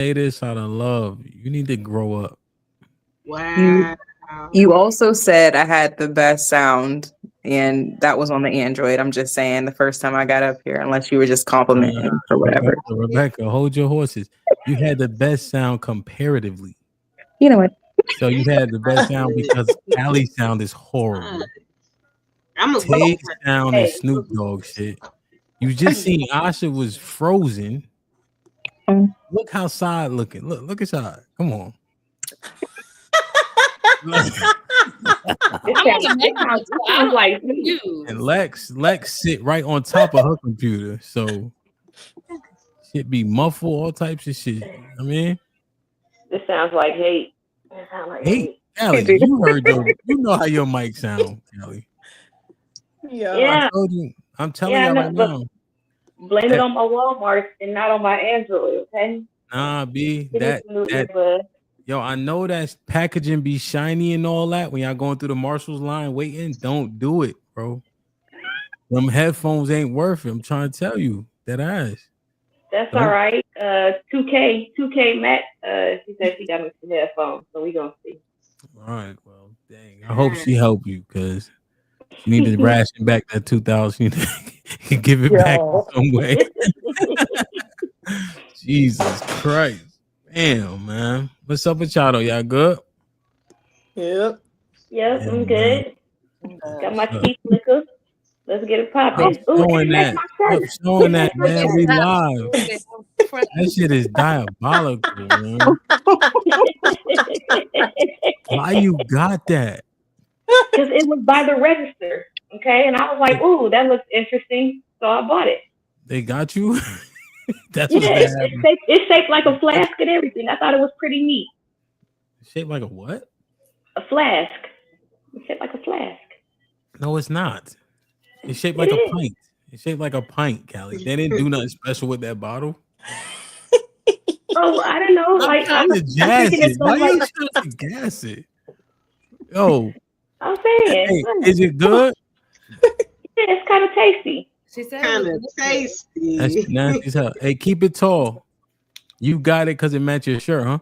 say this out of love. You need to grow up. Wow. You also said I had the best sound, and that was on the Android. I'm just saying the first time I got up here, unless you were just complimenting or whatever. Rebecca, hold your horses. You had the best sound comparatively. You know what? So you had the best sound because Allie's sound is horrible. Tay's sound is Snoop Dogg shit. You just seen Asha was frozen. Look how side looking. Look at side. Come on. And Lex sit right on top of her computer, so shit be muffled, all types of shit. I mean, this sounds like hate. It sounds like hate. Kelly, you heard you know how your mic sound, Kelly. Yeah. I'm telling you right now. Blame it on my Walmart and not on my Android, okay? Nah, B, yo, I know that packaging be shiny and all that when y'all going through the Marshalls line waiting. Don't do it, bro. Them headphones ain't worth it. I'm trying to tell you that ass. That's all right. 2K Matt. She said she got me some headphones, so we gonna see. All right, well, dang. I hope she help you because she need to ration back that 2,000 and give it back some way. Jesus Christ. Damn, man. What's up with y'all though? Y'all good? Yep, I'm good. Got my teeth liquor. Let's get it popping. Showing that, man. We live. That shit is diabolical, man. Why you got that? Because it was by the register, okay? And I was like, ooh, that looks interesting. So I bought it. They got you? That's it's shaped like a flask and everything. I thought it was pretty neat. Shaped like a what? A flask. It's shaped like a flask. No, it's not. It's shaped like a pint. It's shaped like a pint, Callie. They didn't do nothing special with that bottle. Oh, I don't know. Like I'm trying to gas it. Why are you trying to gas it? Yo. I'm saying. Hey, is it good? Yeah, it's kind of tasty. She said kind of tasty. That's nasty as hell. Hey, keep it tall. You got it because it matched your shirt, huh?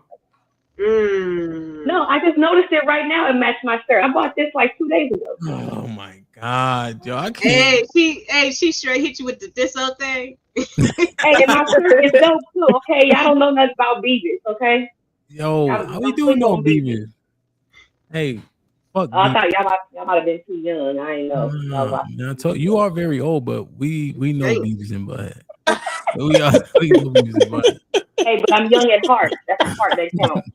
No, I just noticed it right now. It matched my shirt. I bought this like 2 days ago. Oh my God, yo! I can't. She straight hit you with the disso thing. Hey, and my shirt is dope too. Okay, y'all don't know nothing about beavers. Okay. Yo, how we doing on beavers? Hey, fuck. I thought y'all might have been too young. I ain't know. I told you are very old, but we know beavers in Butthead. we know beavers in Butthead. Hey, but I'm young at heart. That's the part that counts.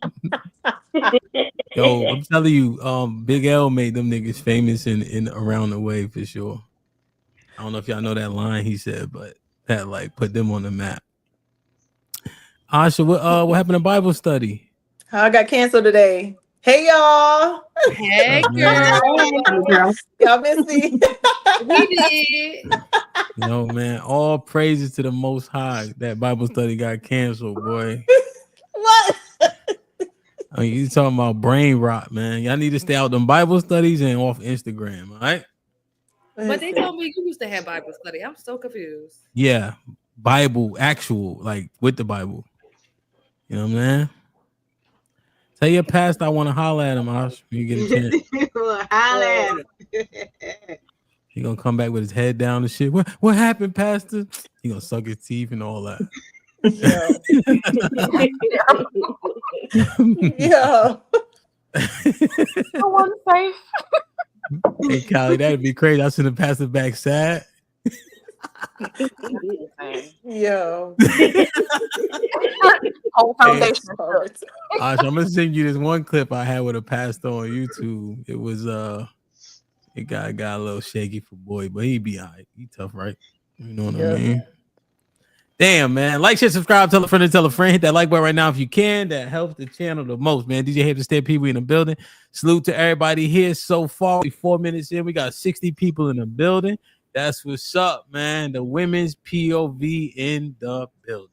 Yo, I'm telling you, Big L made them niggas famous in around the way for sure. I don't know if y'all know that line he said, but that like put them on the map. Asha, what happened to Bible study? I got canceled today. Hey y'all. Hey girl. Y'all missed me. We did. No, man. All praises to the Most High. That Bible study got canceled, boy. What? I mean, you talking about brain rot, man. Y'all need to stay out them Bible studies and off Instagram, all right? But they told me you used to have Bible study. I'm so confused. Yeah. Bible, actual, like with the Bible. You know what I'm saying? Tell your pastor I want to holler at him, Ash, when you get a chance. Holler at him. He gonna come back with his head down and shit. What happened, Pastor? He gonna suck his teeth and all that. Yeah. I want to say. Hey, Callie, that'd be crazy. I should have passed it back sad. Yo. Whole foundation. I'm gonna send you this one clip I had with a pastor on YouTube. It was it got a little shaky for boy, but he be all right. He tough, right? You know what I mean? Damn, man. Like, share, subscribe, tell a friend and tell a friend. Hit that like button right now if you can. That helps the channel the most, man. DJ Hate to Stay people in the building. Salute to everybody here so far. 4 minutes in, we got 60 people in the building. That's what's up, man. The women's POV in the building.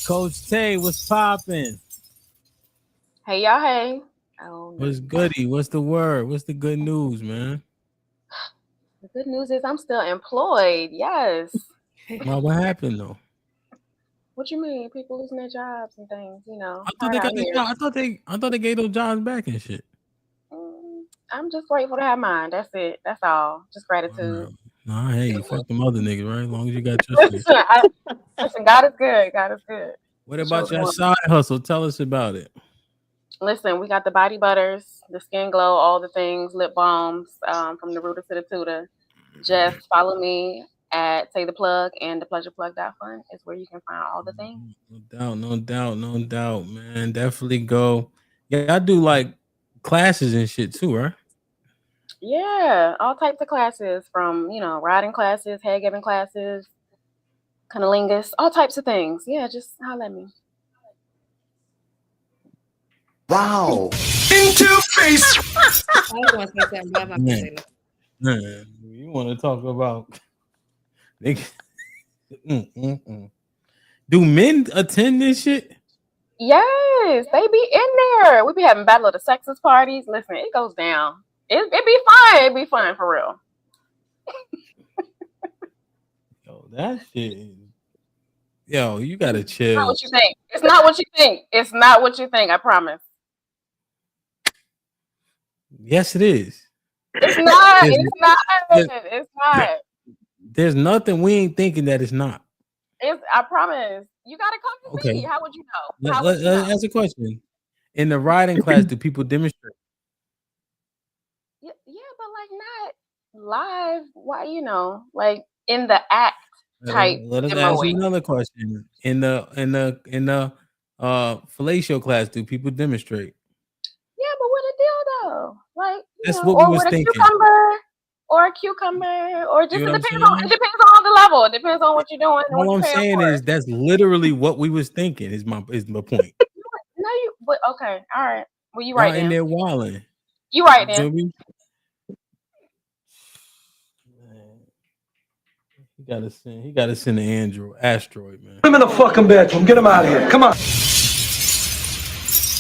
Coach Tay, what's popping? Hey, y'all. Hey. Oh, no. What's goody? What's the word? What's the good news, man? The good news is I'm still employed. Yes. Well, what happened though? What you mean? People losing their jobs and things, you know. I thought they got the job. I thought they gave those jobs back and shit. I'm just grateful to have mine. That's it. That's all. Just gratitude. Nah, hey, you fuck them other niggas, right? As long as you got your shit. Listen, God is good. God is good. What about your side hustle? Tell us about it. Listen, we got the body butters, the skin glow, all the things, lip balms, from the rooter to the tutor. Just follow me at Say the Plug, and thepleasureplug.fun is where you can find all the things. No doubt, man. Definitely go. Yeah, I do like classes and shit too, right? Yeah, all types of classes, from riding classes, hair giving classes, cunnilingus, all types of things. Yeah, just holler at me. Wow. Into face. I was going to say something, but I'm not going to say nothing. Man, you want to talk about? Do men attend this shit? Yes, they be in there. We be having Battle of the Sexes parties. Listen, it goes down. It be fun. It be fun for real. Yo, that shit. Yo, you gotta chill. It's not what you think. It's not what you think. It's not what you think. I promise. Yes, it is. It's not. It's not. There's nothing we ain't thinking that it's not. I promise. You gotta come to see. How would you know? Let's ask a question. In the riding class, do people demonstrate? Yeah, but like not live. Why? Like in the act type. Let us ask you another question. In the fellatio class, do people demonstrate? Yeah, but what a deal though. Like that's what we was with thinking. A cucumber, or just it depends on the level. It depends on what you're doing. All I'm saying is that's literally what we was thinking. Is my point. But okay, all right. Well, you right in there. there wilding. You right there. He gotta send an asteroid, man. Put him in the fucking bedroom. Get him out of here. Come on.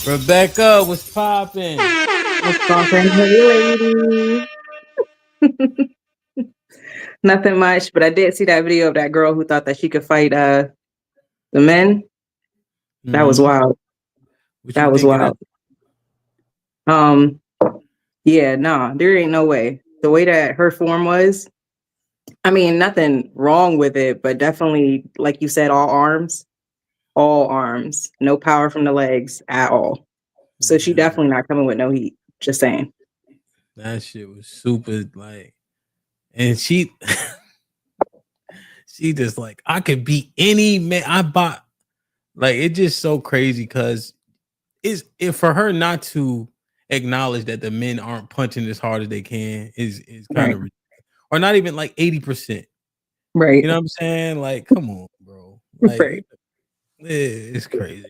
Rebecca, what's popping? What's popping? Hey, lady. Nothing much, but I did see that video of that girl who thought that she could fight the men. That was wild. That was wild. Yeah, nah, there ain't no way. The way that her form was, I mean, nothing wrong with it, but definitely, like you said, all arms, no power from the legs at all. So she definitely not coming with no heat. Just saying. That shit was super like, and she just like, I could beat any man. I bought like, it's just so crazy because it's for her not to acknowledge that the men aren't punching as hard as they can is kind of ridiculous. Or not even like 80%. Right. You know what I'm saying? Like, come on, bro. Like, right. It's crazy.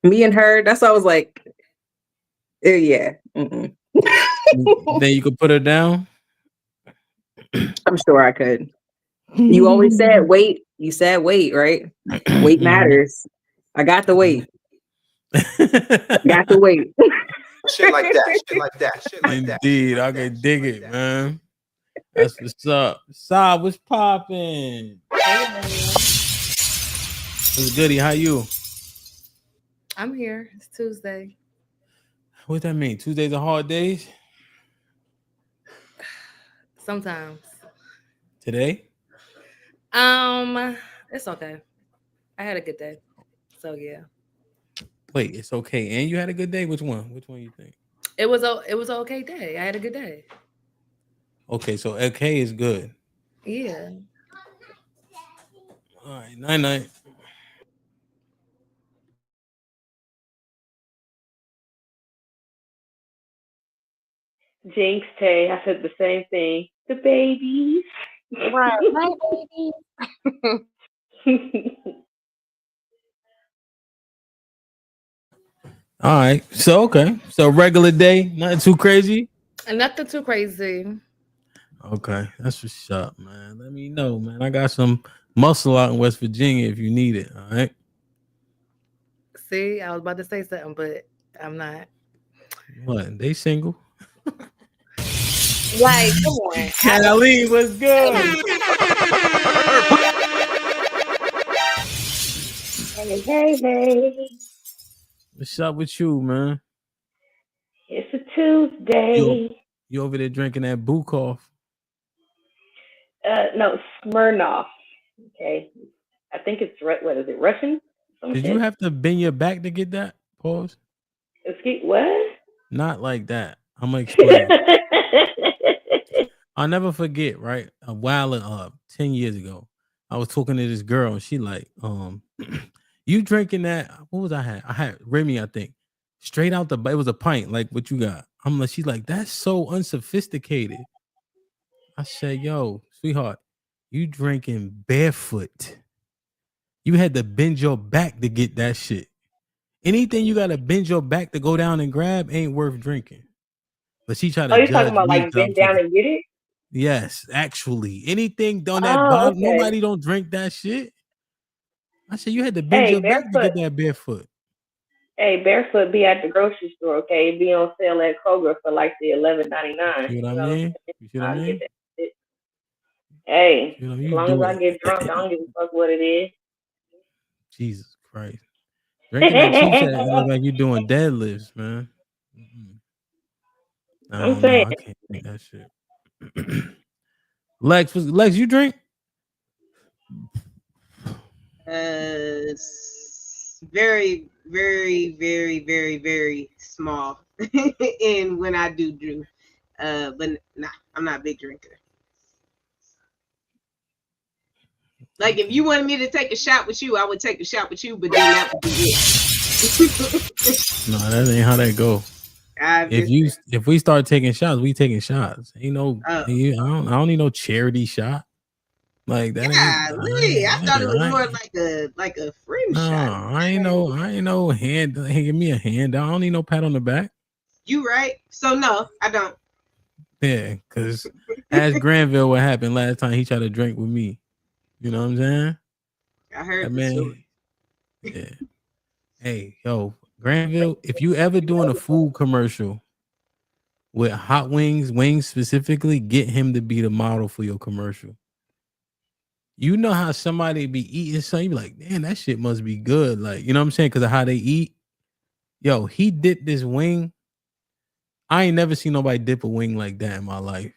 Me and her, that's why I was like, yeah. Then you could put her down? I'm sure I could. You always said wait. You said wait, right? Weight matters. I got the weight. Got the weight. Shit like that. Indeed, I can dig it, man. That's what's up. Saab, what's popping? What's goody? How you? I'm here. It's Tuesday. What that mean? Tuesdays are hard days? Sometimes. Today? It's okay. I had a good day. So yeah. Wait, it's okay. And you had a good day? Which one? Which one you think? It was an okay day. I had a good day. Okay, so okay is good. Yeah. All right, night. Jinx, Tay, I said the same thing. The babies. Right. Night, baby. All right. So okay. So regular day, nothing too crazy. Nothing too crazy. Okay, that's what's up, man. Let me know, man. I got some muscle out in West Virginia if you need it. All right. See, I was about to say something, but I'm not. What? They single? Like, come on. Callie was good. Hey. What's up with you, man? It's a Tuesday. You over there drinking that Bukov? No, Smirnoff. Okay. I think it's, what is it, Russian? Did you have to bend your back to get that? Pause. Excuse, what? Not like that. I'm gonna explain. I'll never forget, right? A while 10 years ago, I was talking to this girl and she like, you drinking that? What was I had? I had Remy, I think. Straight out it was a pint, like what you got. I'm like, she's like, that's so unsophisticated. I said, yo, sweetheart, you drinking barefoot. You had to bend your back to get that shit. Anything you gotta bend your back to go down and grab ain't worth drinking. But she tried to you're judge talking about me. like bend down and get it? Yes, actually. Anything on that bottom, okay. Nobody don't drink that shit. I said you had to bend your back to get that barefoot. Hey, barefoot be at the grocery store, okay? It be on sale at Kroger for like the $11.99. You know what I mean? You see what I mean? Hey, as long as I get drunk, I don't give a fuck what it is. Jesus Christ. Drinking that cheap shit, it look like you doing deadlifts, man. I don't know. I can't drink that shit. Lex, you drink? Very, very, very, very, very small. And when I do, but nah, I'm not a big drinker. Like if you wanted me to take a shot with you, I would take a shot with you, but then that would be it. No, that ain't how that go. If we start taking shots, we taking shots. Ain't no, I don't need no charity shot. Like that. I thought it was more like a friend shot. I ain't no hand. Hey, give me a hand. I don't need no pat on the back. You right? So no, I don't. Yeah, because ask Granville what happened last time he tried to drink with me. You know what I'm saying? I heard the story. Yeah. Hey, yo, Granville, if you ever doing a food commercial with hot wings specifically, get him to be the model for your commercial. You know how somebody be eating something, you be like, damn, that shit must be good. Like, you know what I'm saying? Because of how they eat. Yo, he dipped this wing. I ain't never seen nobody dip a wing like that in my life.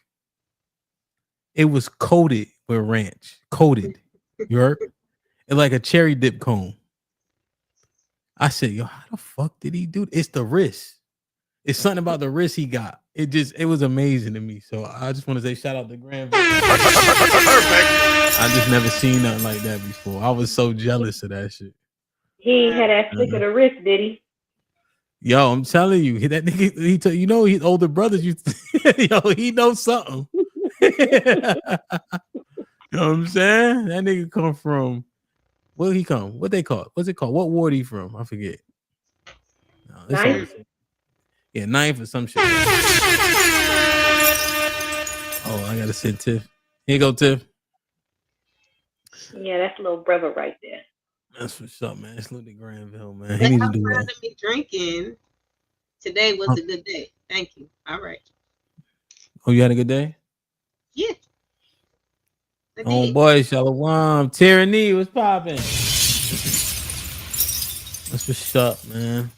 It was coated with ranch. Coated. You heard? It's like a cherry dip cone. I said, yo, how the fuck did he do? It's the wrist. It's something about the wrist he got. It was amazing to me. So I just want to say shout out to Granville. I just never seen nothing like that before. I was so jealous of that shit. He had that flick of the wrist, did he? Yo, I'm telling you, that nigga, his older brothers, yo, he knows something. You know what I'm saying? That nigga come from, where he come? What they call it? What's it called? What ward he from? I forget. No, Ninth? Yeah, Ninth or some shit. Oh, I gotta send Tiff. Here you go, Tiff. Yeah, that's little brother right there. That's what's up, man. It's Little Granville, man. He need to do that. Me drinking. Today was a good day. Thank you. All right. Oh, you had a good day? Yeah. Oh boy, Shalom. Tyranny, what's popping? That's what's up, man.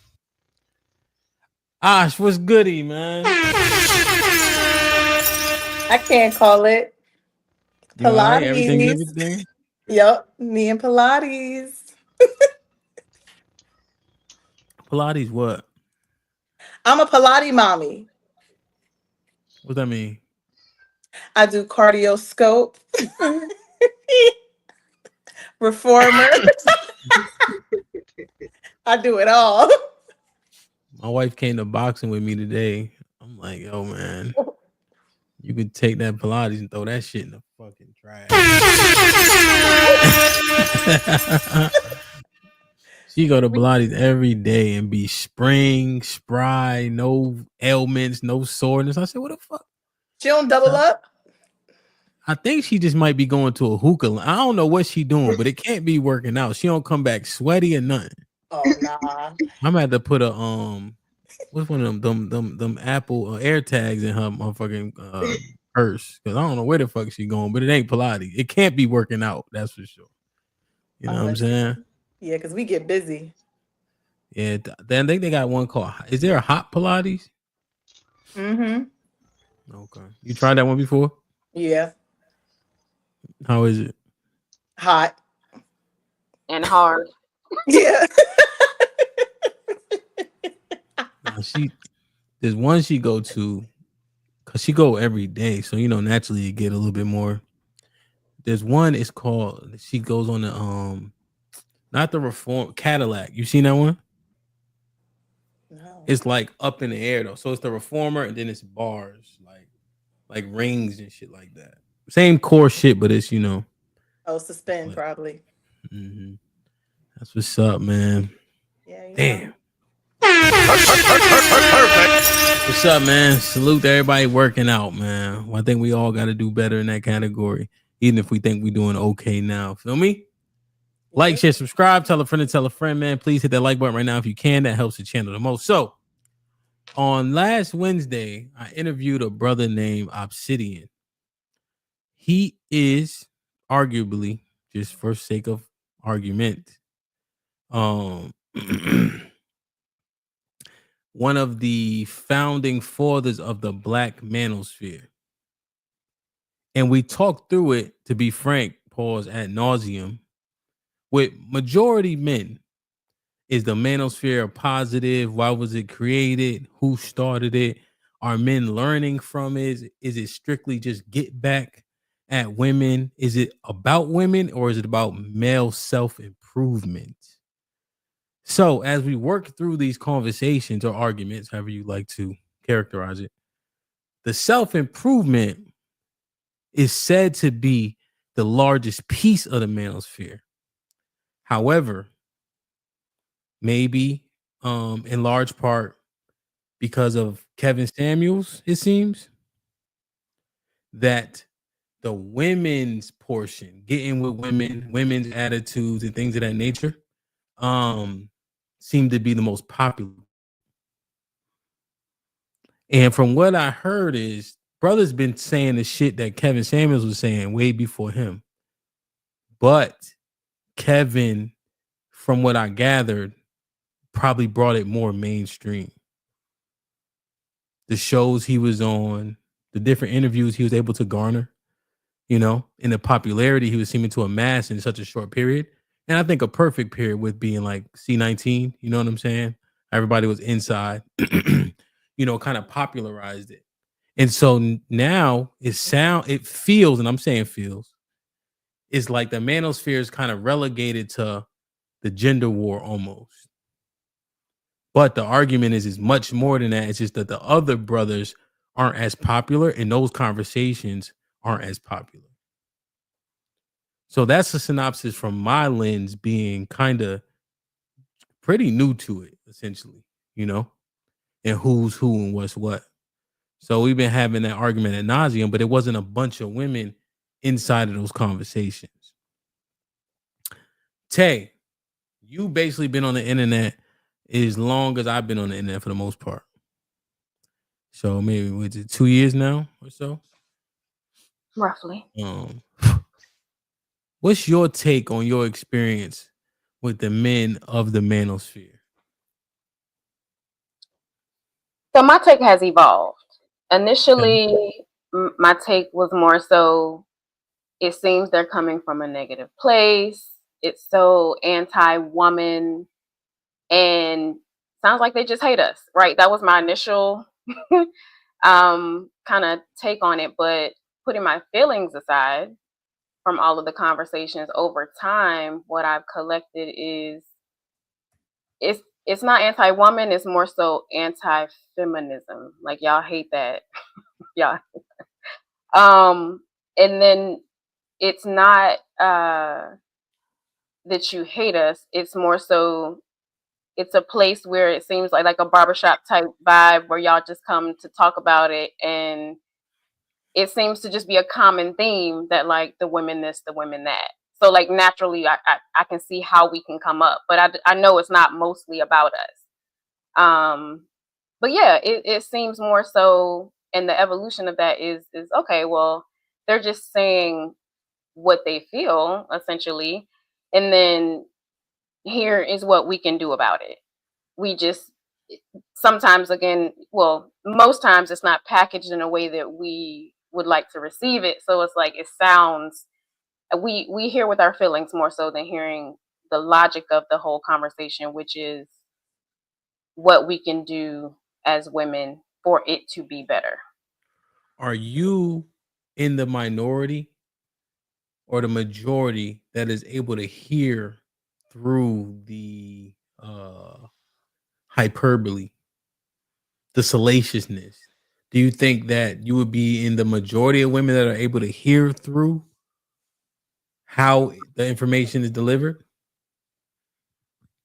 Ash, what's goody, man? I can't call it. Pilates. Right? Everything. Yep, me and Pilates. Pilates what? I'm a Pilates mommy. What that mean? I do cardio scope. Reformer. I do it all. My wife came to boxing with me today. I'm like, yo, man, you could take that Pilates and throw that shit in the fucking trash. She go to Pilates every day and be spry, no ailments, no soreness. I said, what the fuck? She don't double up? I think she just might be going to a hookah. I don't know what she doing, but it can't be working out. She don't come back sweaty or nothing. Oh nah. I'm gonna have to put a what's one of them Apple Air tags in her motherfucking purse, because I don't know where the fuck she going, but it ain't Pilates. It can't be working out. That's for sure. You know what I'm saying? Yeah, because we get busy. Yeah, then I think they got one called. Is there a hot Pilates? Mm-hmm. Okay, you tried that one before? Yeah. How is it? Hot and hard. Yeah. There's one she go to, because she go every day, so naturally you get a little bit more. There's one, it's called, she goes on the not the Reform Cadillac. You seen that one? No. It's like up in the air though. So it's the Reformer, and then it's bars, like rings and shit like that. Same core shit, but it's Oh, suspend probably. Mm-hmm. That's what's up, man. Yeah. Damn. What's up, man? Salute to everybody working out, man. Well, I think we all got to do better in that category, even if we think we're doing okay now. Feel me? Like, share, subscribe, tell a friend, man. Please hit that like button right now if you can. That helps the channel the most. So, on last Wednesday, I interviewed a brother named Obsidian. He is arguably, just for sake of argument, one of the founding fathers of the Black manosphere. And we talked through it, to be frank, pause ad nauseum, with majority men. Is the manosphere a positive? Why was it created? Who started it? Are men learning from it? Is it strictly just get back at women? Is it about women, or is it about male self-improvement? So as we work through these conversations or arguments, however you like to characterize it, the self-improvement is said to be the largest piece of the manosphere. However, maybe in large part because of Kevin Samuels, it seems that the women's portion, getting with women, women's attitudes and things of that nature, seem to be the most popular. And from what I heard is brother's been saying the shit that Kevin Samuels was saying way before him. But Kevin, from what I gathered, probably brought it more mainstream. The shows he was on, the different interviews he was able to garner, and the popularity he was seeming to amass in such a short period. And I think a perfect period with being like C-19, you know what I'm saying? Everybody was inside, kind of popularized it. And so now it feels, and I'm saying feels, it's like the manosphere is kind of relegated to the gender war almost. But the argument is much more than that. It's just that the other brothers aren't as popular, and those conversations aren't as popular. So that's a synopsis from my lens, being kind of pretty new to it, essentially, and who's who and what's what. So we've been having that argument ad nauseum, but it wasn't a bunch of women inside of those conversations. Tay, you basically been on the internet as long as I've been on the internet for the most part. So maybe was it 2 years now or so? Roughly. What's your take on your experience with the men of the manosphere? So my take has evolved. Initially, my take was more so, it seems they're coming from a negative place. It's so anti-woman and sounds like they just hate us, right? That was my initial kind of take on it. But putting my feelings aside from all of the conversations over time, what I've collected is it's not anti-woman, it's more so anti-feminism. Like, y'all hate that. Yeah. And then it's not that you hate us, it's more so it's a place where it seems like a barbershop type vibe where y'all just come to talk about it, and it seems to just be a common theme that like the women this, the women that. So like naturally, I can see how we can come up, but I know it's not mostly about us. But yeah, it seems more so, and the evolution of that is okay. Well, they're just saying what they feel essentially, and then here is what we can do about it. We just sometimes, again, well, most times it's not packaged in a way that we would like to receive it. So it's like it sounds, we hear with our feelings more so than hearing the logic of the whole conversation, which is what we can do as women for it to be better. Are you in the minority or the majority that is able to hear through the hyperbole, the salaciousness? Do you think that you would be in the majority of women that are able to hear through how the information is delivered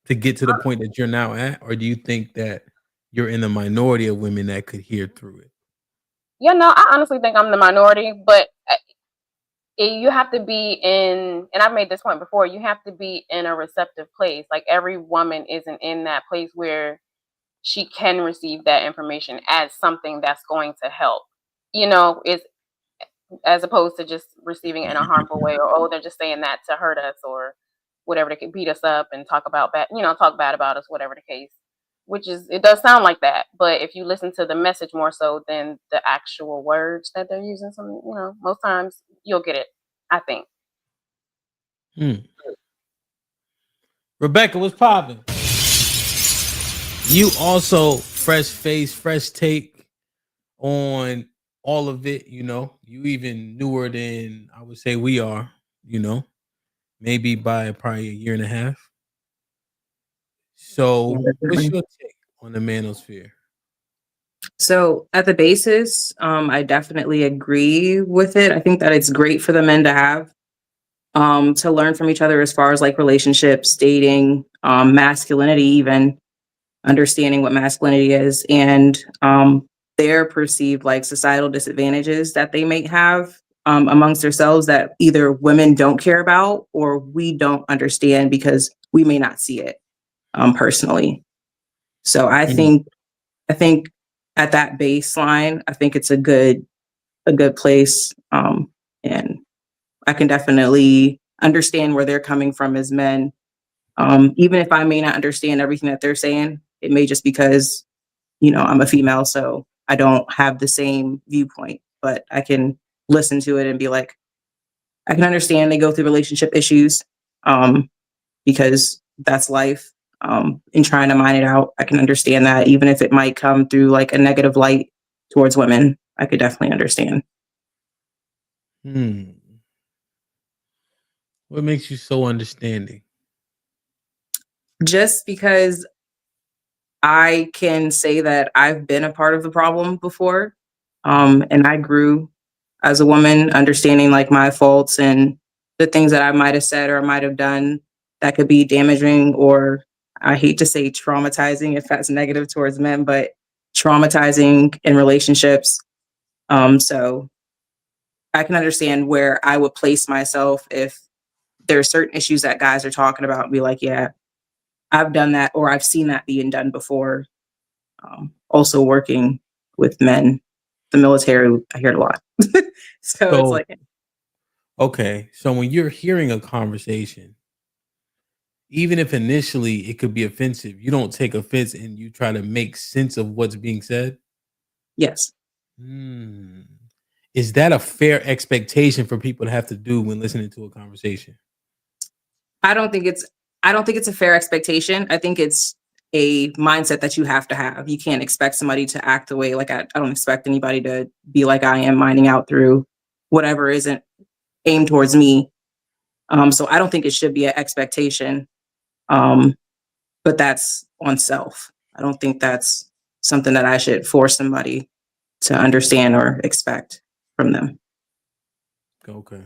to get to the point that you're now at? Or do you think that you're in the minority of women that could hear through it? Yeah, no, I honestly think I'm the minority, but you have to be in, and I've made this point before, you have to be in a receptive place. Like every woman isn't in that place where she can receive that information as something that's going to help. You know, it's as opposed to just receiving it in a harmful way, or oh, they're just saying that to hurt us or whatever, they could beat us up and talk about bad, talk bad about us, whatever the case. Which is, it does sound like that, but if you listen to the message more so than the actual words that they're using, most times you'll get it, I think. Rebecca, what's popping? You also fresh face, fresh take on all of it. You even newer than I would say we are. Maybe by probably a year and a half. So, what's your take on the manosphere? So at the basis, I definitely agree with it. I think that it's great for the men to have, to learn from each other as far as like relationships, dating, masculinity, even understanding what masculinity is, and their perceived like societal disadvantages that they may have amongst themselves that either women don't care about or we don't understand because we may not see it personally. So I think at that baseline, I think it's a good place. And I can definitely understand where they're coming from as men. Even if I may not understand everything that they're saying, it may just because, I'm a female, so I don't have the same viewpoint, but I can listen to it and be like, I can understand they go through relationship issues, because that's life. In trying to mine it out, I can understand that even if it might come through like a negative light towards women, I could definitely understand. What makes you so understanding? Just because I can say that I've been a part of the problem before, and I grew as a woman, understanding like my faults and the things that I might have said or might have done that could be damaging, or I hate to say traumatizing if that's negative towards men, but traumatizing in relationships. So I can understand where I would place myself if there are certain issues that guys are talking about and be like, yeah, I've done that, or I've seen that being done before. Also working with men, the military, I hear it a lot. So it's like, okay. So when you're hearing a conversation, even if initially it could be offensive, you don't take offense and you try to make sense of what's being said? Yes. Is that a fair expectation for people to have to do when listening to a conversation? I don't think it's a fair expectation. I think it's a mindset that you have to have. You can't expect somebody to act the way, like I don't expect anybody to be like I am, minding out through whatever isn't aimed towards me. So I don't think it should be an expectation. But that's on self. I don't think that's something that I should force somebody to understand or expect from them. Okay.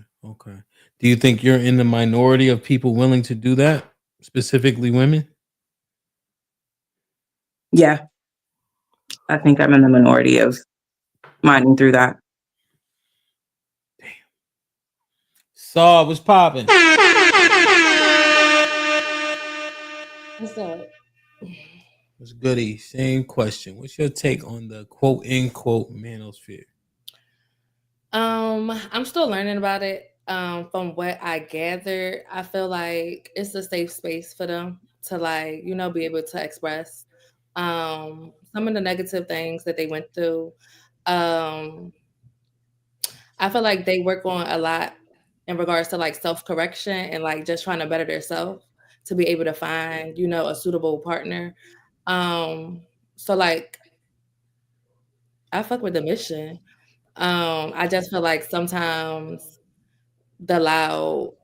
Do you think you're in the minority of people willing to do that, specifically women? Yeah. I think I'm in the minority of minding through that. Saw what's popping. What's up? What's goody? Same question. What's your take on the quote unquote manosphere? I'm still learning about it. From what I gathered, I feel like it's a safe space for them to like, be able to express some of the negative things that they went through. I feel like they work on a lot in regards to like self-correction and like just trying to better themselves to be able to find, a suitable partner. So like I fuck with the mission. I just feel like sometimes the loud,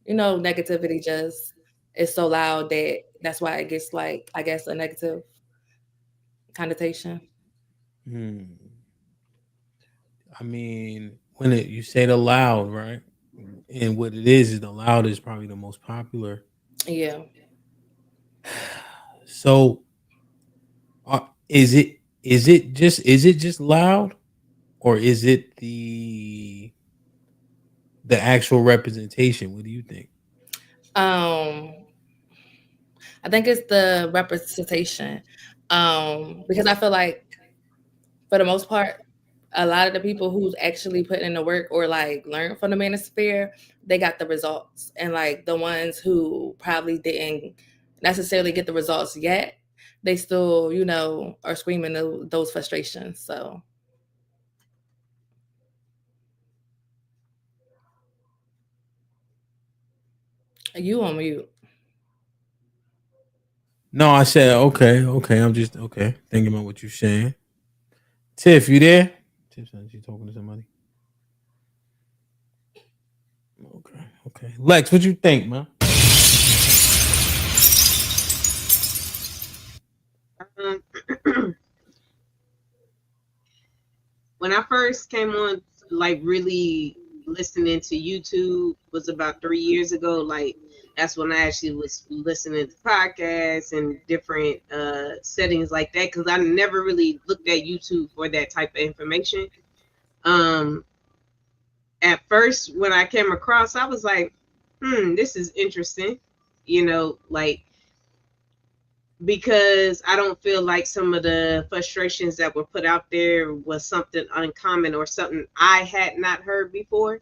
negativity just is so loud that that's why it gets like, I guess, a negative connotation. I mean, when you say the loud, right? And what it is the loud is probably the most popular. Yeah. So, is it just loud, or is it the actual representation? What do you think? I think it's the representation. Because I feel like for the most part, a lot of the people who's actually put in the work or like learned from the manosphere, they got the results. And like the ones who probably didn't necessarily get the results yet, they still, are screaming those frustrations. So you on mute. No, I said okay. I'm just thinking about what you're saying. Tiff, you there? Tiff said she's talking to somebody. Okay. Lex, what you think, man? When I first came on, like really listening to YouTube was about 3 years ago. Like that's when I actually was listening to podcasts and different settings like that, because I never really looked at YouTube for that type of information. At first when I came across, I was like, this is interesting, like, because I don't feel like some of the frustrations that were put out there was something uncommon or something I had not heard before.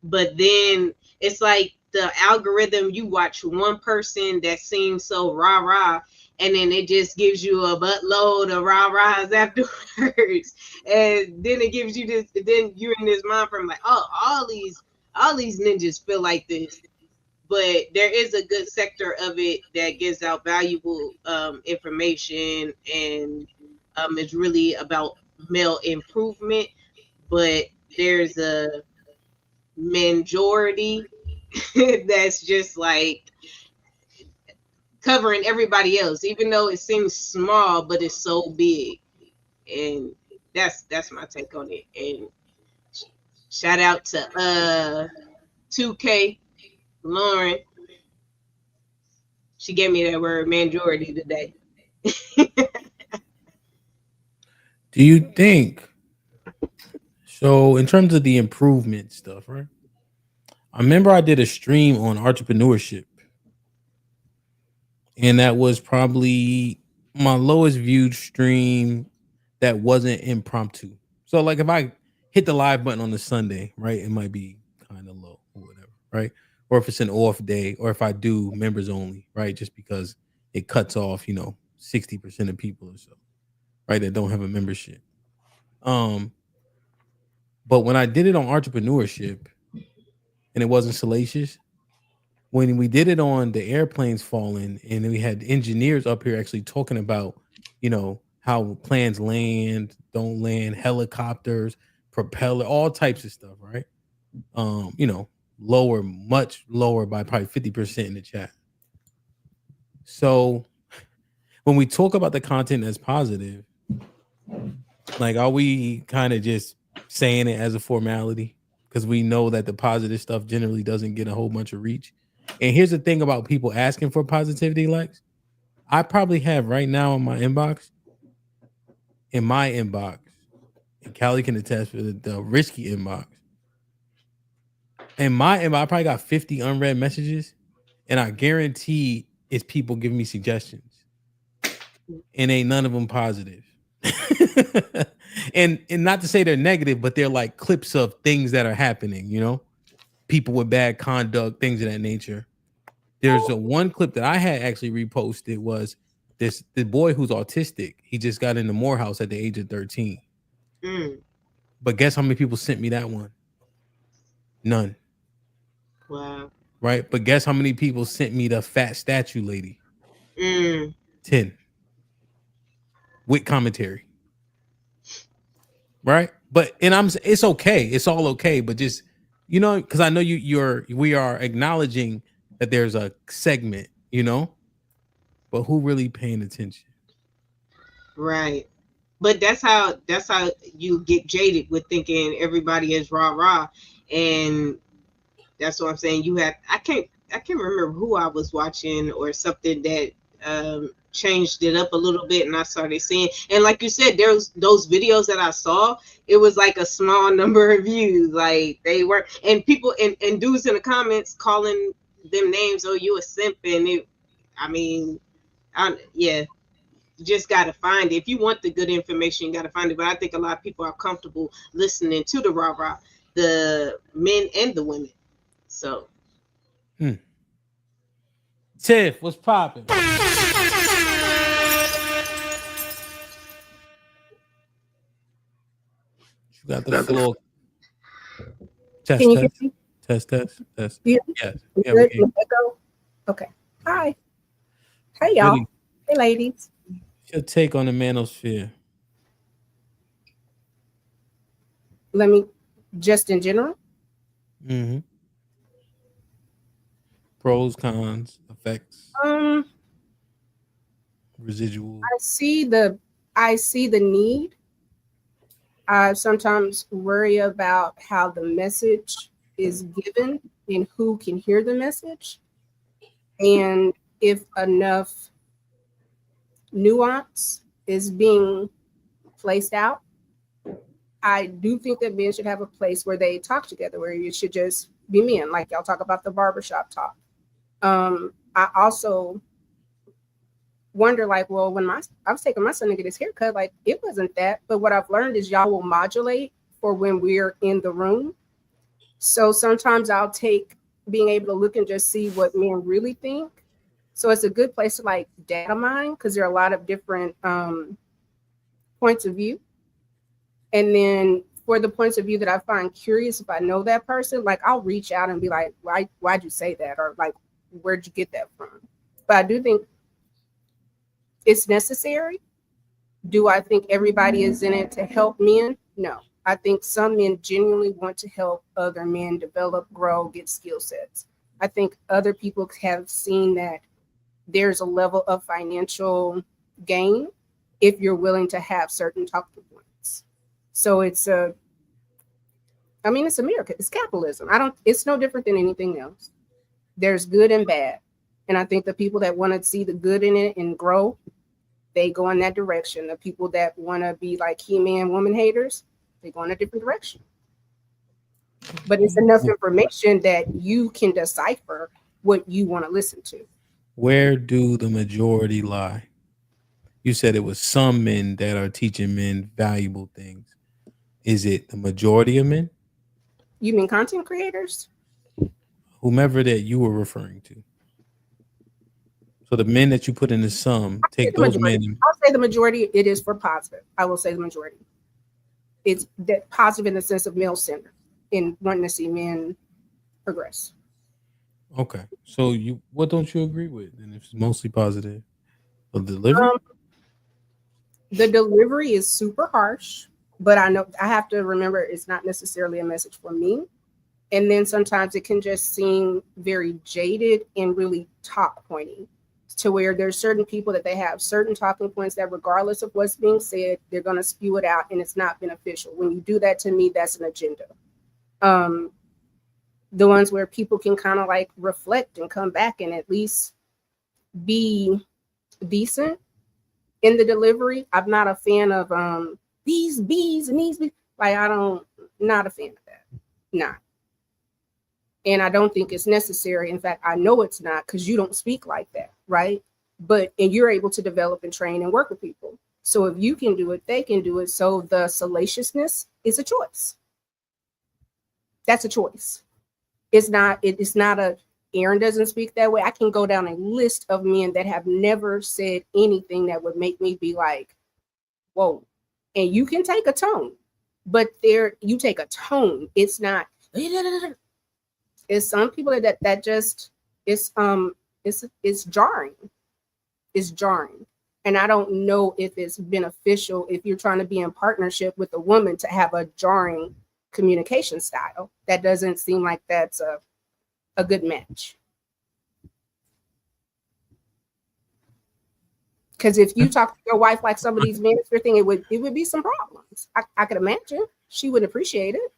But then it's like the algorithm, you watch one person that seems so rah-rah, and then it just gives you a buttload of rah-rahs afterwards. And then it gives you this, then you're in this mind frame like, oh, all these ninjas feel like this. But there is a good sector of it that gives out valuable information, and it's really about male improvement. But there's a majority that's just like covering everybody else, even though it seems small, but it's so big. And that's my take on it. And shout out to 2K Lauren. She gave me that word majority today. Do you think so? In terms of the improvement stuff, right? I remember I did a stream on entrepreneurship, and that was probably my lowest viewed stream that wasn't impromptu. So, like, if I hit the live button on the Sunday, right, it might be kind of low or whatever, right? Or if it's an off day, or if I do members only, right, just because it cuts off, 60% of people or so, right, that don't have a membership. But when I did it on entrepreneurship and it wasn't salacious, when we did it on the airplanes falling, and we had engineers up here actually talking about, how planes land, don't land, helicopters, propeller, all types of stuff, right? Lower, much lower by probably 50% in the chat. So when we talk about the content as positive, like, are we kind of just saying it as a formality because we know that the positive stuff generally doesn't get a whole bunch of reach? And here's the thing about people asking for positivity, Lex. I probably have right now in my inbox, and Callie can attest for the risky inbox. And my inbox, I probably got 50 unread messages, and I guarantee it's people giving me suggestions, and ain't none of them positive. and not to say they're negative, but they're like clips of things that are happening, you know, people with bad conduct, things of that nature. There's a one clip that I had actually reposted was the boy who's autistic. He just got into Morehouse at the age of 13. But guess how many people sent me that one? None. Wow. Right? But guess how many people sent me the fat statue lady? 10. With commentary. Right? But it's okay. It's all okay. But just, you know, because I know we are acknowledging that there's a segment, you know, but who really paying attention? Right. But that's how you get jaded with thinking everybody is rah-rah. And that's what I'm saying. I can't remember who I was watching or something that changed it up a little bit, and I started seeing, and like you said, there's those videos that I saw, it was like a small number of views, like they were, and people and dudes in the comments calling them names, oh, you a simp, and yeah, you just got to find it. If you want the good information, you got to find it. But I think a lot of people are comfortable listening to the rah-rah, the men and the women. So Tiff, what's popping? You got the floor. Test. Yeah. Yes. Yeah, we can. Okay. Hi. Hey, y'all. Really? Hey, ladies. What's your take on the manosphere? Let me, just in general. Pros, cons, effects, residual. I see the need. I sometimes worry about how the message is given and who can hear the message, and if enough nuance is being placed out. I do think that men should have a place where they talk together, where you should just be men, like y'all talk about the barbershop talk. I also wonder, like, well, when I was taking my son to get his haircut, like, it wasn't that. But what I've learned is y'all will modulate for when we're in the room. So sometimes I'll take being able to look and just see what men really think. So it's a good place to like data mine, because there are a lot of different points of view. And then for the points of view that I find curious, if I know that person, like I'll reach out and be like, why'd you say that? Or like, where'd you get that from? But I do think it's necessary. Do I think everybody is in it to help men? No. I think some men genuinely want to help other men develop, grow, get skill sets. I think other people have seen that there's a level of financial gain if you're willing to have certain talking points. So it's America. It's capitalism. It's no different than anything else. There's good and bad. And I think the people that want to see the good in it and grow, they go in that direction. The people that want to be like He-Man woman haters, they go in a different direction. But it's enough information that you can decipher what you want to listen to. Where do the majority lie? You said it was some men that are teaching men valuable things. Is it the majority of men? You mean content creators? Whomever that you were referring to. So the men that you put in the sum, take those men. I'll say the majority, it is for positive. I will say the majority. It's that positive in the sense of male centered in wanting to see men progress. Okay. So what don't you agree with? And it's mostly positive. The delivery? The delivery is super harsh, but I know I have to remember it's not necessarily a message for me. And then sometimes it can just seem very jaded and really top pointy, to where there's certain people that they have certain talking points that regardless of what's being said, they're going to spew it out and it's not beneficial. When you do that, to me, that's an agenda. The ones where people can kind of like reflect and come back and at least be decent in the delivery. I'm not a fan of these B's and these B's. Like, not a fan of that. Not. And I don't think it's necessary. In fact, I know it's not, because you don't speak like that, right? And you're able to develop and train and work with people. So if you can do it, they can do it. So the salaciousness is a choice. That's a choice. It's not Aaron doesn't speak that way. I can go down a list of men that have never said anything that would make me be like, whoa. And you can take a tone, but you take a tone. It's not, it's some people that just, it's jarring. It's jarring. And I don't know if it's beneficial if you're trying to be in partnership with a woman to have a jarring communication style. That doesn't seem like that's a good match. Because if you talk to your wife like some of these manosphere thing, it would be some problems. I could imagine she wouldn't appreciate it.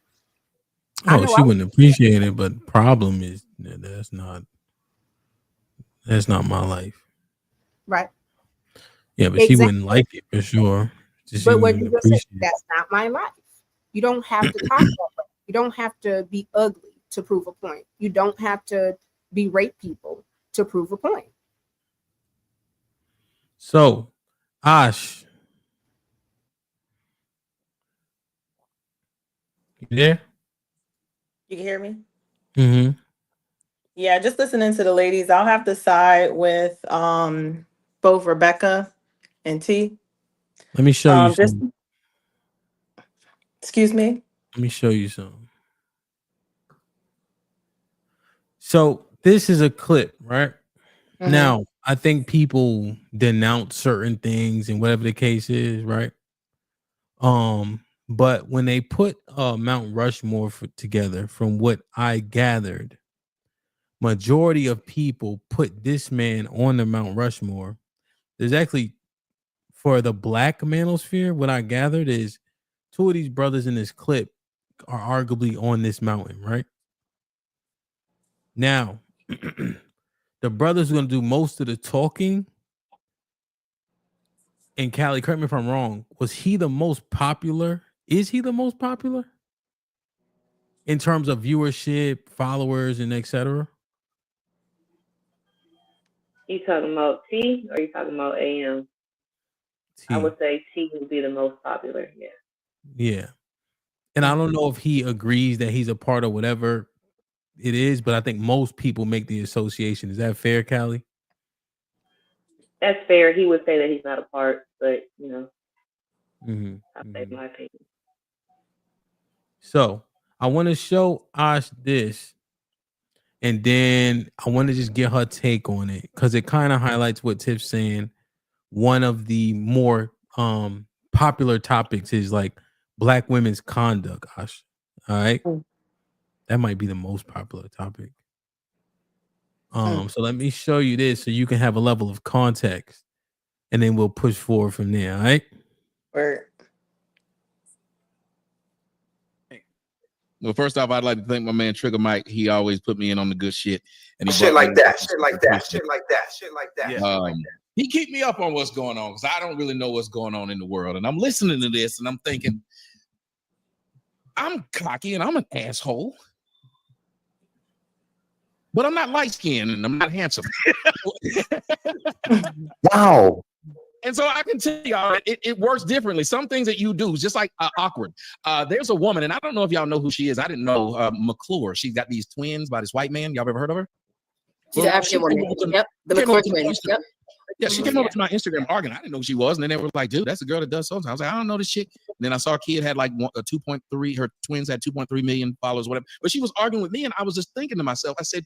Oh, she wouldn't appreciate it, but problem is that's not my life. Right. Yeah, but she wouldn't like it for sure. But what you just said, that's not my life. You don't have to talk that way. You don't have to be ugly to prove a point. You don't have to berate people to prove a point. So, Ash, you there? You can hear me? Mm-hmm. Yeah, just listening to the ladies, I'll have to side with both Rebecca and T. Let me show you something. Excuse me? Let me show you something. So this is a clip, right? Mm-hmm. Now, I think people denounce certain things and whatever the case is, right? But when they put Mount Rushmore together, from what I gathered, majority of people put this man on the Mount Rushmore. There's actually, for the black manosphere, what I gathered is two of these brothers in this clip are arguably on this mountain, right? Now, the brother's going to do most of the talking. And Callie, correct me if I'm wrong, was he the most popular? Is he the most popular in terms of viewership, followers, and etc.? You talking about T or you talking about AM? T. I would say T would be the most popular. Yeah. Yeah. And I don't know if he agrees that he's a part of whatever it is, but I think most people make the association. Is that fair, Callie? That's fair. He would say that he's not a part, but you know, I'll say my opinion. So I want to show Ash this, and then I want to just get her take on it because it kind of highlights what Tiff's saying. One of the more popular topics is like black women's conduct, Ash. All right. That might be the most popular topic. So let me show you this so you can have a level of context, and then we'll push forward from there. All right. Word. Well, first off, I'd like to thank my man Trigger Mike. He always put me in on the good shit. And he shit like that. Yeah. He keep me up on what's going on because I don't really know what's going on in the world. And I'm listening to this and I'm thinking, I'm cocky and I'm an asshole. But I'm not light-skinned and I'm not handsome. Wow. And so I can tell y'all, it works differently. Some things that you do, just like awkward. There's a woman, and I don't know if y'all know who she is. I didn't know McClure. She's got these twins by this white man. Y'all ever heard of her? She's an African woman. Yep, the McClure twins. Yep. Yeah, she came over to my Instagram arguing. I didn't know who she was. And then they were like, dude, that's the girl that does something. I was like, I don't know this chick. And then I saw a kid had like 2.3, her twins had 2.3 million followers, whatever. But she was arguing with me. And I was just thinking to myself, I said,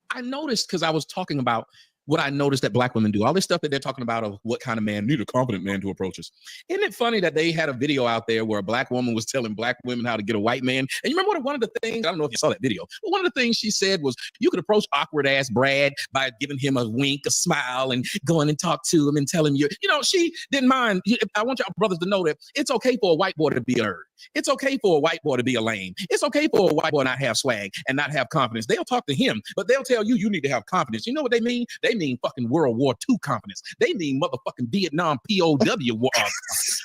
I noticed because I was talking about what I noticed that black women do, all this stuff that they're talking about of what kind of man need a confident man to approach us. Isn't it funny that they had a video out there where a black woman was telling black women how to get a white man? And you remember one of the things, I don't know if you saw that video, but one of the things she said was you could approach awkward ass Brad by giving him a wink, a smile, and going and talk to him and tell him she didn't mind. I want y'all brothers to know that it's okay for a white boy to be a nerd. It's okay for a white boy to be a lame. It's okay for a white boy not have swag and not have confidence. They'll talk to him, but they'll tell you need to have confidence. You know what they mean? They mean fucking World War II confidence. They mean motherfucking Vietnam POW.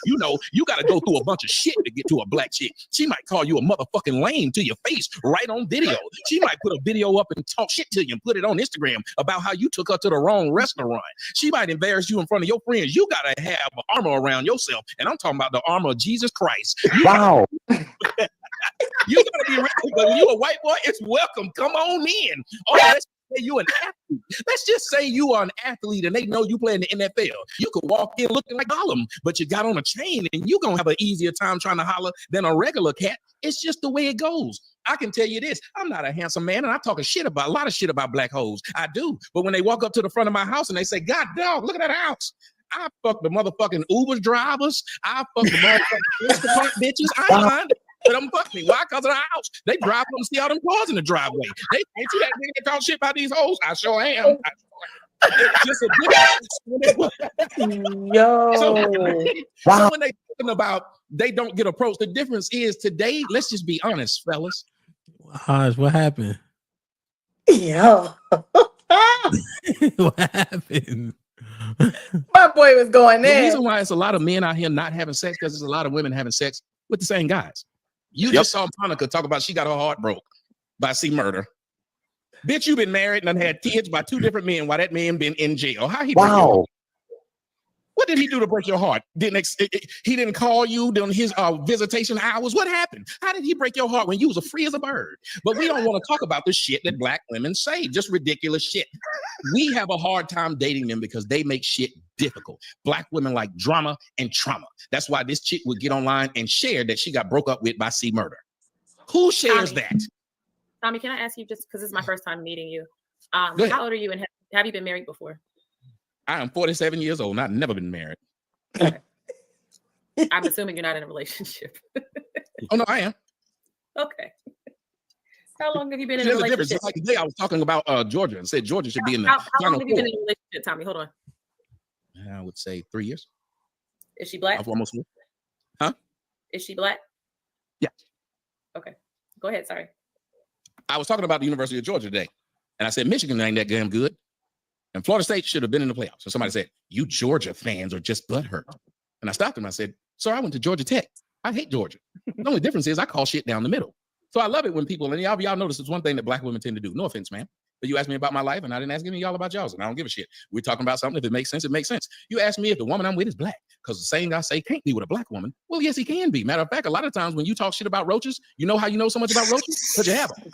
You know, you got to go through a bunch of shit to get to a black chick. She might call you a motherfucking lame to your face right on video. She might put a video up and talk shit to you and put it on Instagram about how you took her to the wrong restaurant. She might embarrass you in front of your friends. You got to have armor around yourself. And I'm talking about the armor of Jesus Christ. Wow. You gotta be ready, but when you a white boy, it's welcome. Come on in. Oh, let's say you an athlete. Let's just say you are an athlete and they know you play in the NFL. You could walk in looking like Gollum, but you got on a chain and you're gonna have an easier time trying to holler than a regular cat. It's just the way it goes. I can tell you this, I'm not a handsome man, and I talk a lot of shit about black hoes. I do. But when they walk up to the front of my house and they say, God dog, look at that house. I fuck the motherfucking Uber drivers. I fuck the motherfucking Instacart bitches. I ain't mind it. But I'm fuck me. Why? Because of the house. They drive up and see all them cars in the driveway. They ain't you that nigga that talk shit about these hoes? I sure am. It's just a difference. Yo. So when they talking about they don't get approached, the difference is today, let's just be honest, fellas. Haj, what happened? Yo. What happened? My boy was going The in. reason why it's a lot of men out here not having sex because there's a lot of women having sex with the same guys. You just saw Monica talk about she got her heart broke by C Murder. Bitch, you been married and had kids by 2 different men while that man been in jail. How he break your heart? What did he do to break your heart? He didn't call you during his visitation hours. What happened? How did he break your heart when you was as free as a bird? But we don't want to talk about the shit that black women say, just ridiculous shit. We have a hard time dating them because they make shit difficult. Black women like drama and trauma. That's why this chick would get online and share that she got broke up with by C Murder. Who shares that? Tommy, can I ask you, just because this is my first time meeting you, how old are you and have you been married before? I am 47 years old and I've never been married. Okay. I'm assuming you're not in a relationship. Oh, no, I am. Okay. How long have you been in a There's a relationship? difference. Like today, I was talking about Georgia and said Georgia should be in the How Final long have you been Four. in a relationship, Tommy? Hold on. I would say 3 years. Is she black? Almost. Huh? Is she black? Yeah. Okay. Go ahead. Sorry. I was talking about the University of Georgia today, and I said Michigan ain't that damn good, and Florida State should have been in the playoffs. So somebody said, "You Georgia fans are just butthurt," and I stopped them. I said, "Sir, I went to Georgia Tech. I hate Georgia. The only difference is I call shit down the middle." So I love it when people, and y'all notice it's one thing that black women tend to do. No offense, man. But you asked me about my life, and I didn't ask any of y'all about y'all's, and I don't give a shit. We're talking about something. If it makes sense, it makes sense. You ask me if the woman I'm with is black, because the same guy say can't be with a black woman. Well, yes, he can be. Matter of fact, a lot of times when you talk shit about roaches, you know how you know so much about roaches? Because you have them.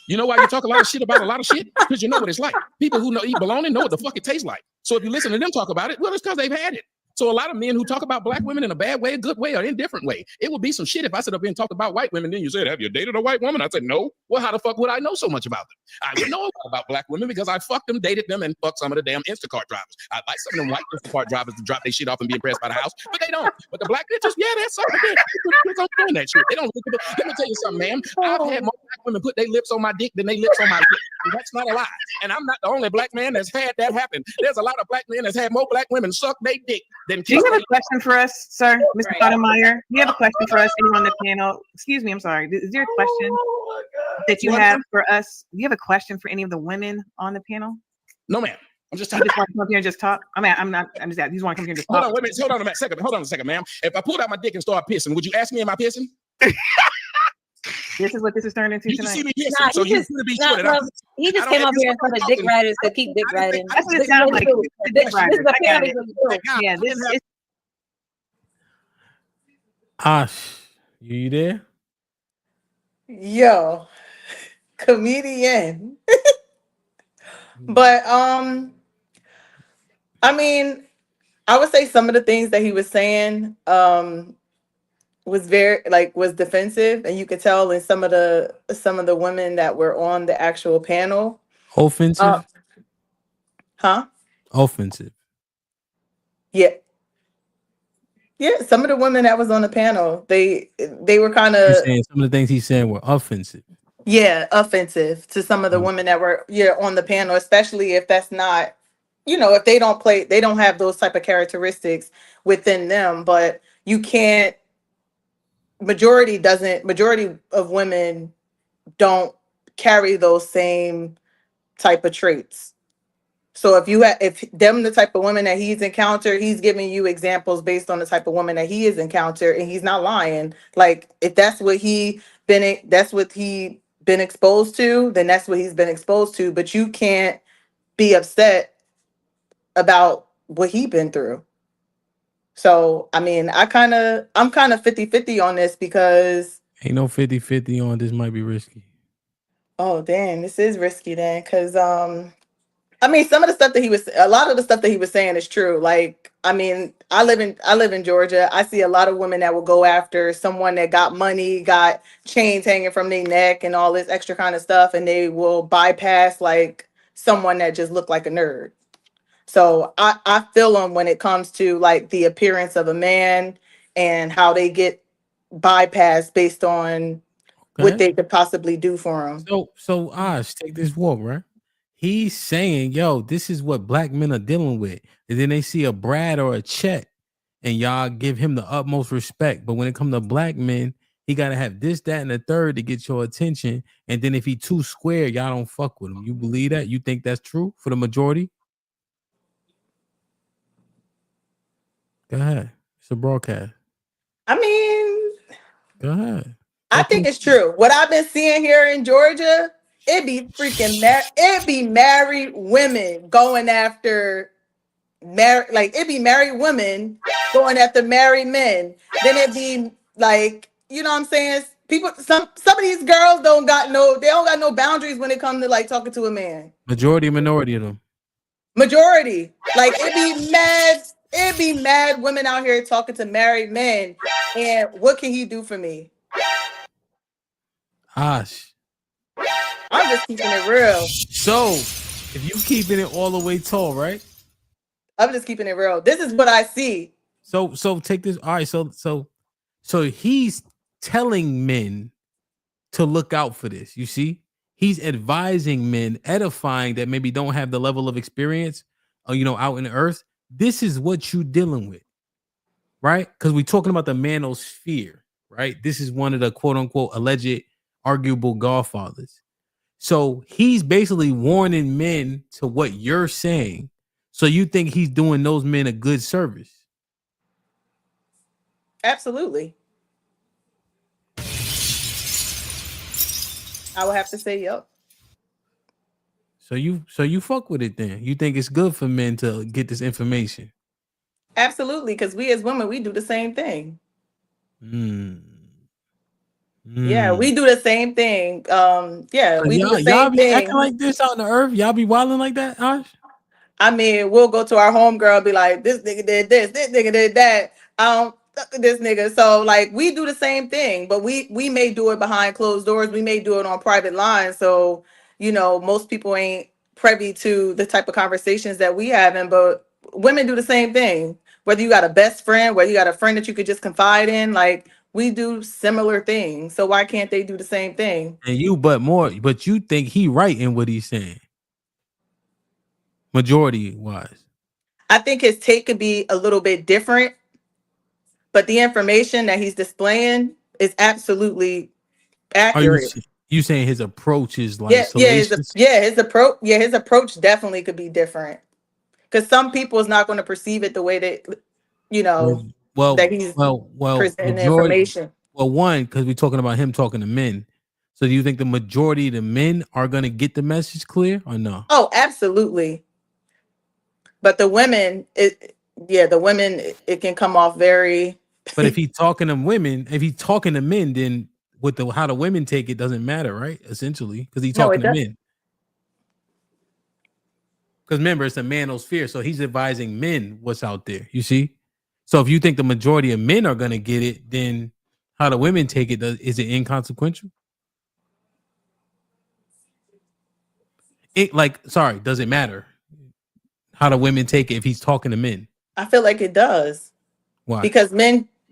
You know why you talk a lot of shit about a lot of shit? Because you know what it's like. People who eat bologna know what the fuck it tastes like. So if you listen to them talk about it, well, it's because they've had it. So a lot of men who talk about black women in a bad way, a good way, or indifferent way, it would be some shit if I sit up here and talked about white women. Then you said, have you dated a white woman? I said, no. Well, how the fuck would I know so much about them? I would know a lot about black women because I fucked them, dated them, and fucked some of the damn Instacart drivers. I like some of them white Instacart drivers to drop their shit off and be impressed by the house, but they don't. But the black bitches, yeah, that's something. They're doing that shit. They don't look at it. Let me tell you something, ma'am. I've had more black women put their lips on my dick than they lips on my dick. That's not a lie. And I'm not the only black man that's had that happen. There's a lot of black men that's had more black women suck their dick than kiss. Do you have a question for us, sir, Mr. Sotomayor? Do you have a question for us? Anyone on the panel? Excuse me, I'm sorry. Is there a question that you have for us? Do you have a question for any of the women on the panel? No, ma'am. I'm just talking. You just want to come up here and just talk? I'm just asking. You just want to come here and just talk? Hold on, wait a minute. Hold on a second, ma'am. If I pulled out my dick and started pissing, would you ask me, am I pissing? This is what this is turned into tonight. See me pissing, so you should be sure that he just came up here and said dick riders to keep dick riding. That's what it sounds like. Dick riders. Yeah, this is. Ash, you there? Yo, comedian. But I mean, I would say some of the things that he was saying was was defensive, and you could tell in some of the women that were on the actual panel. Offensive? Huh? Offensive. Yeah. Yeah, some of the women that was on the panel, they were kind of saying some of the things he's saying were offensive. Yeah, offensive to some of the women that were on the panel, especially if that's not, if they don't have those type of characteristics within them. But you can't majority of women don't carry those same type of traits. So if them the type of women that he's encountered, he's giving you examples based on the type of woman that he has encountered, and he's not lying. Like if that's what he been exposed to, then that's what he's been exposed to. But you can't be upset about what he been through. So I mean, I'm kind of 50-50 on this because ain't no 50-50 on this. Might be risky. Oh damn, this is risky then, because I mean, a lot of the stuff that he was saying is true. Like, I mean, I live in Georgia. I see a lot of women that will go after someone that got money, got chains hanging from their neck, and all this extra kind of stuff, and they will bypass like someone that just looked like a nerd. So I feel them when it comes to like the appearance of a man and how they get bypassed based on what they could possibly do for him. So Osh, take this walk, right? He's saying, yo, this is what black men are dealing with. And then they see a Brad or a Chet, and y'all give him the utmost respect. But when it comes to black men, he got to have this, that, and the third to get your attention. And then if he too square, y'all don't fuck with him. You believe that? You think that's true for the majority? Go ahead. It's a broadcast. I mean, go ahead. I think it's true. What I've been seeing here in Georgia, it be married women going after it be married women going after married men. Then it be like, you know what I'm saying? People, some of these girls don't got no boundaries when it comes to like talking to a man. Majority, minority of them. Majority. Like it be mad women out here talking to married men. And what can he do for me? Osh. I'm just keeping it real. So if you keeping it all the way tall, right? I'm just keeping it real. This is what I see. So take this. All right. So he's telling men to look out for this. You see, he's advising men, edifying that maybe don't have the level of experience, out in the earth. This is what you dealing with, right? Because we're talking about the manosphere, right? This is one of the quote unquote alleged arguable godfathers. So he's basically warning men to what you're saying. So you think he's doing those men a good service? Absolutely. I would have to say, yep. So you fuck with it then. You think it's good for men to get this information? Absolutely, because we as women, we do the same thing. Yeah, we do the same thing. We do the same y'all be thing. acting like this out on the earth. Y'all be wilding like that, Ash? I mean, we'll go to our homegirl and be like, this nigga did this nigga did that. This nigga. So like we do the same thing, but we may do it behind closed doors. We may do it on private lines. So, most people ain't privy to the type of conversations that we having, but women do the same thing. Whether you got a best friend, whether you got a friend that you could just confide in, like we do similar things. So why can't they do the same thing? And but you think he right in what he's saying? Majority wise. I think his take could be a little bit different, but the information that he's displaying is absolutely accurate. You saying his approach is like his approach definitely could be different, because some people is not going to perceive it the way that that he's presenting information. Well, one, because we're talking about him talking to men. So do you think the majority of the men are going to get the message clear or no? Oh, absolutely. But the women, it can come off very. But if he's talking to women, if he's talking to men, then how the women take it doesn't matter, right? Essentially, because he's talking to men. Because remember, it's a manosphere, so he's advising men what's out there. You see, so if you think the majority of men are gonna get it, then how the women take it is it inconsequential? Does it matter how the women take it if he's talking to men? I feel like it does. Why?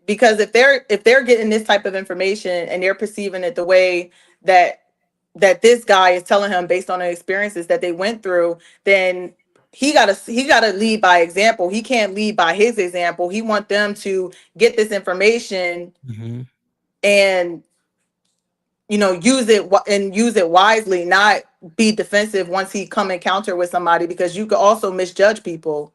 Because if they're getting this type of information and they're perceiving it the way that this guy is telling him based on the experiences that they went through, then he gotta lead by example. He can't lead by his example. He want them to get this information and use it wisely, not be defensive once he come encounter with somebody, because you could also misjudge people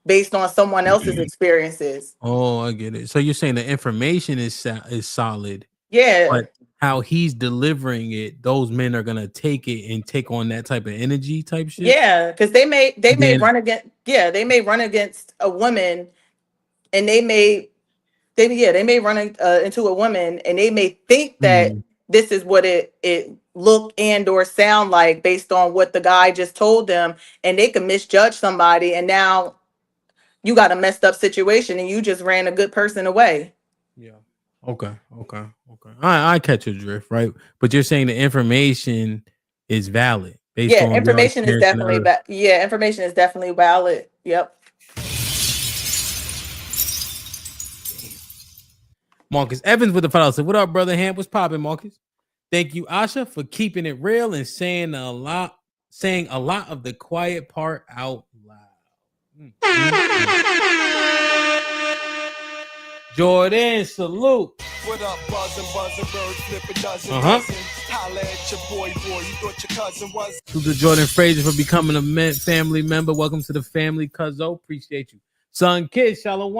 based on someone else's experiences. Oh, I get it. So you're saying the information is solid. Yeah. But how he's delivering it, those men are gonna take it and take on that type of energy type shit. Yeah, because they may run against a woman, and they may run into a woman, and they may think that this is what it look and or sound like based on what the guy just told them, and they can misjudge somebody, and now you got a messed up situation, and you just ran a good person away. Yeah. Okay. I catch your drift, right? But you're saying the information is valid based on information is definitely information is definitely valid. Yep. Marcus Evans with the follow said, "What up, brother Hamp? What's popping, Marcus? Thank you, Asha, for keeping it real and saying a lot of the quiet part out loud." Jordan, salute. What up, buzzing, birds, flip a dozen. Holla at your boy, you thought your cousin was. To Jordan Fraser for becoming a family member. Welcome to the family, cuzzo. Appreciate you. Son Kid, Shalom.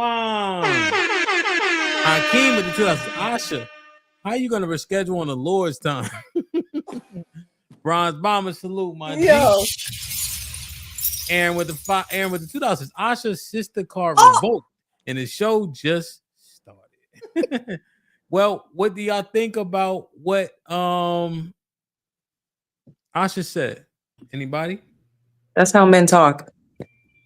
Hakeem with the 2000. Asha, how you gonna reschedule on the Lord's time? Bronze Bomber, salute, my G. Aaron with the 2000s. Asha's sister car revoked, and the show just started. Well, what do y'all think about what Asha said? Anybody? That's how men talk.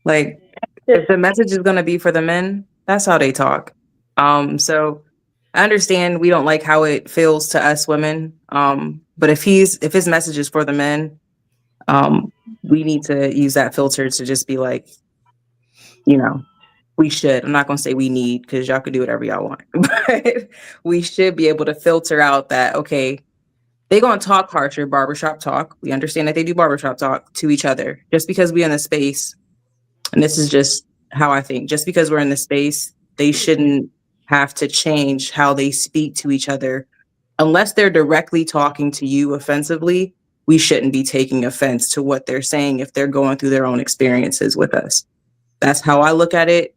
Like, if the message is gonna be for the men, that's how they talk. So I understand we don't like how it feels to us women. But if his message is for the men, we need to use that filter to just be like, we should. I'm not gonna say we need, because y'all could do whatever y'all want, but we should be able to filter out that, okay, they're gonna talk harsher, barbershop talk. We understand that they do barbershop talk to each other. Just because we're in the space, and this is just how I think, just because we're in the space, they shouldn't have to change how they speak to each other. Unless they're directly talking to you offensively, we shouldn't be taking offense to what they're saying if they're going through their own experiences with us. That's how I look at it.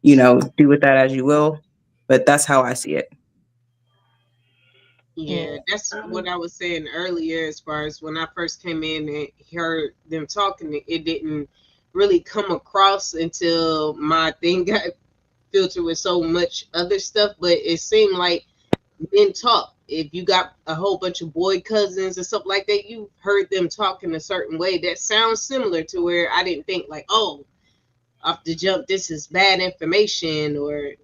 Do with that as you will, but that's how I see it. Yeah, that's what I was saying earlier, as far as when I first came in and heard them talking, it didn't really come across until my thing got filtered with so much other stuff, but it seemed like men talk. If you got a whole bunch of boy cousins and stuff like that, you heard them talk in a certain way that sounds similar to where I didn't think like, oh, off the jump, this is bad information, or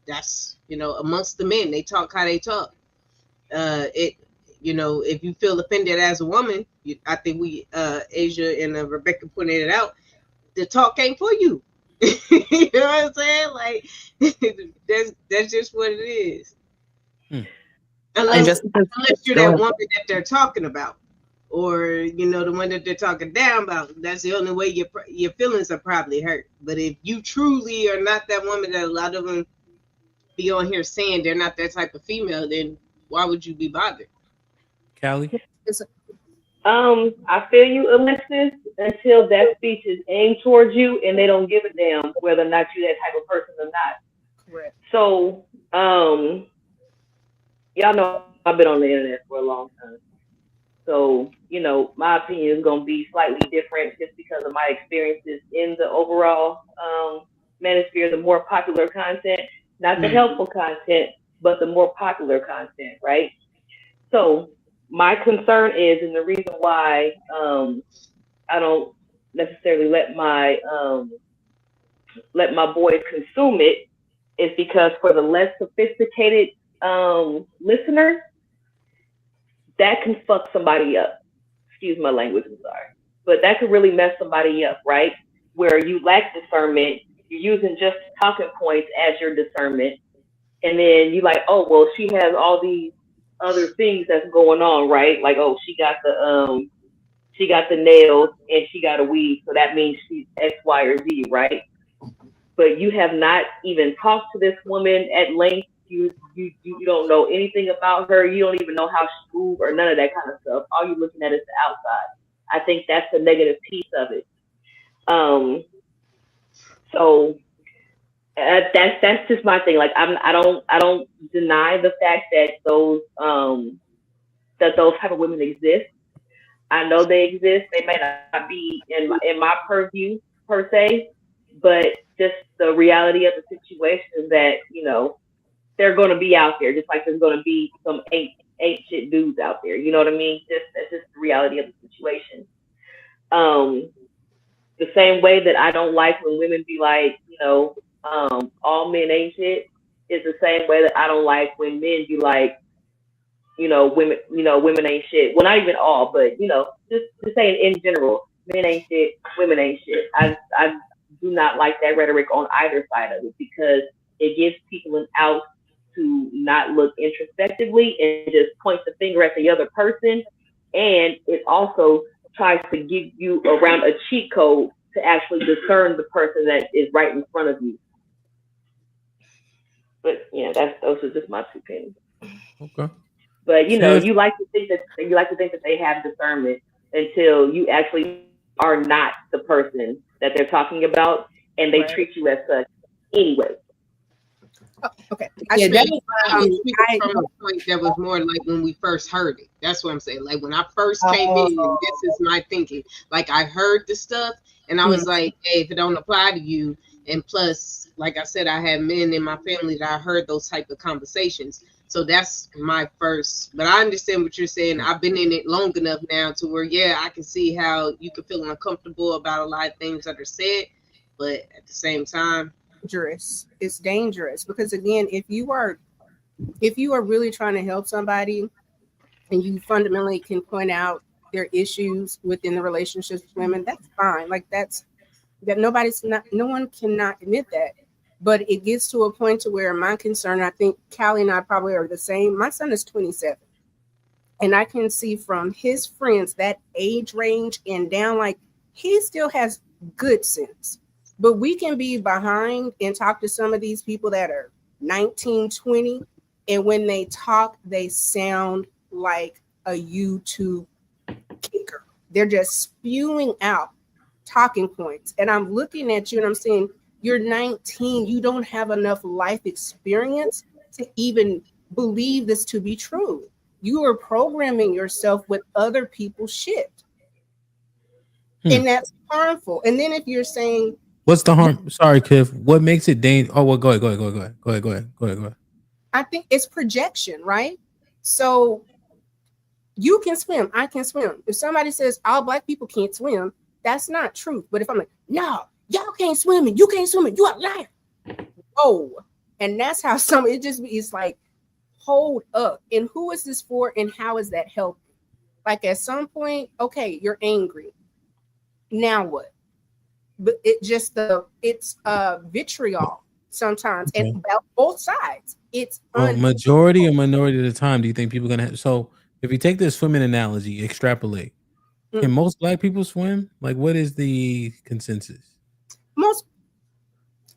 that's amongst the men, they talk how they talk. If you feel offended as a woman, I think Asia and Rebecca pointed it out, the talk ain't for you. You know what I'm saying? Like, that's just what it is. Unless you're that woman that they're talking about, or the one that they're talking down about. That's the only way your feelings are probably hurt. But if you truly are not that woman that a lot of them be on here saying they're not that type of female, then why would you be bothered? Callie? I feel you, Alexis, until that speech is aimed towards you and they don't give a damn whether or not you're that type of person or not. Correct. So, y'all know I've been on the internet for a long time. So, my opinion is going to be slightly different just because of my experiences in the overall manosphere, the more popular content, not the helpful content, but the more popular content, right? So my concern is, and the reason why I don't necessarily let my boys consume it is because for the less sophisticated listeners, that can fuck somebody up. Excuse my language, I'm sorry. But that could really mess somebody up, right? Where you lack discernment, you're using just talking points as your discernment. And then you like, oh, well, she has all these other things that's going on, right? Like, oh, she got the nails and she got a weave, so that means she's X, Y, or Z, right? But you have not even talked to this woman at length. You don't know anything about her. You don't even know how she moves or none of that kind of stuff. All you're looking at is the outside. I think that's the negative piece of it. So that's just my thing. Like I don't deny the fact that those type of women exist. I know they exist. They may not be in my purview per se, but just the reality of the situation is that, you know, they're going to be out there, just like there's going to be some ain't shit dudes out there. You know what I mean? That's just the reality of the situation. The same way that I don't like when women be like, you know, all men ain't shit, is the same way that I don't like when men be like, women ain't shit. Well, not even all, but just saying in general, men ain't shit, women ain't shit. I do not like that rhetoric on either side of it, because it gives people an out to not look introspectively and just point the finger at the other person, and it also tries to give you around a cheat code to actually discern the person that is right in front of you. But yeah, those are just my 2 pennies. Okay. But you like to think that they have discernment until you actually are not the person that they're talking about, and they treat you as such anyway. Okay. Yeah, that was from a point that was more like when we first heard it. That's what I'm saying. Like when I first came in, this is my thinking. Like I heard the stuff and I was like, hey, if it don't apply to you, and plus, like I said, I had men in my family that I heard those type of conversations. So that's my first, but I understand what you're saying. I've been in it long enough now to where, yeah, I can see how you can feel uncomfortable about a lot of things that are said, but at the same time, it's dangerous because again, if you are really trying to help somebody and you fundamentally can point out their issues within the relationships with women, that's fine. Like no one cannot admit that. But it gets to a point to where my concern, I think Callie and I probably are the same. My son is 27. And I can see from his friends that age range and down, like he still has good sense. But we can be behind and talk to some of these people that are 19, 20. And when they talk, they sound like a YouTube kicker. They're just spewing out talking points. And I'm looking at you and I'm saying, you're 19. You don't have enough life experience to even believe this to be true. You are programming yourself with other people's shit. And that's harmful. And then if you're saying, what's the harm? Sorry, Kiff. What makes it dangerous? Oh, well, go ahead. I think it's projection, right? So you can swim. I can swim. If somebody says all Black people can't swim, that's not true. But if I'm like, no, y'all can't swim and you can't swim and you are lying. Oh, and that's how it's like, hold up. And who is this for? And how is that helping? Like at some point, okay, you're angry. Now what? But it's vitriol sometimes, and about both sides. It's majority or minority of the time. Do you think people are gonna have? So if you take this swimming analogy, extrapolate. Can most Black people swim? Like, what is the consensus?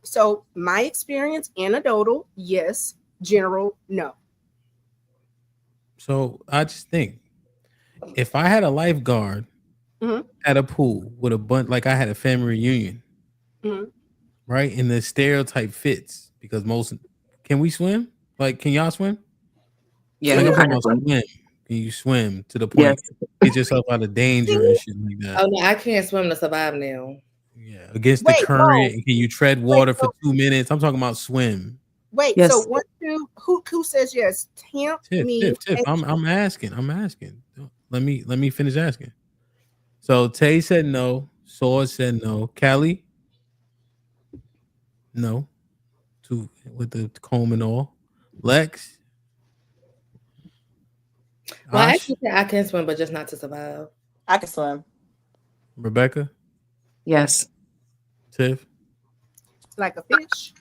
So my experience, anecdotal, yes. General, no. So I just think if I had a lifeguard at a pool with a bunch, like I had a family reunion, right? And the stereotype fits because can we swim? Like, can y'all swim? Yeah, like, I can swim. Can you swim to the point get yourself out of danger and shit like that? Oh no, I can't swim to survive now. Yeah, against the current. Can you tread water for 2 minutes? I'm talking about swim. Wait, so what? Who says yes? Tiff. I'm asking. Let me finish asking. So Tay said no. Sword said no. Callie, no. With the comb and all. Lex. Well, I actually say I can swim, but just not to survive. I can swim. Rebecca. Yes. Like Tiff. a fish.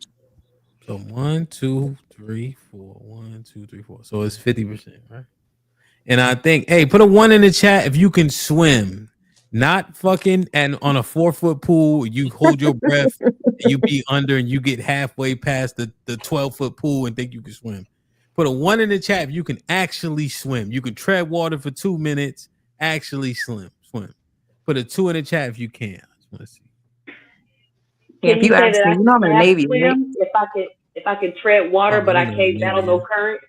So 1, 2, 3, 4. 1, 2, 3, 4. So it's 50%, right? And I think, hey, put a 1 in the chat if you can swim. Not fucking and on a 4-foot pool, you hold your breath You be under and you get halfway past the 12-foot pool and think you can swim. Put a 1 in the chat if you can actually swim. You can tread water for 2 minutes, actually swim. Put a 2 in the chat if you can. I just want to see. Can you say that I I'm in the can half Navy, right? swim if I can tread water, but I can't battle no current?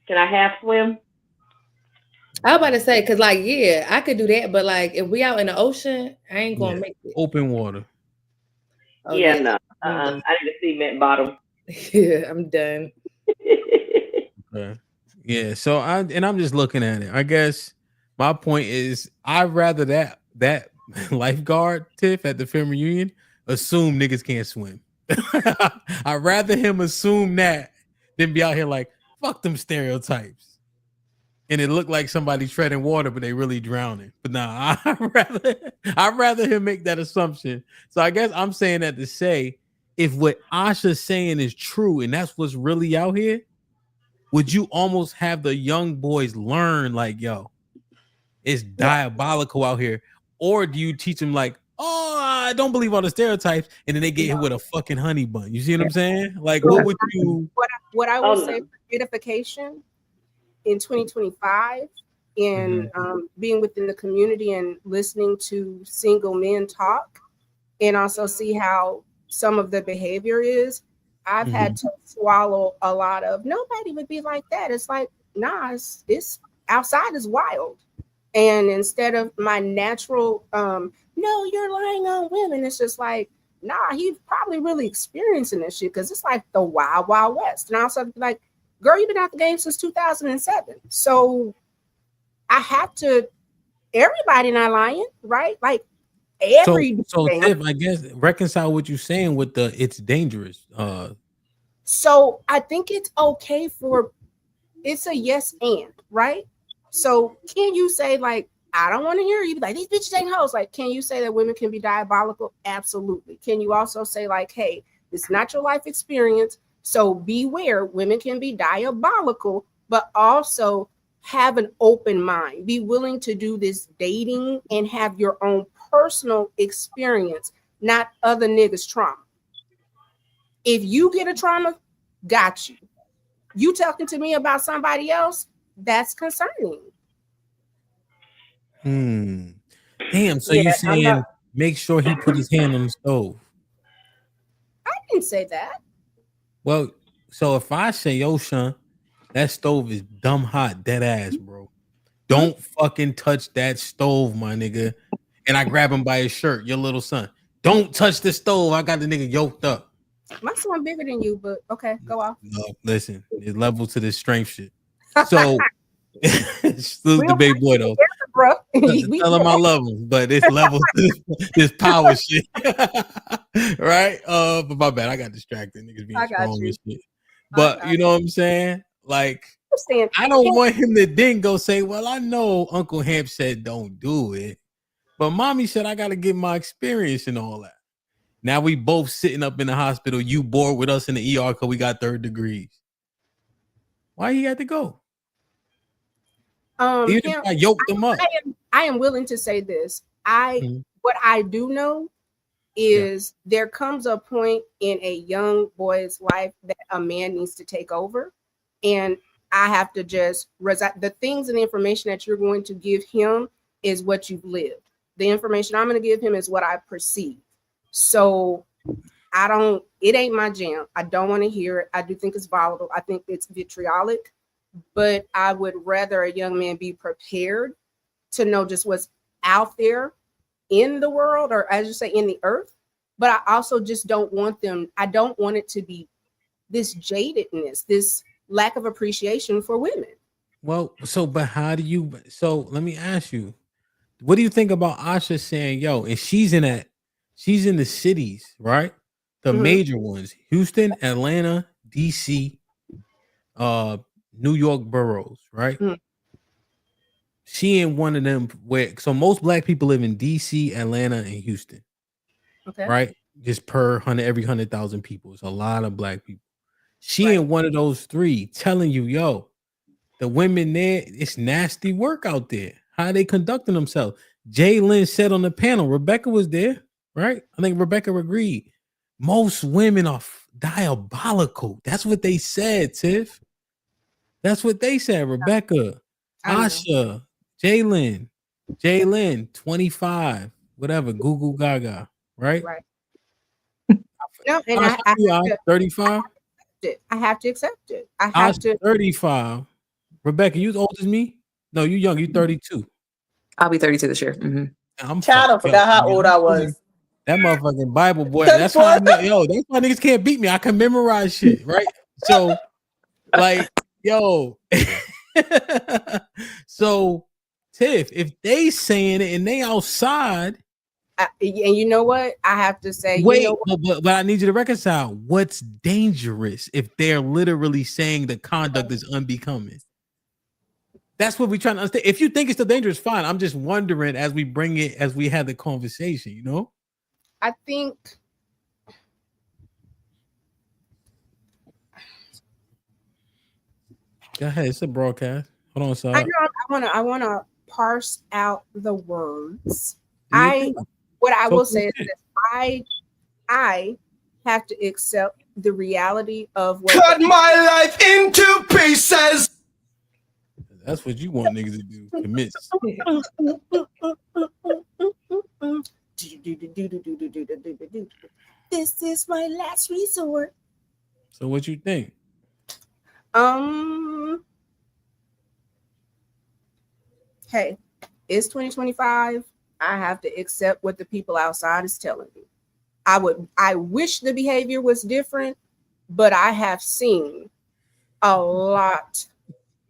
Can I half swim? I was about to say, cause like, yeah, I could do that, but like, if we out in the ocean, I ain't gonna make it. Open water. Oh, yeah, no. I need a cement bottom. Yeah, I'm done. Okay. Yeah. So I'm just looking at it. I guess my point is, I'd rather that lifeguard Tiff at the family reunion assume niggas can't swim. I'd rather him assume that than be out here like, fuck them stereotypes. And it looked like somebody treading water, but they really drowning. But nah, I'd rather him make that assumption. So I guess I'm saying that to say, if what Asha's saying is true and that's what's really out here, would you almost have the young boys learn like, yo, it's diabolical out here? Or do you teach them like, oh, I don't believe all the stereotypes, and then they get hit with a fucking honey bun? You see what I'm saying? Like, what would you? What I will say for edification in 2025, in being within the community and listening to single men talk, and also see how some of the behavior is, I've had to swallow a lot of, nobody would be like that. It's like, nah, it's outside is wild. And instead of my natural, no, you're lying on women, it's just like, nah, he's probably really experiencing this shit because it's like the wild, wild west. And also like, girl, you've been out the game since 2007. So I have to, everybody not lying, right? Like every so Tiff, I guess reconcile what you're saying with the it's dangerous. So I think it's okay for, it's a yes and, right? So can you say like, I don't want to hear you be like, these bitches ain't hoes. Like, can you say that women can be diabolical? Absolutely. Can you also say like, hey, it's not your life experience, so beware, women can be diabolical, but also have an open mind. Be willing to do this dating and have your own personal experience, not other niggas' trauma. If you get a trauma, got you. You talking to me about somebody else, that's concerning. Damn, so you're saying make sure he put his hand on the stove. I didn't say that. Well, so if I say, yo, Sean, that stove is dumb hot, dead ass, bro. Don't fucking touch that stove, my nigga. And I grab him by his shirt, your little son. Don't touch the stove. I got the nigga yoked up. My son bigger than you, but okay, go off. No, listen, there's levels to this strength shit. So salute the big boy though. Bro. Tell him I love him, but it's levels to this power shit. Right? But my bad, I got distracted. Niggas being strong and shit. But you know what I'm saying? Like, I don't want him to then go say, well, I know Uncle Hamp said don't do it, but mommy said I gotta get my experience and all that. Now we both sitting up in the hospital, you bored with us in the ER because we got 3rd degrees. Why he had to go? Even if I yoked them up. I am willing to say this. What I do know is there comes a point in a young boy's life that a man needs to take over. And I have to just the things and the information that you're going to give him is what you've lived. The information I'm going to give him is what I perceive. So it ain't my jam. I don't want to hear it. I do think it's volatile. I think it's vitriolic, but I would rather a young man be prepared to know just what's out there in the world, or as you say, in the earth. But I also just don't want I don't want it to be this jadedness, this lack of appreciation for women. Well, but how do you, let me ask you, what do you think about Asha saying, yo, and she's in the cities, right? The major ones, Houston, Atlanta, DC, New York boroughs, right? She in one of them so most black people live in DC, Atlanta, and Houston. Okay. Right? Just every 100,000 people. It's a lot of black people. She in one of those 3 telling you, yo, the women there, it's nasty work out there. How they conducting themselves. Jay Lynn said on the panel, Rebecca was there, right? I think Rebecca agreed. Most women are diabolical. That's what they said, Tiff. That's what they said. Rebecca, Asha, Jalen, 25, whatever, Google Gaga, right? Right. No, and Asha, I 35. I have to accept it. I have to. 35. Rebecca, you as old as me? No, you young. You 32. I'll be 32 this year. Mm-hmm. I'm Child, I forgot how old I was. That motherfucking Bible boy. That's how I know, yo. That's why niggas can't beat me. I can memorize shit, right? So, like, yo. So, Tiff, if they saying it and they outside, and you know what? I have to say, wait, you know but I need you to reconcile. What's dangerous if they're literally saying the conduct is unbecoming? That's what we're trying to understand. If you think it's still dangerous, fine. I'm just wondering as we bring it, as we had the conversation, you know? I think go ahead. It's a broadcast. Hold on, sorry. I wanna parse out the words. What I will say is that I have to accept the reality of what cut my life into pieces. That's what you want niggas to do. Commit. This is my last resort. So what you think? Hey, it's 2025. I have to accept what the people outside is telling me. I wish the behavior was different, but I have seen a lot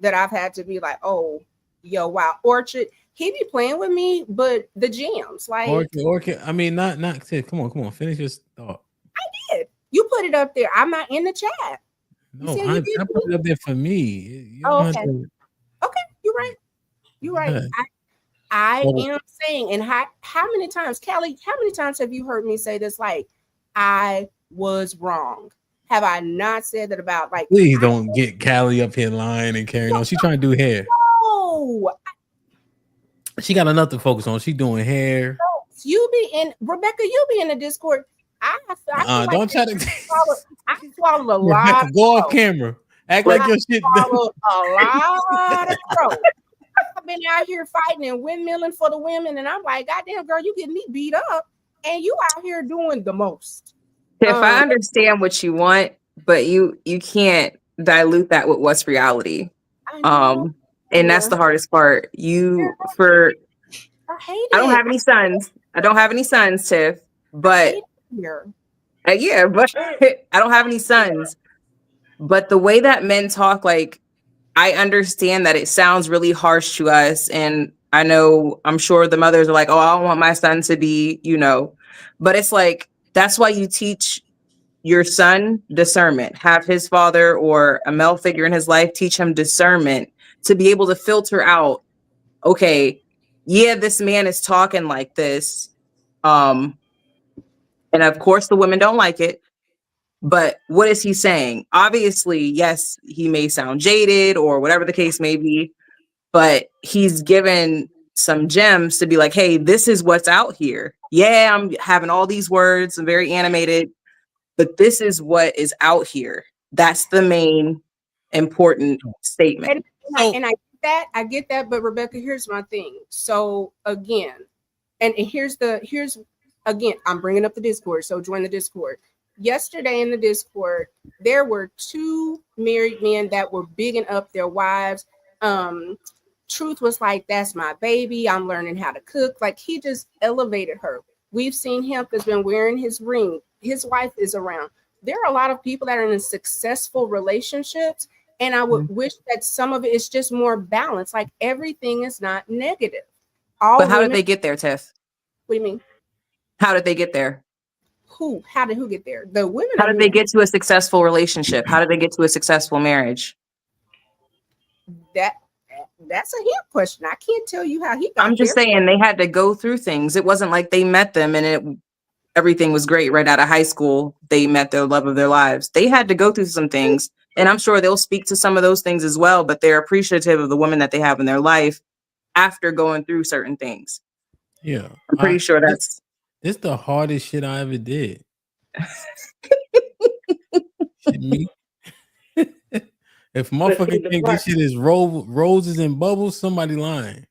that I've had to be like, oh, yo, wow, Orchard, he be playing with me, but the jams, like Orchid. I mean, not come on, finish your thought. I did. You put it up there. I'm not in the chat. No, I put it up there for me. Okay. Okay, you're right. You're right. Yeah. I am saying, and how many times, Callie, how many times have you heard me say this? Like, I was wrong. Have I not said that about like? Please don't get Callie up here lying and carrying on. She trying to do hair. No, she got enough to focus on. She doing hair. You be in Rebecca. You be in the Discord. I don't try to. I swallowed a Rebecca, lot. Go off camera. Act like your shit. Swallowed a lot of throat. I've been out here fighting and windmilling for the women, and I'm like, goddamn, girl, you getting me beat up, and you out here doing the most. If I understand what you want, but you can't dilute that with what's reality. And that's the hardest part. I don't have any sons. I don't have any sons, Tiff. But but I don't have any sons. But the way that men talk, like, I understand that it sounds really harsh to us. And I'm sure the mothers are like, oh, I don't want my son to be, but it's like, that's why you teach your son discernment. Have his father or a male figure in his life teach him discernment to be able to filter out, okay, yeah, this man is talking like this. And of course the women don't like it. But what is he saying? Obviously, yes, he may sound jaded or whatever the case may be, but he's given some gems to be like, hey, this is what's out here. Yeah, I'm having all these words. I'm very animated, but this is what is out here. That's the main important statement. And I get that. But Rebecca, here's my thing. So again, and here's again, I'm bringing up the Discord. So join the Discord. Yesterday in the Discord, there were 2 married men that were bigging up their wives. Truth was like, that's my baby. I'm learning how to cook. Like, he just elevated her. We've seen him has been wearing his ring. His wife is around. There are a lot of people that are in successful relationships. And I would wish that some of it is just more balanced. Like, everything is not negative. But how did they get there, Tiff? What do you mean? How did they get there? How did who get there? The women. How did they get to a successful relationship? How did they get to a successful marriage? That's a him question. I can't tell you how he got I'm just saying they had to go through things. It wasn't like they met them and everything was great right out of high school. They met their love of their lives. They had to go through some things. And I'm sure they'll speak to some of those things as well, but they're appreciative of the women that they have in their life after going through certain things. Yeah. I'm pretty sure this the hardest shit I ever did. Shit, me. If motherfucker think this shit is roses and bubbles, somebody lying.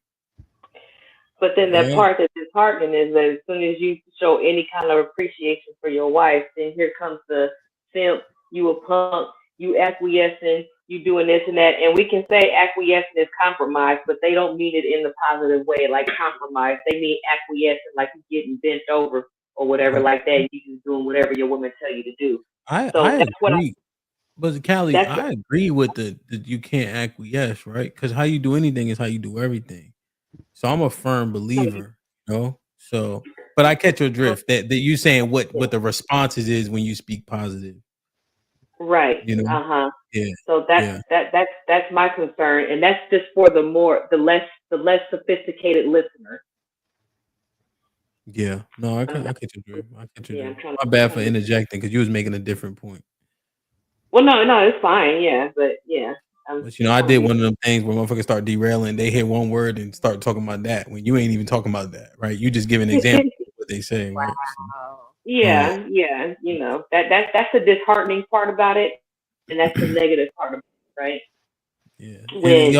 But then that part that's disheartening is that as soon as you show any kind of appreciation for your wife, then here comes the simp, you a punk, you acquiescing, you doing this and that. And we can say acquiescing is compromise, but they don't mean it in the positive way, like compromise. They mean acquiescing, like you getting bent over or whatever like that. You just doing whatever your woman tell you to do. I agree. But Callie, I agree with the you can't acquiesce, right? Because how you do anything is how you do everything. So I'm a firm believer, you know. So, but I catch your drift that you saying what the responses is when you speak positive, right? You know, yeah. So that's my concern, and that's just for the less sophisticated listener. Yeah, no, I catch your drift. I catch your drift. My bad for interjecting because you was making a different point. Well, no, it's fine. Yeah, but yeah. But you know, I did one of them things where motherfuckers start derailing. They hear one word and start talking about that when you ain't even talking about that, right? You just give an example of what they say, right? So, yeah. You know that's the disheartening part about it, and that's the negative part of it, right? Yeah. When it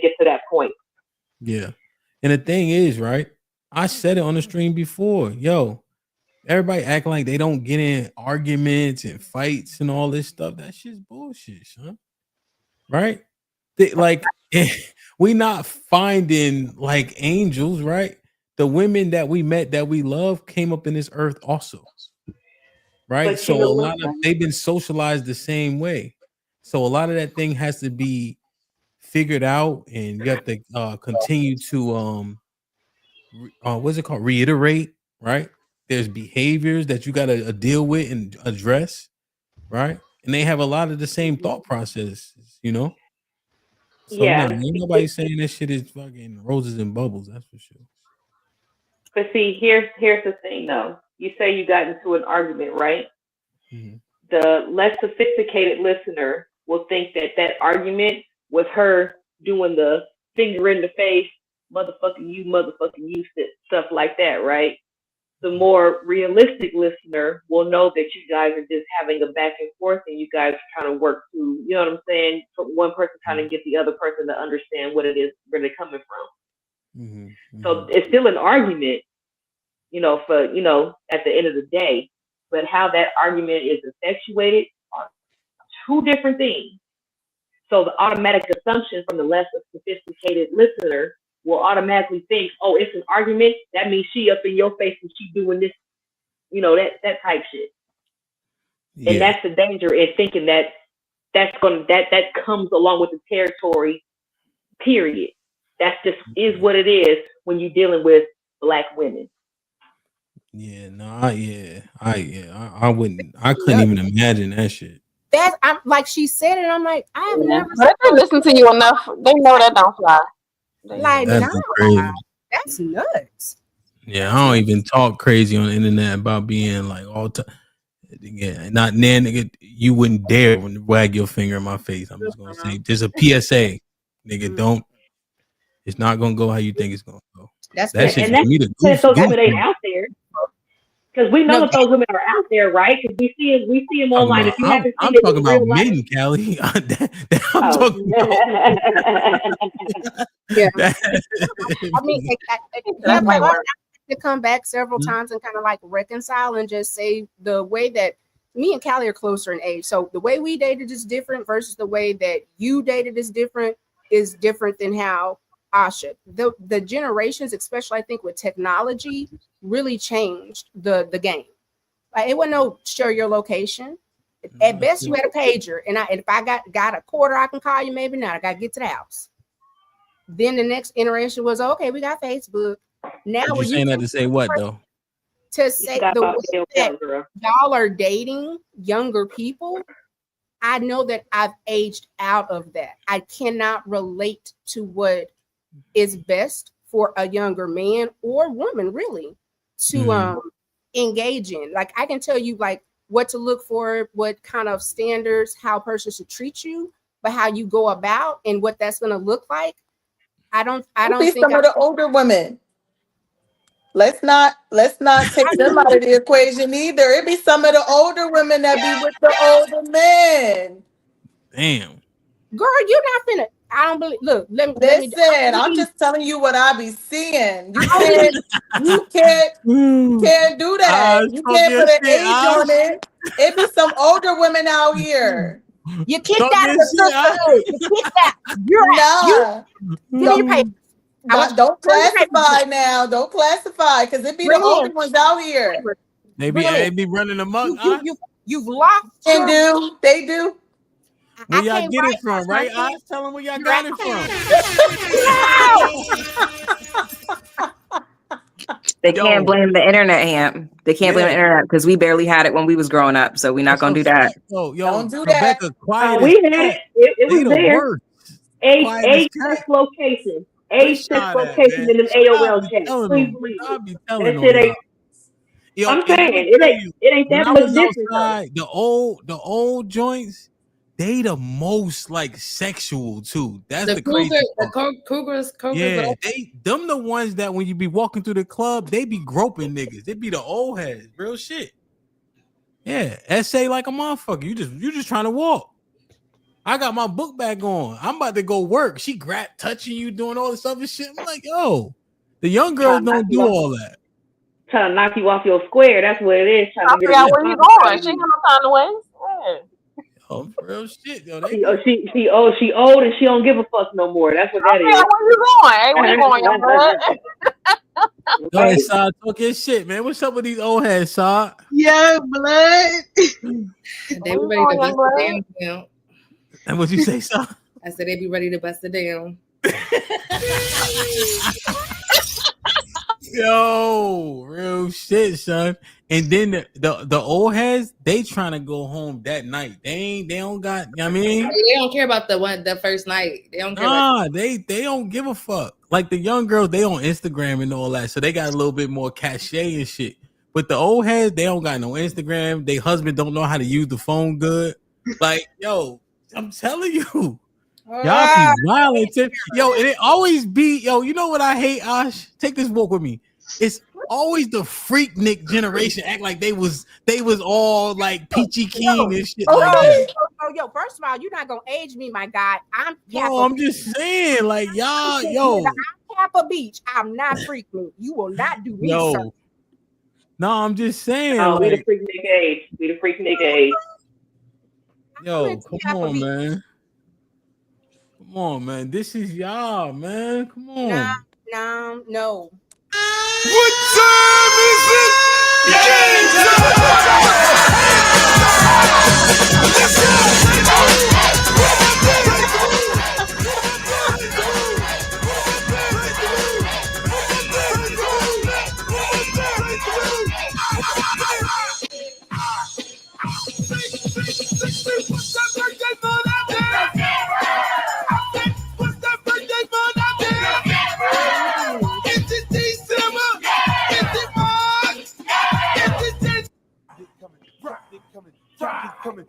gets to that point. Yeah. And the thing is, right? I said it on the stream before. Yo, everybody acting like they don't get in arguments and fights and all this stuff. That shit's bullshit, son. Right? Like we not finding like angels, right? The women that we met that we love came up in this earth also. Right? But so a lot of they've been socialized the same way. So a lot of that thing has to be figured out, and you have to continue to what's it called? Reiterate, right? There's behaviors that you got to deal with and address, right? And they have a lot of the same thought processes, you know. So no, ain't nobody saying this shit is fucking roses and bubbles. That's for sure. But see, here's the thing, though. You say you got into an argument, right? Mm-hmm. The less sophisticated listener will think that argument was her doing the finger in the face, motherfucking you, stuff like that, right? The more realistic listener will know that you guys are just having a back and forth and you guys are trying to work through, you know what I'm saying? So one person trying to get the other person to understand what it is where they're coming from. Mm-hmm. So it's still an argument, you know, for, you know, at the end of the day, but how that argument is effectuated are two different things. So the automatic assumption from the less sophisticated listener will automatically think, oh, it's an argument. That means she up in your face and she doing this, you know, that type shit. Yeah. And that's the danger in thinking that that comes along with the territory, period. That's just is what it is when you're dealing with Black women. Yeah, no, I wouldn't. I couldn't even imagine that shit. That's I'm like she said it. I'm like I have never. But they listen to you enough. They know that don't fly. Like that's nuts. Yeah, I don't even talk crazy on the internet about being like all time. Yeah, not then, nigga. You wouldn't dare wag your finger in my face. I'm just gonna say, just a PSA, nigga. Don't. It's not gonna go how you think it's gonna go. That shit for me to goof. Those women ain't out there. Because we know that those women are out there, right? Because we see them online. If you haven't seen I'm talking about men, Callie. I'm talking about. Yeah. I mean, to come back several times and kind of like reconcile and just say the way that me and Callie are closer in age. So the way we dated is different versus the way that you dated is different than how Asha. The generations, especially I think with technology, really changed the game. Like it wasn't no share your location. At best, you had a pager, and if I got a quarter, I can call you. Maybe not. I got to get to the house. Then the next iteration was okay. We got Facebook. Now you're saying that to say what though? To say the way that y'all are dating younger people, I know that I've aged out of that. I cannot relate to what is best for a younger man or woman really to engage in. Like I can tell you like what to look for, what kind of standards, how a person should treat you, but how you go about and what that's going to look like. I don't think some of the older women. let's not take them out of the equation either. It be some of the older women that be with the older men. Damn. Girl, you're not finna. I don't believe. Look, let me. I'm just telling you what I be seeing. You can't do that. You can't put an age on it. It be some older women out here. You kicked out of the sisterhood. You kicked out. You're out. Give me your paper. Don't classify now. Don't classify because it be the older ones out here. They be running amok. You've lost. They do. Where y'all get it from, right? I tell them where y'all got it from. They can't blame the internet, Hamp. They can't blame the internet because we barely had it when we was growing up, so we're not gonna do that. Don't do Rebecca, that. quiet. We had it. It was there. A sex location. A sex location in an AOL chat. Please believe it. That shit ain't. I'm saying it ain't that much different. The old joints, they the most like sexual too. That's the crazy part. Cougars. Yeah, them the ones that when you be walking through the club, they be groping niggas. They be the old heads, real shit. Yeah, essay like a motherfucker. You just trying to walk. I got my book bag on. I'm about to go work. She touching you, doing all this other shit. I'm like, yo, the young girls don't do all that. Trying to knock you off your square. That's what it is. Trying to get where you going? She ain't got no time to waste. Oh, for real shit, yo. She old and she don't give a fuck no more. That's what that is. Where you going? Hey, where you going, young blood? Go ahead, Saw. Talk your shit, man. What's up with these old heads, Saw? Young blood. They be ready to bust it down. And what you say, Saw? I said they be ready to bust it down. Yo, real shit, son. And then the old heads, they trying to go home that night. They don't got, you know what I mean? They don't care about the first night. They don't care. They don't give a fuck. Like the young girls, they on Instagram and all that, so they got a little bit more cachet and shit. But the old heads, they don't got no Instagram. Their husband don't know how to use the phone good. Like, yo, I'm telling you. Y'all be violent. Yo, and it always be, yo, you know what I hate, Ash? Take this walk with me. It's always the freaknik generation act like they was all like peachy keen and shit like that. Yo, first of all, you're not gonna age me, my guy. I'm just saying, like, y'all, yo. I'm Kappa Beach. I'm not freaking. You will not do me. Sir. No, I'm just saying. Oh, we the freaknik age. We the freaknik age. Yo, come on, man. Come on, man. This is y'all, man. Come on. No. What time is it? Game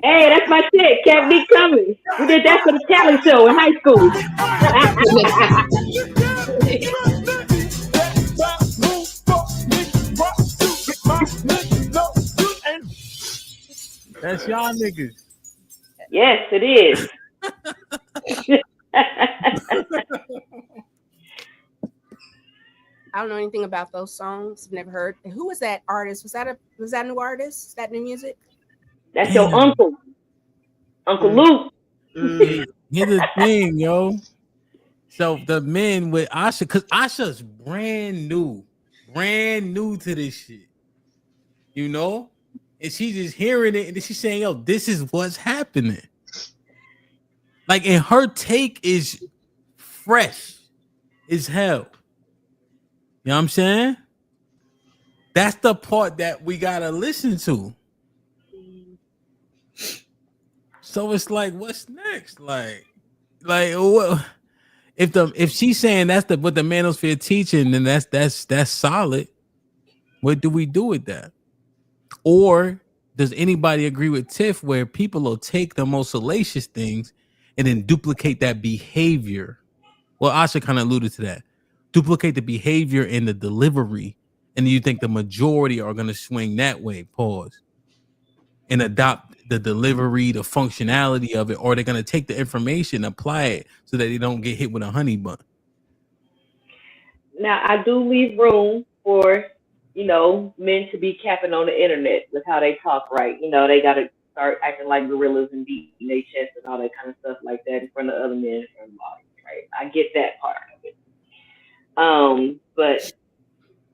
Hey, that's my shit. Can't be coming. We did that for the talent show in high school. That's y'all niggas. Yes, it is. I don't know anything about those songs. Never heard. And who was that artist? Was that a new artist? Is that new music? That's your uncle, Uncle Luke. Here's the thing, yo. So the men with Asha, because Asha's brand new to this shit, you know, and she's just hearing it and she's saying, "Yo, this is what's happening." Like, and her take is fresh as hell. You know what I'm saying? That's the part that we gotta listen to. So it's like, what's next? Like what? If she's saying that's what the manosphere teaching, then that's solid. What do we do with that? Or does anybody agree with Tiff where people will take the most salacious things and then duplicate that behavior? Well, Asha kind of alluded to that. Duplicate the behavior and the delivery And you think the majority are going to swing that way, pause, and adopt the delivery, the functionality of it, or they're going to take the information, apply it so that they don't get hit with a honey bun? Now, I do leave room for, men to be capping on the internet with how they talk, right? They got to start acting like gorillas and beating their chest and all that kind of stuff like that in front of other men in front of bodies, right? I get that part of it. But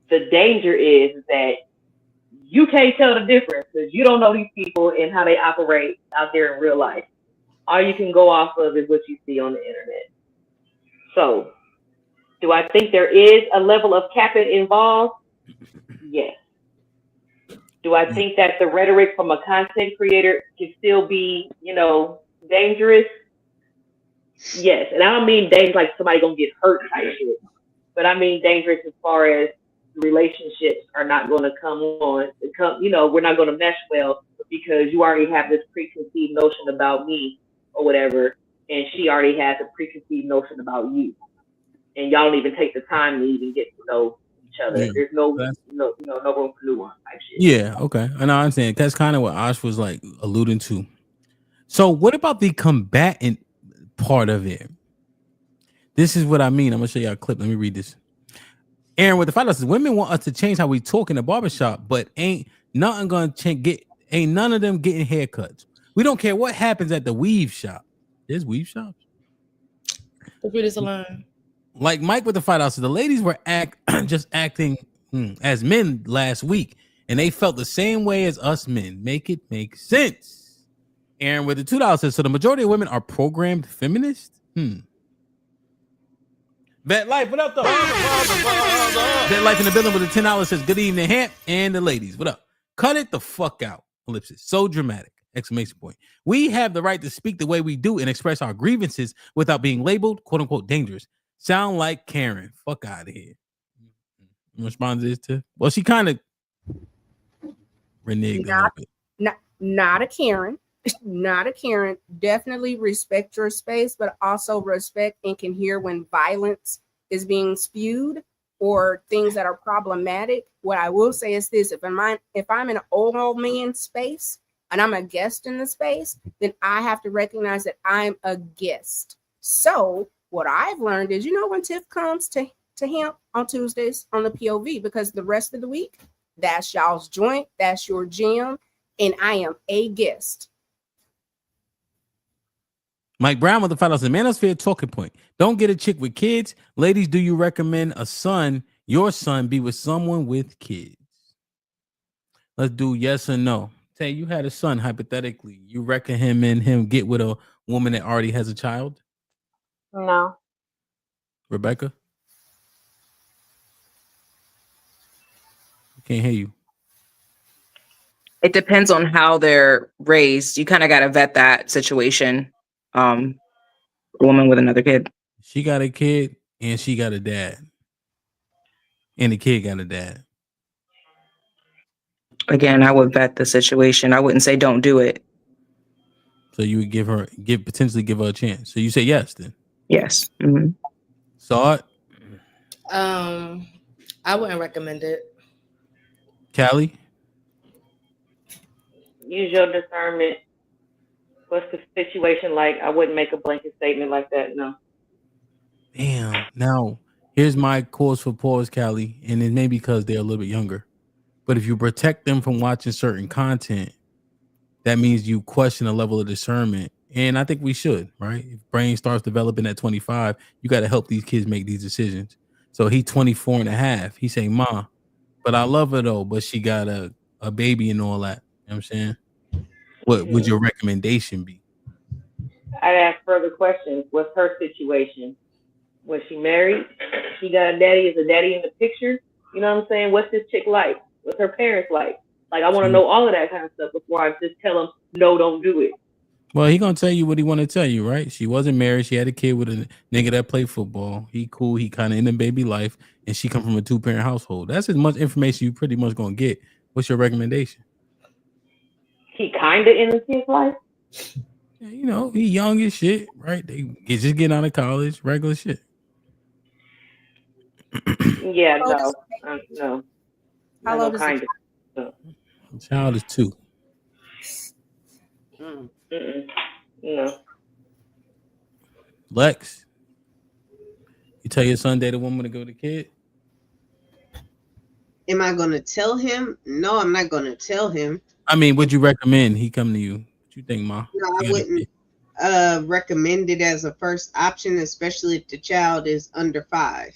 the danger is that you can't tell the difference because you don't know these people and how they operate out there in real life. All you can go off of is what you see on the internet. So, do I think there is a level of capping involved? Yes. Do I think that the rhetoric from a content creator can still be, dangerous? Yes. And I don't mean dangerous like somebody gonna get hurt type shit, but I mean dangerous as far as relationships are not going to come on. We're not going to mesh well because you already have this preconceived notion about me or whatever, and she already has a preconceived notion about you, and y'all don't even take the time to even get to know each other. Yeah. There's no room for nuance type shit. Yeah, okay. I know. I'm saying that's kind of what Ash was like alluding to. So, what about the combatant part of it? This is what I mean. I'm gonna show you a clip. Let me read this. Aaron with the $5 says, women want us to change how we talk in the barbershop, but ain't nothing gonna change. Ain't none of them getting haircuts. We don't care what happens at the weave shop. There's weave shops. The beauty salon. Like Mike with the $5 says, the ladies were just acting as men last week, and they felt the same way as us men. Make it make sense. Aaron with the $2 says, so the majority of women are programmed feminists? Vet Life, what up, though? Vet Life in the building with the $10 says, good evening, Hamp and the ladies. What up? Cut it the fuck out. Ellipsis. So dramatic. Exclamation point. We have the right to speak the way we do and express our grievances without being labeled, quote unquote, dangerous. Sound like Karen. Fuck out of here. Respond to this too. Well, she kind of reneged a little bit. Not a Karen. Not a Karen. Definitely respect your space, but also respect and can hear when violence is being spewed or things that are problematic. What I will say is this: if I'm in an old man space and I'm a guest in the space, then I have to recognize that I'm a guest. So what I've learned is, when Tiff comes to Hamp on Tuesdays on the POV, because the rest of the week, that's y'all's joint, that's your jam, and I am a guest. Mike Brown with the $5 manosphere talking point. Don't get a chick with kids. Ladies, do you recommend your son be with someone with kids? Let's do yes or no. Say you had a son, hypothetically. You reckon him get with a woman that already has a child? No. Rebecca? I can't hear you. It depends on how they're raised. You kind of got to vet that situation. A woman with another kid. She got a kid and she got a dad. And the kid got a dad. Again, I would vet the situation. I wouldn't say don't do it. So you would potentially give her a chance. So you say yes then? Yes. Mm-hmm. Saw it? I wouldn't recommend it. Callie? Use your discernment. What's the situation like? I wouldn't make a blanket statement like that, no. Damn. Now, here's my cause for pause, Callie, and it may be because they're a little bit younger. But if you protect them from watching certain content, that means you question a level of discernment. And I think we should, right? If brain starts developing at 25, you got to help these kids make these decisions. So he 24 and a half. He say, Ma, but I love her though, but she got a baby and all that. You know what I'm saying? What would your recommendation be? I'd ask further questions. What's her situation? Was she married? She got a daddy? Is a daddy in the picture? You know what I'm saying? What's this chick like? What's her parents like? Like, I want to know all of that kind of stuff before I just tell them, no, don't do it. Well, he gonna tell you what he want to tell you, right? She wasn't married. She had a kid with a nigga that played football. He cool. He kind of in the baby life, and she come from a 2-parent household. That's as much information you pretty much gonna get. What's your recommendation? He kind of in his life. Yeah, he young as shit, right? They just getting out of college, regular shit. Yeah, no. How old is kind it? of. The child is 2. No. Lex, you tell your son date a woman to go to the kid? Am I going to tell him? No, I'm not going to tell him. I mean, would you recommend he come to you? What you think, Ma? No, I wouldn't recommend it as a first option, especially if the child is under 5.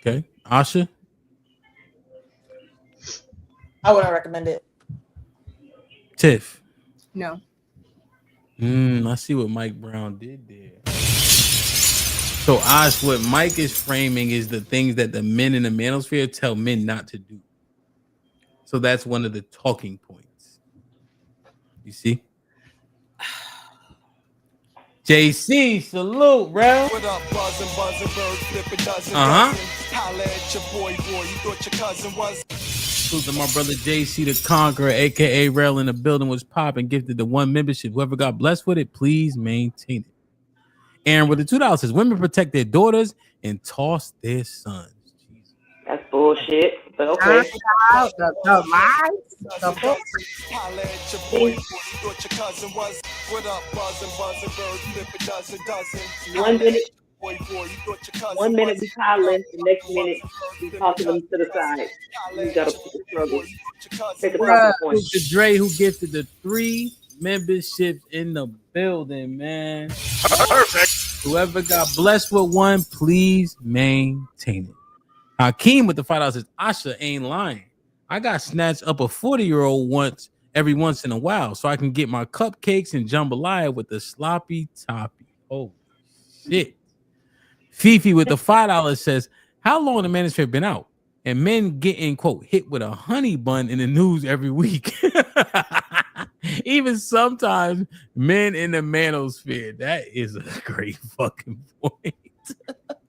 Okay. Asha? I wouldn't recommend it. Tiff? No. I see what Mike Brown did there. So, Ash, what Mike is framing is the things that the men in the manosphere tell men not to do. So that's one of the talking points. You see? JC, salute, bro. What up, buzzing, bird, flipping dozen. Holla at your boy, you thought your cousin was. Salute to my brother JC the Conqueror, aka Rail in the building, was popping, gifted the 1 membership. Whoever got blessed with it, please maintain it. Aaron with the $2 says women protect their daughters and toss their sons. That's bullshit, but okay. The lies? The books? Holla at your boy, you thought your cousin was. What up, buzzing, bird, flipping dozen. 1 minute. Boy, you thought your cousin 1 minute was. we hollering, the next minute we tossing them to the side. You gotta put the struggle. Take a talking point. To Dre, who gifted the 3 memberships in the building, man. Perfect. Whoever got blessed with 1, please maintain it. Hakeem with the $5 says Asha ain't lying. I got snatched up a 40-year-old every once in a while, so I can get my cupcakes and jambalaya with the sloppy toppy. Oh shit. Fifi with the $5 says, how long the manosphere been out? And men getting, quote, hit with a honey bun in the news every week. Even sometimes men in the manosphere. That is a great fucking point.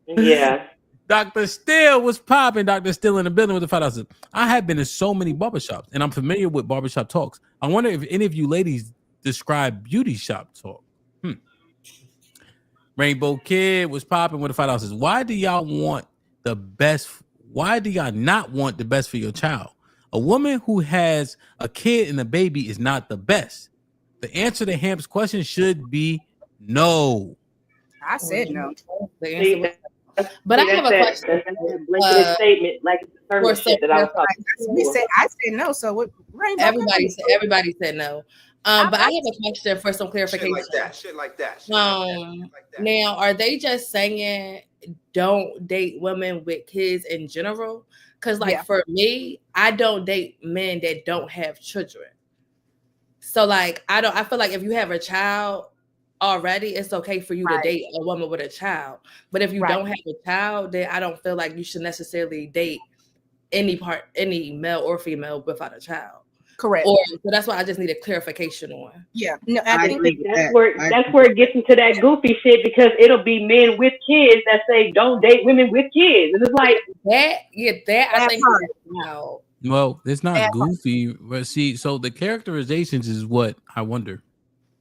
Yeah. Dr. Still was popping. Dr. Still in the building with the $5. I have been in so many barbershops, and I'm familiar with barbershop talks. I wonder if any of you ladies describe beauty shop talk. Rainbow Kid was popping with the $5. Why do y'all want the best? Why do y'all not want the best for your child? A woman who has a kid and a baby is not the best. The answer to Hamp's question should be no. I said no. The answer was, but I have a question. That's a blanket statement, like it's shit that I was talking about. I said no. So what? Everybody said no. But I have a question for some clarification. Shit like that. Now, are they just saying don't date women with kids in general? Because, for me, I don't date men that don't have children. So, I feel like if you have a child already, it's okay for you to date a woman with a child. But if you don't have a child, then I don't feel like you should necessarily date any male or female without a child. Correct. So that's why I just need a clarification on. Yeah. No, I think that's where it gets into that goofy shit, because it'll be men with kids that say don't date women with kids. And it's like that I think no. Well, it's not goofy. But see, so the characterizations is what I wonder.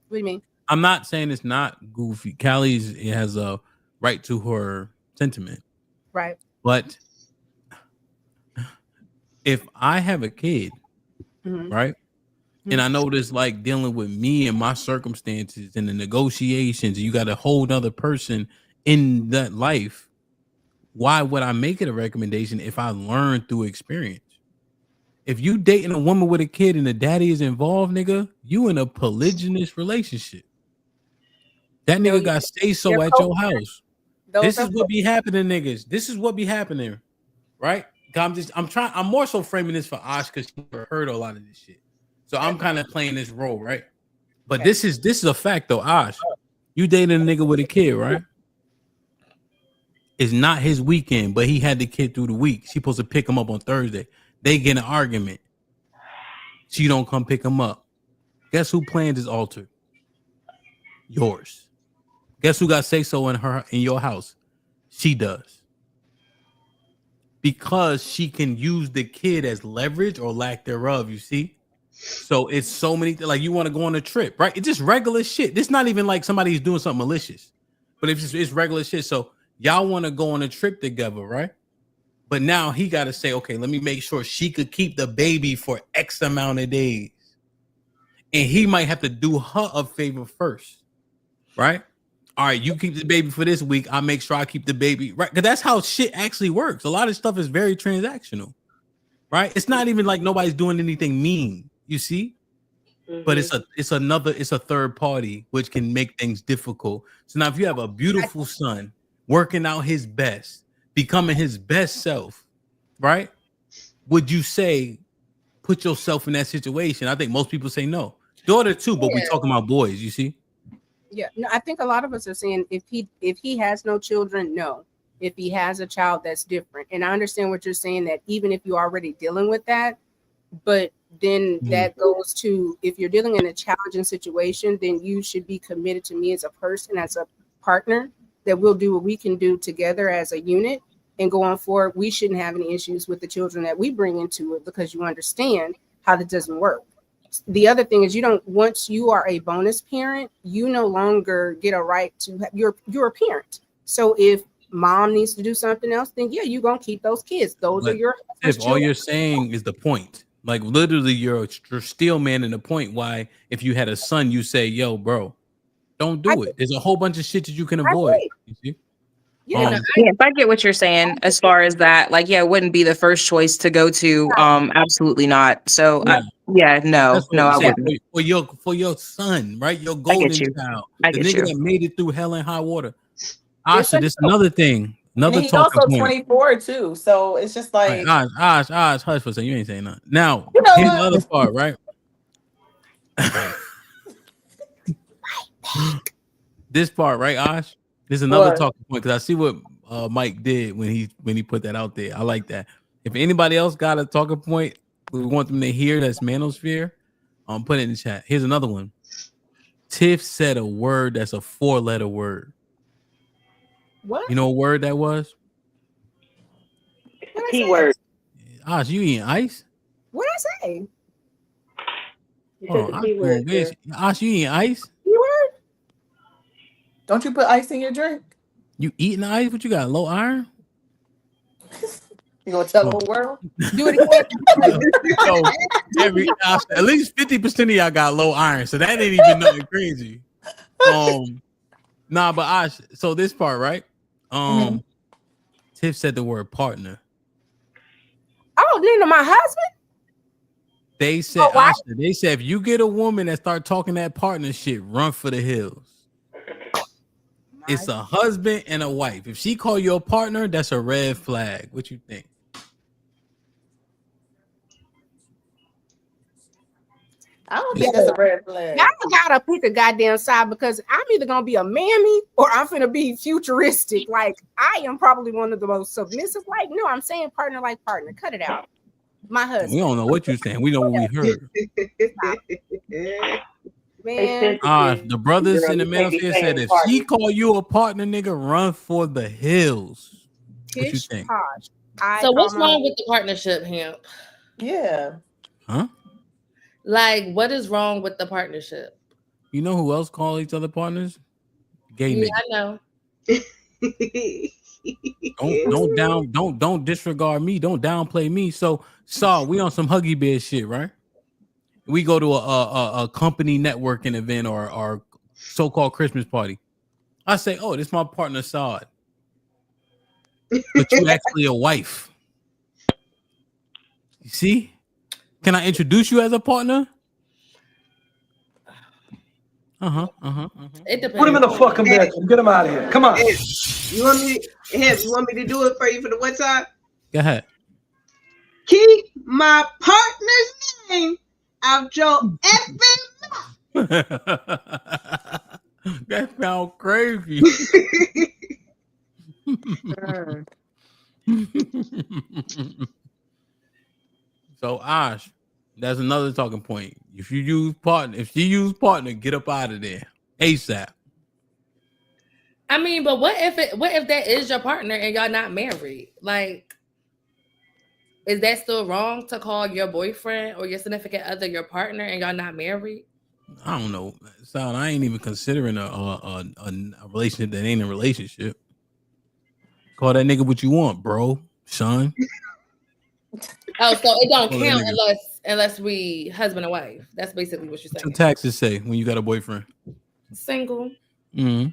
What do you mean? I'm not saying it's not goofy. Callie has a right to her sentiment. Right. But if I have a kid, right? And I know this, like dealing with me and my circumstances and the negotiations, you got a whole other person in that life. Why would I make it a recommendation if I learned through experience? If you dating a woman with a kid and the daddy is involved, nigga, you in a polygynous relationship. That nigga got say so at your house. This is what be happening, niggas. This is what be happening, right? I'm more so framing this for Ash because she never heard a lot of this shit. So I'm kind of playing this role, right? But this is a fact though, Ash. You dating a nigga with a kid, right? It's not his weekend, but he had the kid through the week. She supposed to pick him up on Thursday. They get an argument. She don't come pick him up. Guess who plans is altered? Yours. Guess who got say so in your house? She does. Because she can use the kid as leverage or lack thereof, you see? So it's so many, like you want to go on a trip, right? It's just regular shit. It's not even like somebody's doing something malicious, but it's regular shit. So y'all want to go on a trip together, right? But now he got to say, okay, let me make sure she could keep the baby for X amount of days. And he might have to do her a favor first, right? All right, you keep the baby for this week. I'll make sure I keep the baby, right? Because that's how shit actually works. A lot of stuff is very transactional, right? It's not even like nobody's doing anything mean, you see? But it's a third party which can make things difficult. So now if you have a beautiful son working out his best, becoming his best self, right? Would you say put yourself in that situation? I think most people say no. Daughter too, but we're talking about boys, you see? Yeah, no, I think a lot of us are saying if he has no children, no. If he has a child, that's different. And I understand what you're saying, that even if you're already dealing with that, but then that goes to, if you're dealing in a challenging situation, then you should be committed to me as a person, as a partner, that we'll do what we can do together as a unit and go on forward. We shouldn't have any issues with the children that we bring into it, because you understand how that doesn't work. The other thing is, you don't, once you are a bonus parent, you no longer get a right to have, you're a parent. So if mom needs to do something else, then yeah, you're gonna keep those kids. Those are your if all you're saying is the point. Like literally you're still man in the point why if you had a son, you say, yo, bro, don't do it. There's a whole bunch of shit that you can avoid. You see? Yeah, if I get what you're saying as far as that, like, yeah, it wouldn't be the first choice to go to. Absolutely not. So no, I wouldn't. For your son, right? Your golden child. The nigga that made it through hell and high water. Asha, this another thing. Another he's talking also point. 24 too. So it's just like Osh, hush for a second. You ain't saying nothing. Now, here's the other part, right? This part, right, Osh? There's another talking point, because I see what Mike did when he put that out there. I like that. If anybody else got a talking point, we want them to hear that's manosphere. Put it in the chat. Here's another one. Tiff said a word that's a 4-letter word. What? You know what word that was? Keyword. Osh, you eating ice? What did I say? You said the keyword. Osh, you eating ice? Keyword? Don't you put ice in your drink? You eating ice? What you got? Low iron? You gonna tell the whole world? Do it again. At least 50% of y'all got low iron, so that ain't even nothing crazy. Nah, but Osh, so this part, right? Tiff said the word partner. Oh, Nina, my husband? They said, Asha, they said if you get a woman that start talking that partner shit, run for the hills. It's a husband and a wife. If she call you a partner, that's a red flag. What you think? I don't think that's a red flag. Y'all gotta pick a goddamn side, because I'm either gonna be a mammy or I'm gonna be futuristic. Like, I am probably one of the most submissive. Like, no, I'm saying partner like partner. Cut it out. My husband. We don't know what you're saying. We know what we heard. Man. The brothers in the manosphere said if she call you a partner, nigga, run for the hills. What you think? So what's wrong with the partnership, Hamp? Yeah. Huh? Like, what is wrong with the partnership? You know who else call each other partners? Gay Yeah, niggas. I know. Don't disregard me. Don't downplay me. So we on some Huggy Bear shit, right? We go to a company networking event or so-called Christmas party. I say, oh, this is my partner Saad. But you actually a wife. You see? Can I introduce you as a partner? It depends. Put him in the fucking bed. Get him out of here. Come on. You want me to do it for you for the what time? Go ahead. Keep my partner's name out your effing mouth. That sounds crazy. So Ash, that's another talking point. If she use partner, get up out of there ASAP. I mean, but what if that is your partner and y'all not married? Like, is that still wrong to call your boyfriend or your significant other your partner and y'all not married? I don't know. So I ain't even considering a relationship that ain't a relationship. Call that nigga what you want, bro. Son. Oh, so it don't Call that count nigga. unless we husband and wife. That's basically what you're What your saying. taxes say when you got a boyfriend? Single, Mm-hmm.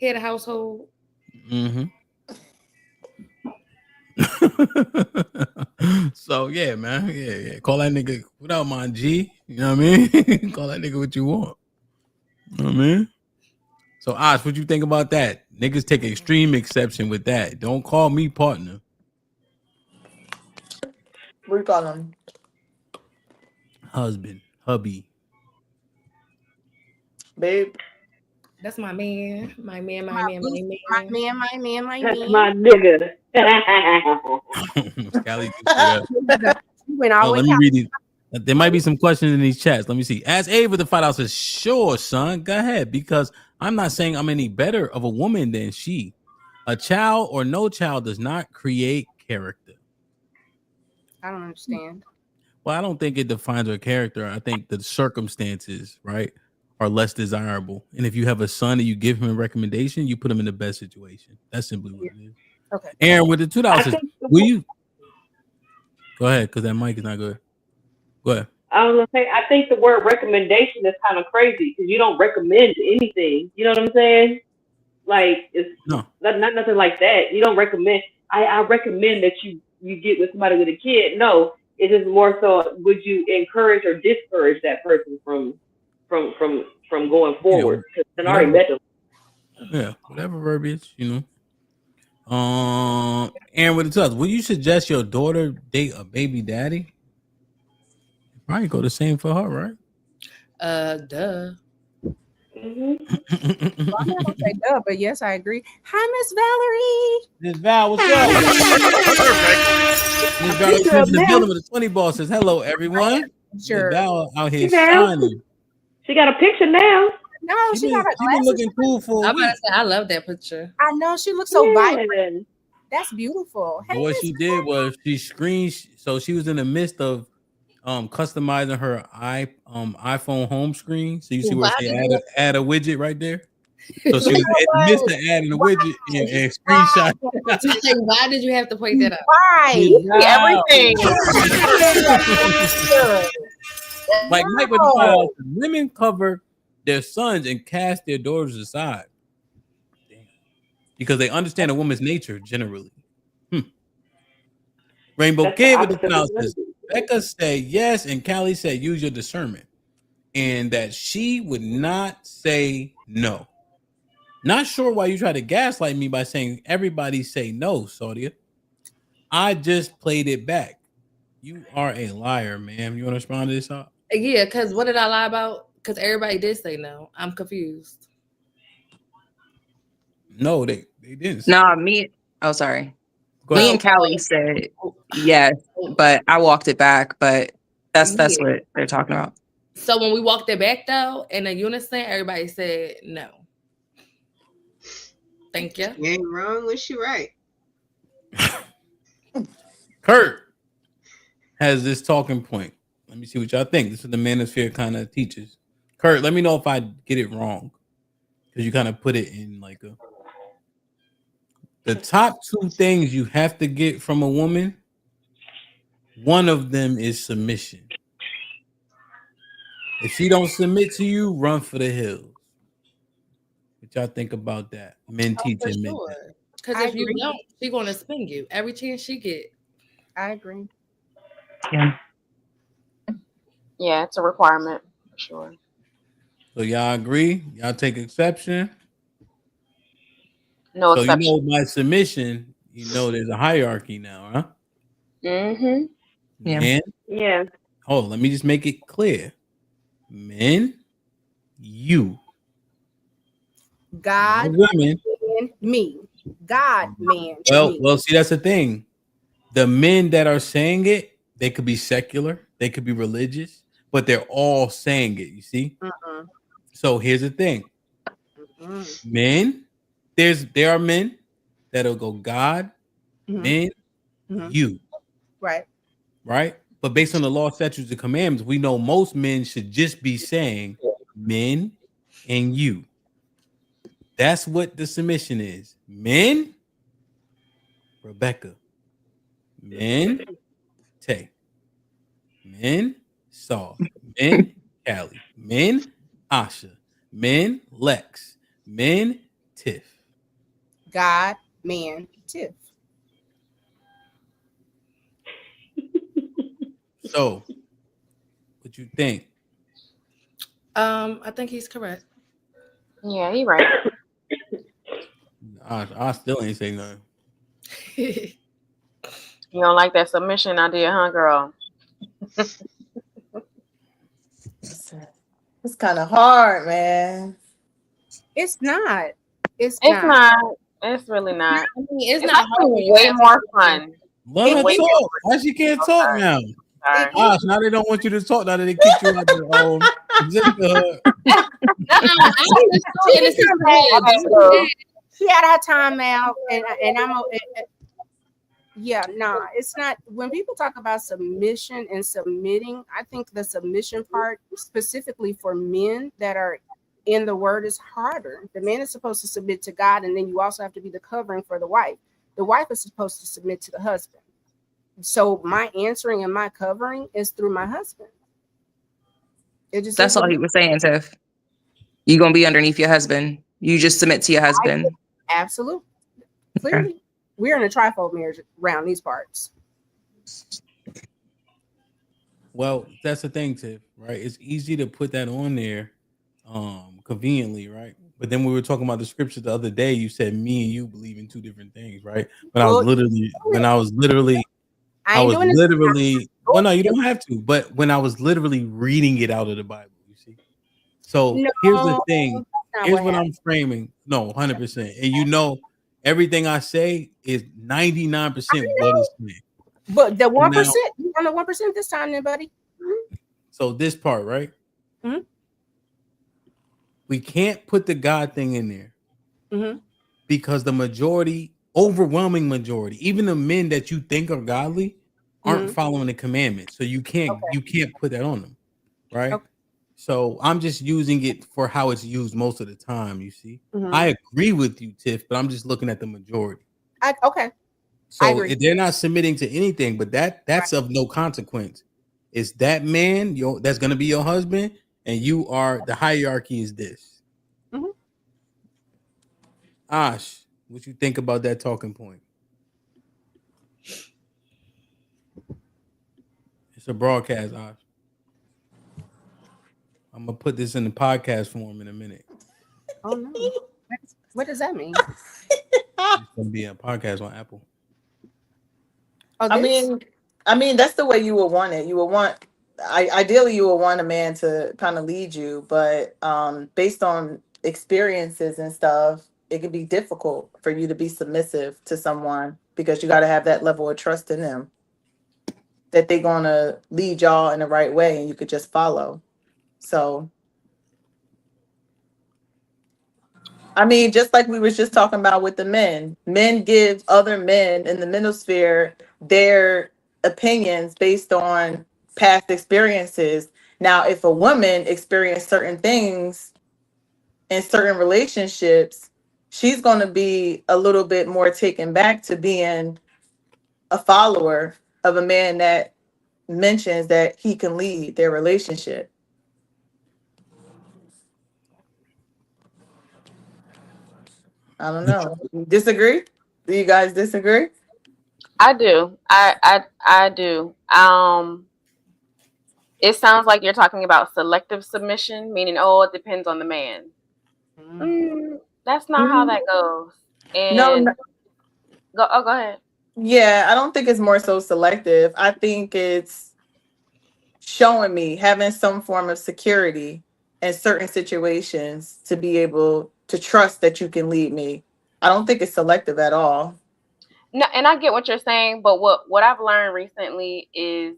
head of household. Mm-hmm. So yeah, man. Yeah. Call that nigga without my G. You know what I mean? Call that nigga what you want. You know what I mean? So Osh, what you think about that? Niggas take extreme exception with that. Don't call me partner. What do you call them? Husband, hubby. Babe. That's my man. My man. My man. That's my nigga. Scally do say that. You went all Oh, the way let me out. read it. There might be some questions in these chats. Let me see. As A with the $5 says, sure, son, go ahead. Because I'm not saying I'm any better of a woman than she. A child or no child does not create character. I don't understand. Well, I don't think it defines her character. I think the circumstances, right, are less desirable. And if you have a son and you give him a recommendation, you put him in the best situation. That's simply what it is. Okay. Aaron with the $2 says, will you? Go ahead, because that mic is not good. Go ahead. I was gonna say, I think the word recommendation is kind of crazy because you don't recommend anything. You know what I'm saying? Like it's not nothing like that. You don't recommend. I recommend that you get with somebody with a kid. No, it is more so. Would you encourage or discourage that person from going forward? Because I already met them. Yeah, whatever verbiage, you know. Aaron with the $2. Will you suggest your daughter date a baby daddy? Probably go the same for her, right? Duh. Well, I'm not gonna say duh, but yes, I agree. Hi, Miss Valerie. Miss Val, what's up? Miss Val comes to the building with a 20 ball. Says hello, everyone. Sure. Miss Val out here Hey, Val. shining. She got a picture now. No, she She got her been glasses. looking cool for a I'm week. about to say I love that picture. I know she looks so vibrant. That's beautiful. Hey, But what Miss she did was she screened. So she was in the midst of customizing her iPhone home screen. So you see where it say add a widget right there. So she was in the midst of adding a widget and screenshot. Why did you have to point that out? Why? Everything. Like Mike with the $5, women cover their sons and cast their daughters aside. Damn. Because they understand a woman's nature generally. Rainbow Kid with the $10 says, Becca said yes, and Callie said use your discernment. And that she would not say no. Not sure why you try to gaslight me by saying everybody say no, Saudia. I just played it back. You are a liar, ma'am. You want to respond to this? Yeah, because what did I lie about? Because everybody did say no. I'm confused. No, they didn't. No, me. Oh, sorry. Go Me ahead. and Callie said yes, but I walked it back. But that's what they're talking about. So when we walked it back though, in a unison, everybody said no. Thank you. You ain't wrong when she right. Kurt has this talking point. Let me see what y'all think. This is the manosphere kind of teaches. Kurt, let me know if I get it wrong. Because you kind of put it in like the top 2 things you have to get from a woman. One of them is submission. If she don't submit to you, run for the hills. What y'all think about that? Men teaching men. Because if you don't, she's gonna spin you every chance she get. I agree. Yeah, it's a requirement for sure. So y'all agree? Y'all take exception? No so exception. You know by submission, you know there's a hierarchy now, huh? Mm-hmm. Yeah. Men? Yeah. Oh, let me just make it clear. Men, you. God, women, man, me. God, man, me. Well, see, that's the thing. The men that are saying it, they could be secular, they could be religious, but they're all saying it. You see? So here's the thing. Men, there are men that'll go God, men, you. Right? But based on the law, statutes, and commandments, we know most men should just be saying men and you. That's what the submission is. Men, Rebecca. Men, Tay. Men, Saw. Men, Callie. Men, Asha. Men, Lex. Men, Tiff. God, man, Tiff. So, what you think? I think he's correct. Yeah, he right. I still ain't say nothing. You don't like that submission idea, huh, girl? It's kind of hard, man. It's not. It's not. It's really not. I mean, it's It's not actually hard when you way have more something. fun. Let her Way talk. Why she can't talk now? Sorry. Gosh, now they don't want you to talk. Now that they kicked you out the sisterhood. She had her time out, and I'm. Yeah, nah, it's not. When people talk about submission and submitting, I think the submission part, specifically for men that are in the word, is harder. The man is supposed to submit to God, and then you also have to be the covering for the wife. The wife is supposed to submit to the husband. So my answering and my covering is through my husband. That's all he was saying, Tiff. You're gonna be underneath your husband. You just submit to your husband. Absolutely. Clearly, we're in a trifold marriage around these parts. Well, that's the thing, Tiff, right? It's easy to put that on there conveniently, right? But then we were talking about the scripture the other day. You said me and you believe in two different things, right? But I was literally, well, no, you don't have to. But when I was literally reading it out of the Bible, you see. So here's the thing. Here's what I'm framing. No, 100%. And you know, everything I say is 99% what is saying. But the 1%, you on the 1% this time, then, buddy. So this part, right? Mm-hmm. We can't put the God thing in there Mm-hmm. because the majority, overwhelming majority, even the men that you think are godly, aren't following the commandments. So you can't put that on them, right? Okay. So I'm just using it for how it's used most of the time. You see, I agree with you, Tiff, but I'm just looking at the majority. Okay. So they're not submitting to anything, but that's of no consequence. It's that man that's going to be your husband, and you are, the hierarchy is this. Ash, what you think about that talking point? It's a broadcast, Ash. I'm going to put this in the podcast form in a minute. Oh, no. What does that mean? It's going to be a podcast on Apple. Oh, I mean, that's the way you would want it. You would want, ideally, you would want a man to kind of lead you, but based on experiences and stuff, it can be difficult for you to be submissive to someone because you got to have that level of trust in them that they're going to lead y'all in the right way and you could just follow. So, I mean, just like we was just talking about with the men give other men in the manosphere their opinions based on past experiences. Now, if a woman experienced certain things in certain relationships, she's going to be a little bit more taken back to being a follower of a man that mentions that he can lead their relationship. I don't know. Disagree? Do you guys disagree? I do. I do. It sounds like you're talking about selective submission, meaning, it depends on the man. That's not how that goes. And go ahead. Yeah, I don't think it's more so selective. I think it's showing me having some form of security in certain situations to be able to trust that you can lead me. I don't think it's selective at all. No, and I get what you're saying, but what I've learned recently is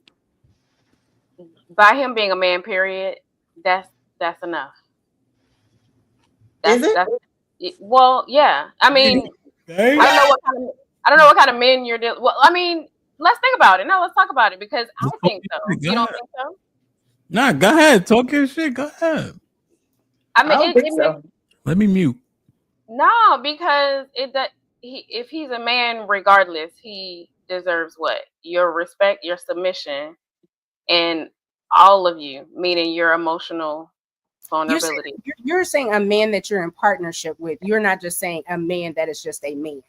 by him being a man, period, that's enough. Is it? Well, yeah. I mean, I don't know what kind of men you're dealing. Well, I mean, let's think about it. No, let's talk about it because I think so. You don't think so? Nah, go ahead. Talk your shit. Go ahead. I mean, Let me mute. No, because if he's a man, regardless, he deserves what? Your respect, your submission, and all of you, meaning your emotional vulnerability. You're saying a man that you're in partnership with. You're not just saying a man that is just a man,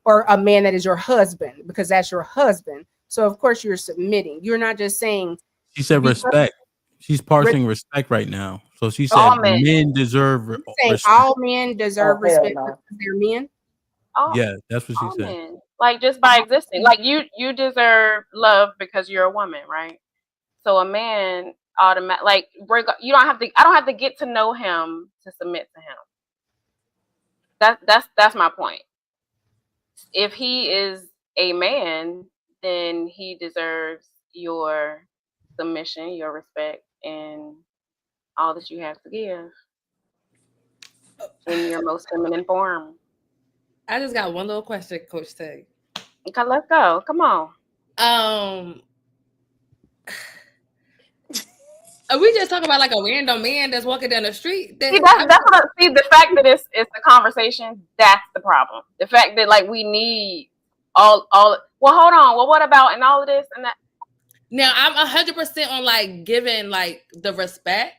or a man that is your husband, because that's your husband. So of course you're submitting. You're not just saying. She said respect. She's parsing respect right now. So she said All men deserve respect. All men deserve respect because they're men. Yeah, that's what she said. Men, like just by existing, like you deserve love because you're a woman, right? So a man automatic, like you don't have to. I don't have to get to know him to submit to him. That's my point. If he is a man, then he deserves your submission, your respect, and all that you have to give in your most feminine form. I just got one little question, Coach Tay. Okay, let's go. Come on. Are we just talking about like a random man that's walking down the street? See, the fact that it's a conversation, that's the problem. The fact that like we need all well, hold on. Well, what about and all of this and that? Now I'm 100% on like giving like the respect.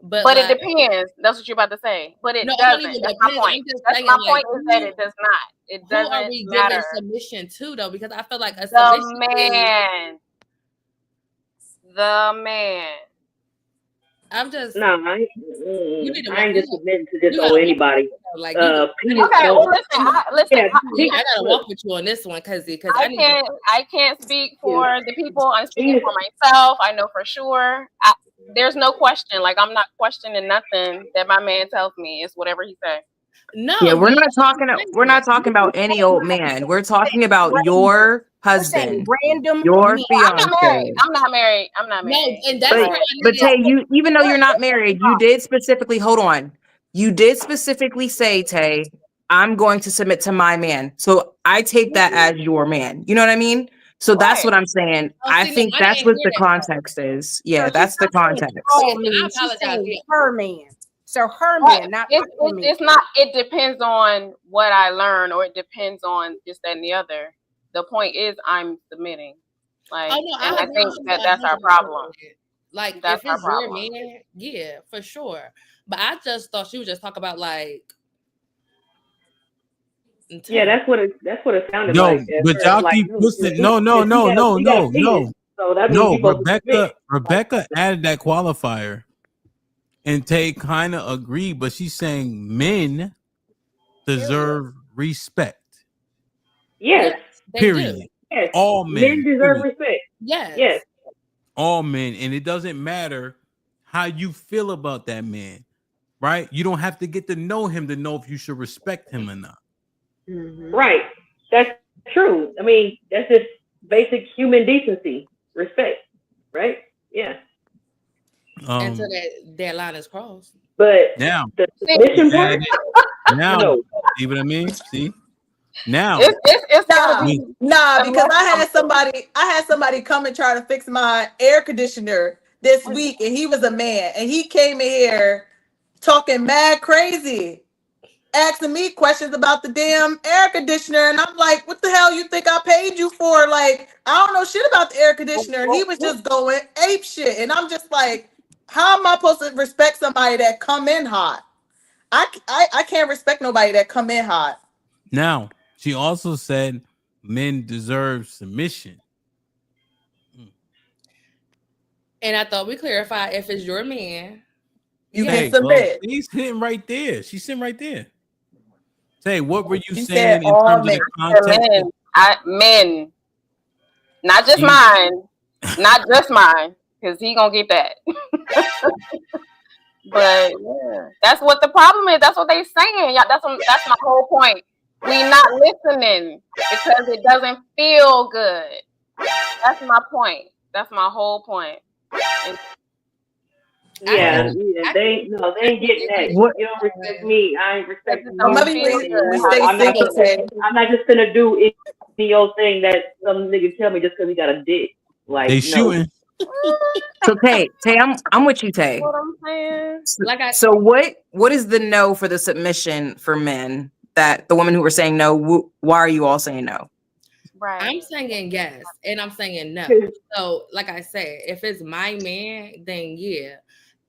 But like, it depends. That's what you're about to say. But it doesn't. That's my point. That's my point is that it does not. It doesn't matter. Who are we giving submission to though? Because I feel like a submission the man. I'm just I ain't just submitting to just anybody. Like okay, well listen. I gotta walk with you on this one because I can't speak for the people. I'm speaking for myself. I know for sure. There's no question. Like I'm not questioning nothing that my man tells me. It's whatever he says. No, yeah, we're not talking about any old man. We're talking about your husband, your fiance. I'm not married. No, and that's but Tay, even though you're not married, you did specifically You did specifically say, Tay, I'm going to submit to my man. So I take that as your man. You know what I mean? So that's what I'm saying. I think that's what the context is. Yeah, that's the context. I apologize. Her man. So her man, not it's not. It depends on what I learn, or it depends on this, that, and the other. The point is, I'm submitting. Like, and I think that's our problem. Like, if it's your man, yeah, for sure. But I just thought she was just talking about like. Yeah, that's what it sounded like. But y'all keep pushing. No. Rebecca added that qualifier, and Tay kind of agreed, but she's saying men deserve respect. Yes. Period. Yes. All men. Men deserve respect. Yes. All men, and it doesn't matter how you feel about that man, right? You don't have to get to know him to know if you should respect him or not. Mm-hmm. Right. That's true. I mean, that's just basic human decency, respect, right? Yeah. Until that line is crossed. But now, the submission part. Now, see what I mean? See. Now, it's gotta be because I had somebody come and try to fix my air conditioner this week, and he was a man, and he came in here talking mad crazy, asking me questions about the damn air conditioner, and I'm like, what the hell you think I paid you for? Like, I don't know shit about the air conditioner, and he was just going ape shit, and I'm just like, how am I supposed to respect somebody that come in hot? I can't respect nobody that come in hot. Now, she also said men deserve submission. And I thought we clarified, if it's your man, you can submit. She's sitting right there. She's sitting right there. Say, what were you saying in terms of the context? Men, not just mine, because he gonna get that. But yeah, that's what the problem is. That's what they saying. Yeah, that's my whole point. We not listening because it doesn't feel good. That's my point. That's my whole point. They ain't getting that. You don't respect me. I ain't respecting you. I'm not just gonna do any old thing that some nigga tell me just because he got a dick. Like they shooting. So Tay, I'm with you, Tay. What I'm saying. So what is the no for the submission for men? That the women who were saying no, why are you all saying no? Right. I'm saying yes, and I'm saying no. So, like I said, if it's my man, then yeah.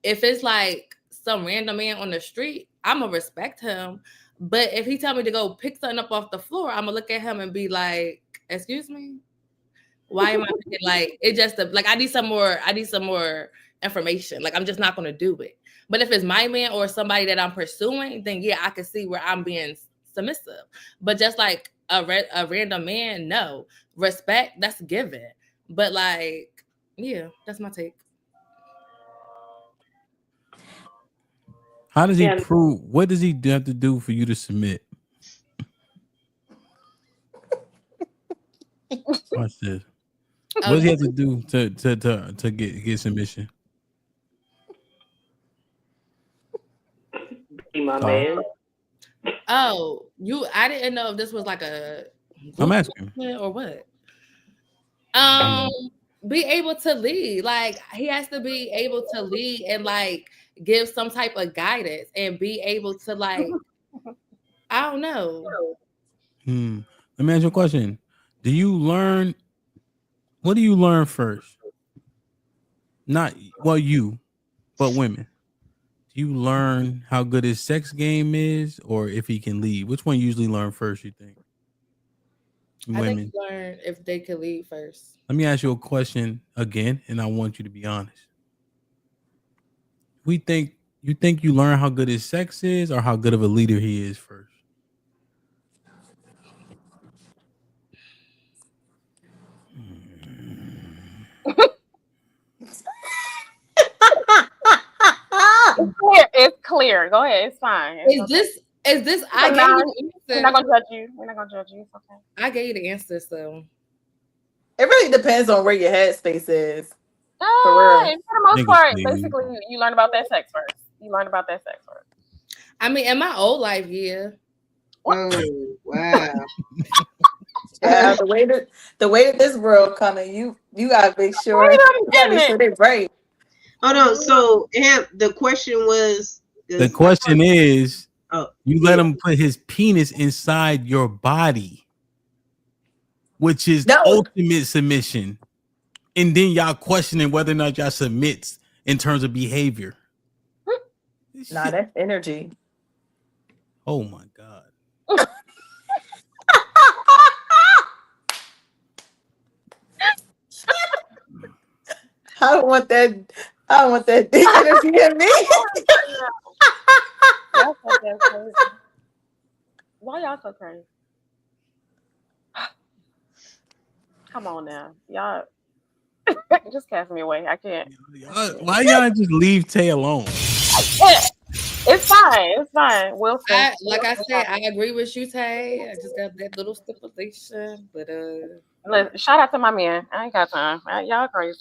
If it's like some random man on the street, I'm gonna respect him. But if he tell me to go pick something up off the floor, I'm gonna look at him and be like, "Excuse me, why am I picking?" Like it just like I need some more information. Like I'm just not gonna do it. But if it's my man or somebody that I'm pursuing, then yeah, I can see where I'm being submissive. But just like a random man, no. Respect, that's given. But like, yeah, that's my take. How does he prove? What does he have to do for you to submit? Watch this. What does he have to do to get submission? Be my man. Oh, I didn't know if this was like a I'm asking. Or what? Be able to lead. Like he has to be able to lead and like give some type of guidance and be able to like I don't know. Let me ask you a question. What do you learn first? Not you, but women. Do you learn how good his sex game is or if he can lead? Which one you usually learn first, you think? Women. I think you learn if they can lead first. Let me ask you a question again, and I want you to be honest. You think you learn how good his sex is or how good of a leader he is first? It's clear. Go ahead. It's fine. Is this I gave you the answer. We're not gonna judge you. We're not gonna judge you. It's okay. I gave you the answer, so it really depends on where your headspace is. For the most part, basically, you learn about that sex first. I mean, in my old life, yeah. Oh, wow. Yeah, the way that this world coming, you gotta make sure they're right. Hold on. So, the question was. The question is, you let him put his penis inside your body, which is ultimate submission, and then y'all questioning whether or not y'all submits in terms of behavior. Nah, that's energy. Oh my God. I don't want that dick energy in me. Why y'all so crazy? Come on now. Y'all just cast me away. I can't. Why y'all just leave Tay alone? It's fine. Wilson. Like I said, I agree with you, Tay. I just got that little stipulation, but Listen, shout out to my man. I ain't got time. Y'all crazy.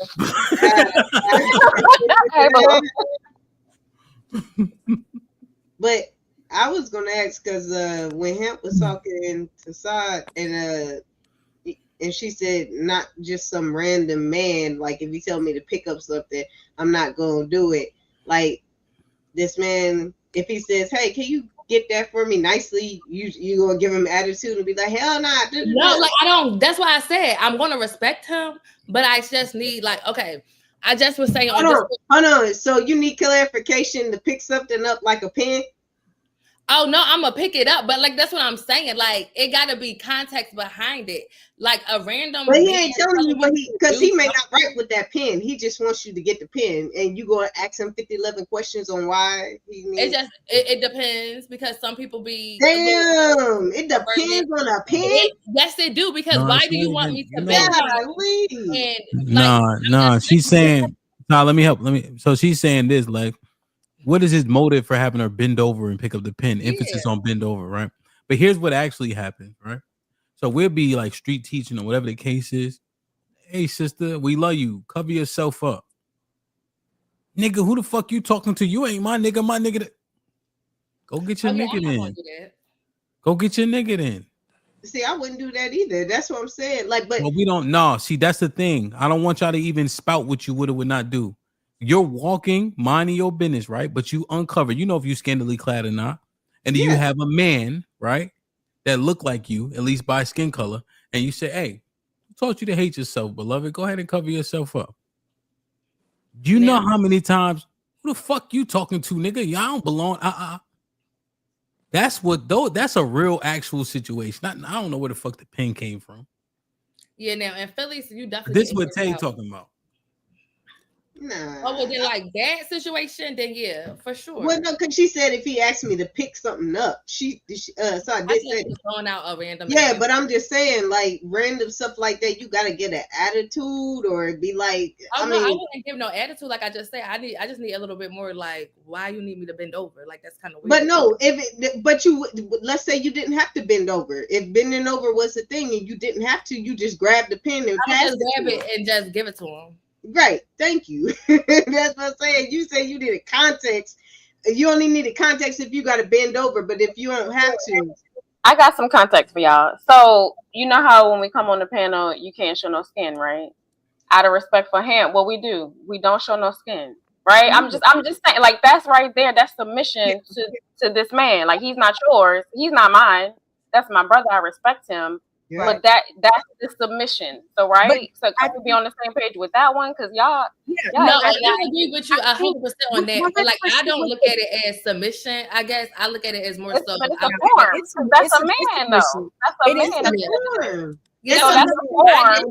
But I was gonna ask because when Hemp was talking to Saad and she said not just some random man, like if you tell me to pick up something, I'm not gonna do it. Like this man, if he says, "Hey, can you get that for me nicely?" You gonna give him attitude and be like, "Hell nah." No, like I don't. That's why I said I'm gonna respect him, but I just need like okay. I just was saying. Hold on. So you need clarification to pick something up like a pen. Oh no, I'm gonna pick it up, but like that's what I'm saying. Like it gotta be context behind it. Like a random. But he ain't telling you what because he may not write with that pen. He just wants you to get the pen, and you gonna ask him 11 questions on why he needs. It depends because some people be. Damn, it depends on a pen. Yes, it do because why do you want me to No. She's saying, "Nah, let me help. So she's saying this like. What is his motive for having her bend over and pick up the pen? Emphasis on bend over, right? But here's what actually happened, right? So we'll be like street teaching or whatever the case is. Hey, sister, we love you. Cover yourself up. Nigga, who the fuck you talking to? You ain't my nigga, my nigga. Go get your nigga in. Go get your nigga in. See, I wouldn't do that either. That's what I'm saying. Like, but we don't know. See, that's the thing. I don't want y'all to even spout what you would or would not do. You're walking, minding your business, right? But you uncover, you know if you scantily clad or not. And then you have a man, right? That look like you, at least by skin color. and you say, "Hey, who taught you to hate yourself, beloved? Go ahead and cover yourself up." You know how many times, who the fuck you talking to, nigga? Y'all don't belong. That's what though. That's a real actual situation. I don't know where the fuck the pen came from. Yeah, now in Philly, so you definitely. This what Tay talking about. Nah. Oh, well, then like that situation, then yeah, for sure. Well, no, because she said if he asked me to pick something up, so I did say throwing out a random. Yeah, but I'm just saying, like random stuff like that, you gotta get an attitude or be like. I wouldn't give no attitude. Like I just said, I just need a little bit more. Like, why you need me to bend over? Like that's kind of weird. But no, let's say you didn't have to bend over. If bending over was the thing and you didn't have to, you just grab the pen and pass just grab it and just give it to him. Right. Thank you. That's what I'm saying. You say you needed context. You only needed context if you got to bend over, but if you don't have to. I got some context for y'all. So you know how when we come on the panel, you can't show no skin, right? Out of respect for HAMP, what we do, we don't show no skin, right? I'm just saying, like that's right there. That's submission to this man. Like he's not yours, he's not mine. That's my brother. I respect him. But that's the submission. So so can we be on the same page with that one? Because y'all no, I agree with you 100% on that. But like I don't look at it as submission. I guess I look at it as more so. But it's a form. That's a man though. That's a man. Yeah, so that's the form. I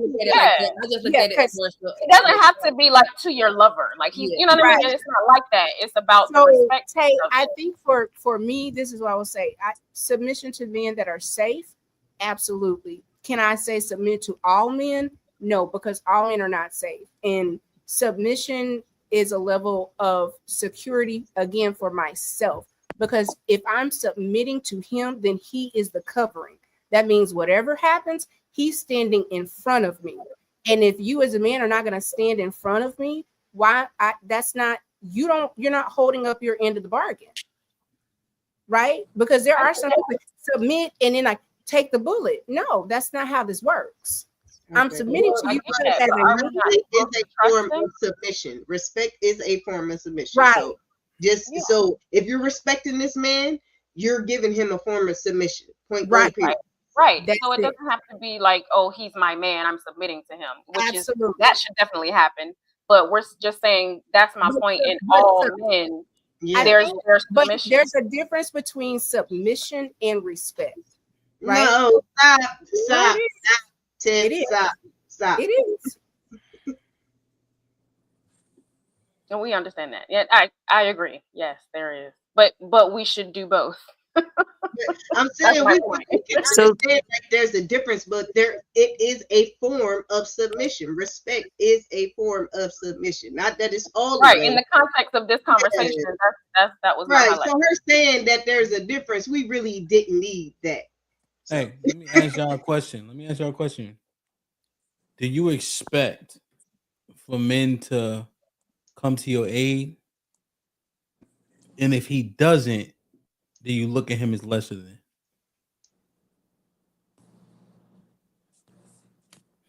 just look at it as more so. It doesn't have to be like to your lover. Like he's, you know what I mean? It's not like that. It's about the respect. Tay, I think for me, this is what I will say. Submission to men that are safe. Absolutely. Can I say submit to all men? No, because all men are not safe. And submission is a level of security, again, for myself. Because if I'm submitting to him, then he is the covering. That means whatever happens, he's standing in front of me. And if you as a man are not going to stand in front of me, you're not holding up your end of the bargain. Right? Because there are some people submit and then I take the bullet. No, that's not how this works. Okay. I'm submitting to you because as is a form of submission. Respect is a form of submission. Right. So so if you're respecting this man, you're giving him a form of submission. Point right. Right. Right. So it doesn't have to be like, oh, he's my man, I'm submitting to him. That should definitely happen. But we're just saying that's my point in all men. Yeah. There's but there's a difference between submission and respect. Right? No, stop. It is. Stop. It is. And we understand that. Yeah, I agree. Yes, there is. But we should do both. I'm saying we can understand like there's a difference, but it is a form of submission. Respect is a form of submission. Not that it's all right in the context of this conversation. That was right. So her saying that there's a difference, we really didn't need that. So. Hey, let me ask y'all a question. Do you expect for men to come to your aid? And if he doesn't, do you look at him as lesser than?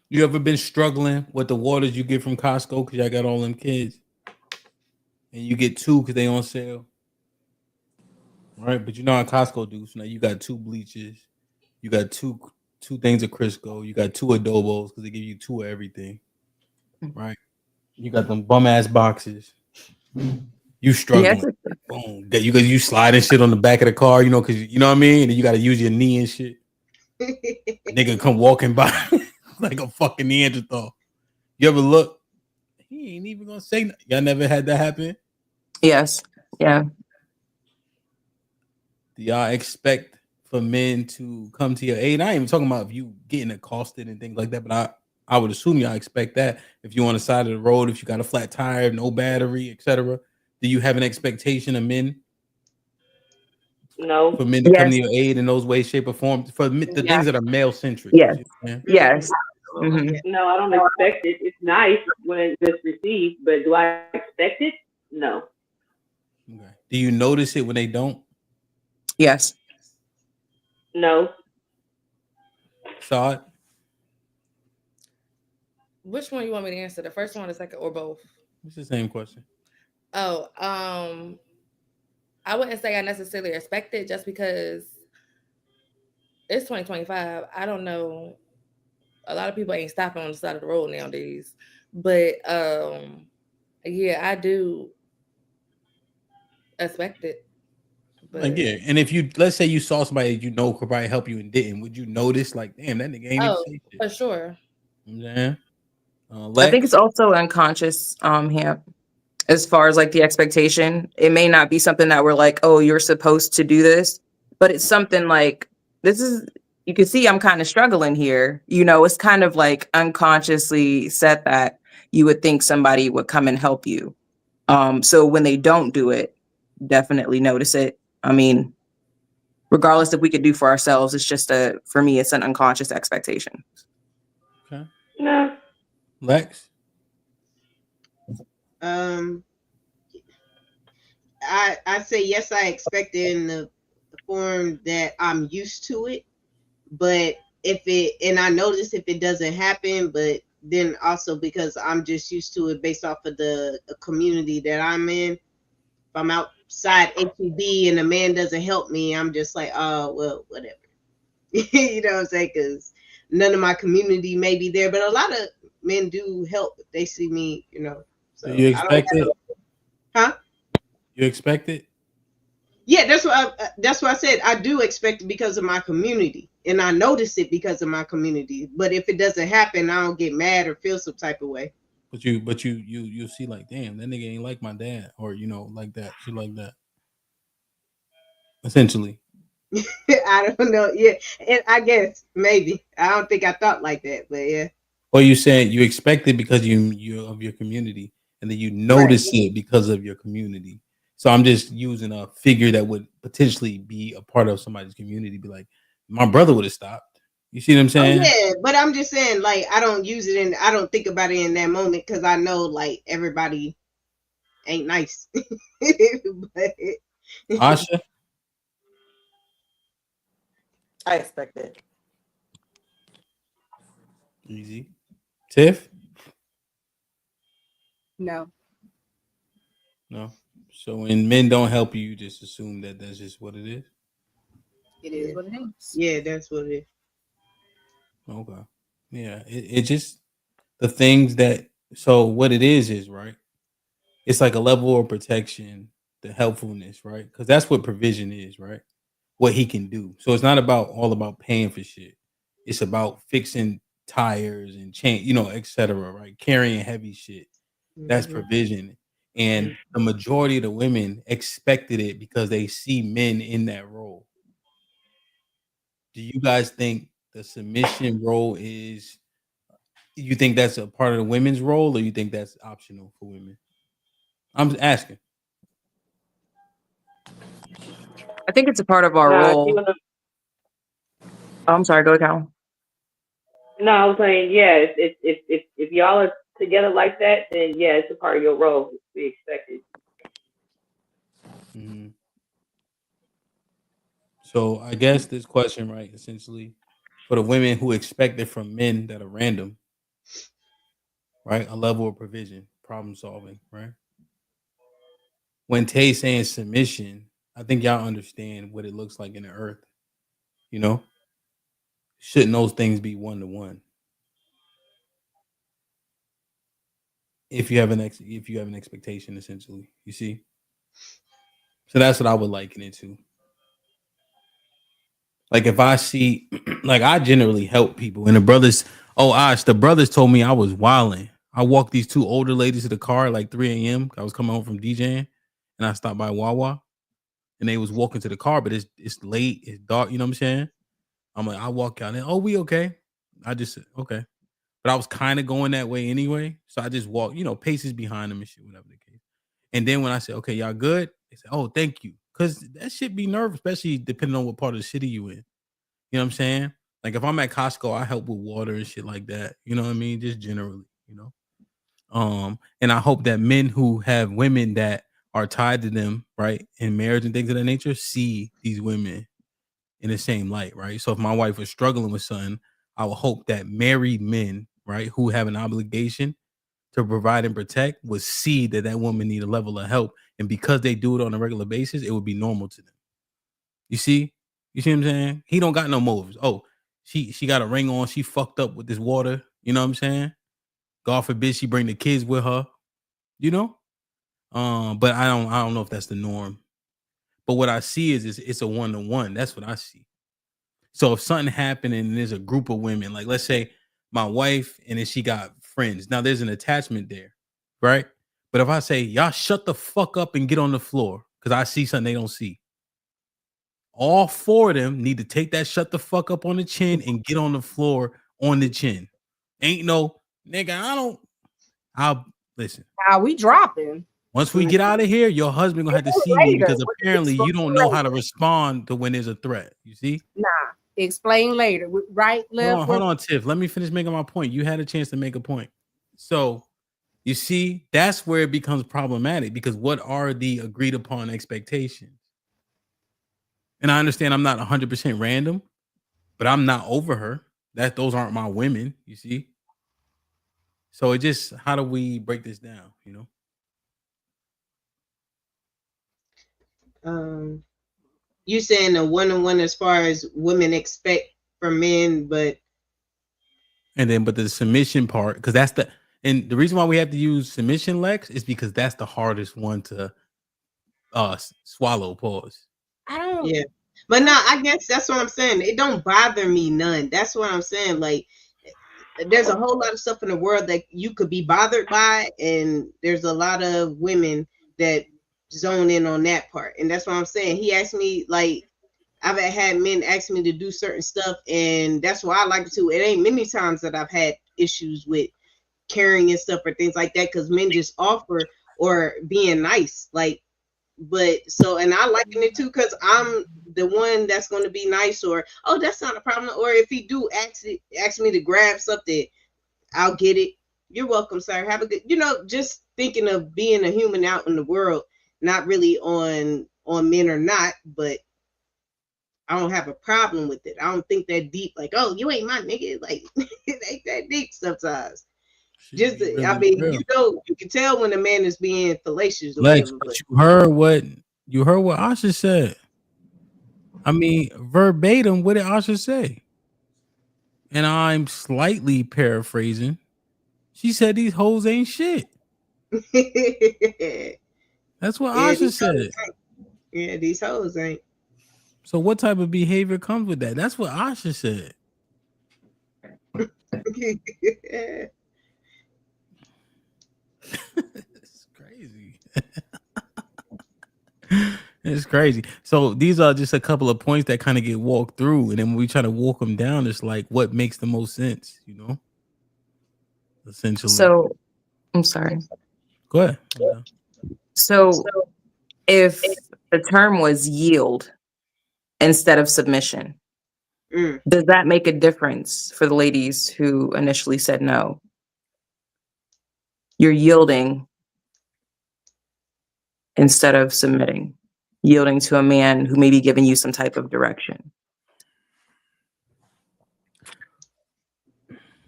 You ever been struggling with the waters you get from Costco because y'all got all them kids? And you get 2 because they on sale. Right? But you know how Costco do. So now you got 2 bleaches. You got two things of Crisco. You got 2 adobos because they give you 2 of everything. Right? You got them bum ass boxes. You struggling. Yes. Boom. You sliding shit on the back of the car, you know, because you know what I mean? And you got to use your knee and shit. Nigga come walking by like a fucking Neanderthal. You ever look? He ain't even going to say nothing. Y'all never had that happen? Yes. Yeah. Do y'all expect for men to come to your aid? I ain't even talking about if you getting accosted and things like that, but I would assume y'all expect that if you're on the side of the road, if you got a flat tire, no battery, etc. Do you have an expectation of men? No. For men to come to your aid in those ways, shape, or form? For the things that are male centric. Yes. Yes. Mm-hmm. No, I don't expect it. It's nice when it's received, but do I expect it? No. Okay. Do you notice it when they don't? Yes. No. Saw it. Which one you want me to answer? The first one, the second, or both? It's the same question. Oh, I wouldn't say I necessarily expect it just because it's 2025. I don't know a lot of people ain't stopping on the side of the road nowadays. But yeah, I do expect it. But Like, yeah, and if you let's say you saw somebody that you know could probably help you and didn't, would you notice like, damn, that nigga ain't even say shit? for sure. Yeah. I think it's also unconscious, Hamp, as far as like the expectation. It may not be something that we're like, oh, you're supposed to do this, but it's something like, this is, you can see I'm kind of struggling here. You know, it's kind of like unconsciously set that you would think somebody would come and help you. So when they don't do it, definitely notice it. I mean, regardless if we could do for ourselves, it's just for me, it's an unconscious expectation. Okay. No. Lex? I say yes, I expect it in the form that I'm used to it. But and I notice if it doesn't happen, but then also because I'm just used to it based off of the community that I'm in. If I'm outside HEB and a man doesn't help me, I'm just like, oh, well, whatever. You know what I'm saying? Because none of my community may be there, but a lot of men do help if they see me, you know. So you expect it? Huh? You expect it? Yeah, that's what I said. I do expect it because of my community, and I notice it because of my community. But if it doesn't happen, I don't get mad or feel some type of way. But you see like, damn, that nigga ain't like my dad, or you know, like that, shit like that. Essentially. I don't know. Yeah, and I guess maybe I don't think I thought like that, but yeah. Or you saying you expect it because you of your community, and then you notice it because of your community. So I'm just using a figure that would potentially be a part of somebody's community. Be like, my brother would have stopped. You see what I'm saying? Oh, yeah, but I'm just saying, like, I don't use it I don't think about it in that moment because I know, like, everybody ain't nice. But Asha? I expect it. Easy. Tiff? No. No. So when men don't help you, you just assume that that's just what it is? It is what it is. Yeah, that's what it is. Okay. Yeah. It just the things that so what it is right. It's like a level of protection, the helpfulness, right? Because that's what provision is, right? What he can do. So it's not all about paying for shit. It's about fixing tires and chain, you know, etc. Right? Carrying heavy shit. That's provision. And the majority of the women expected it because they see men in that role. Do you guys think the submission role is? You think that's a part of the women's role, or you think that's optional for women? I'm just asking. I think it's a part of our role. I'm sorry, go Cal. No, I was saying, yeah, if y'all are together like that, then yeah, it's a part of your role. It's to be expected. Mm-hmm. So I guess this question, right, essentially, for the women who expect it from men that are random, right, a level of provision, problem solving, right? When Tay's saying submission, I think y'all understand what it looks like in the earth. You know, shouldn't those things be 1-to-1? If you have an expectation, essentially, you see. So that's what I would liken it to. Like if I see, like I generally help people, and the brothers told me I was wilding. I walked these two older ladies to the car at like 3 a.m. I was coming home from DJing, and I stopped by Wawa, and they was walking to the car, but it's late, it's dark. You know what I'm saying? I'm like, I walk out, and oh, we okay? I just said okay, but I was kind of going that way anyway, so I just walked, paces behind them and shit, whatever the case. And then when I said, okay, y'all good? They said, oh, thank you, because that shit be nerve, especially depending on what part of the city you in. You know what I'm saying? Like if I'm at Costco, I help with water and shit like that. You know what I mean? Just generally, And I hope that men who have women that are tied to them, right, in marriage and things of that nature, see these women in the same light, right? So if my wife was struggling with something, I would hope that married men, right, who have an obligation to provide and protect, would see that woman need a level of help, and because they do it on a regular basis, it would be normal to them. You see what I'm saying? He don't got no motives. Oh, she got a ring on. She fucked up with this water. You know what I'm saying? God forbid she bring the kids with her. You know? But I don't know if that's the norm. But what I see is it's a 1-to-1. That's what I see. So if something happened and there's a group of women, like let's say my wife and then she got friends. Now there's an attachment there, right? But if I say, y'all shut the fuck up and get on the floor because I see something they don't see. All 4 of them need to take that shut the fuck up on the chin and get on the floor on the chin. Ain't no, nigga, I'll listen. Now we dropping. Once we get out of here, your husband gonna have to see me because apparently you don't know how to respond to when there's a threat. You see? Nah, explain later. Right, left. Hold on, Tiff. Let me finish making my point. You had a chance to make a point. So you see, that's where it becomes problematic because what are the agreed upon expectations? And I understand I'm not 100% random, but I'm not over her. Those aren't my women, you see? So it just, how do we break this down, you know? You saying a 1-to-1 as far as women expect from men, but the submission part, because and the reason why we have to use submission, Lex, is because that's the hardest one to swallow. Pause. Yeah, but no, I guess that's what I'm saying. It don't bother me none. That's what I'm saying. Like, there's a whole lot of stuff in the world that you could be bothered by, and there's a lot of women that zone in on that part, and that's what I'm saying. He asked me, like, I've had men ask me to do certain stuff, and that's why I like to. It ain't many times that I've had issues with carrying and stuff or things like that, because men just offer or being nice, like. But so, and I liken it too, because I'm the one that's going to be nice, or oh, that's not a problem, or if he do ask me to grab something, I'll get it. You're welcome, sir. Have a good, just thinking of being a human out in the world, not really on men or not, but I don't have a problem with it. I don't think that deep, like, oh, you ain't my nigga, like it ain't that deep sometimes. Just, really, I mean, real. You can tell when a man is being fallacious. Or Lex, whatever, but you heard what Asha said. I mean, verbatim, what did Asha say? And I'm slightly paraphrasing. She said these hoes ain't shit. That's what Asha said. Yeah, these hoes ain't. So what type of behavior comes with that? That's what Asha said. It's crazy. It's crazy. So these are just a couple of points that kind of get walked through, and then when we try to walk them down, it's like what makes the most sense, you know? Essentially. So I'm sorry. Go ahead. So if the term was yield instead of submission, does that make a difference for the ladies who initially said no? You're yielding instead of submitting, yielding to a man who may be giving you some type of direction.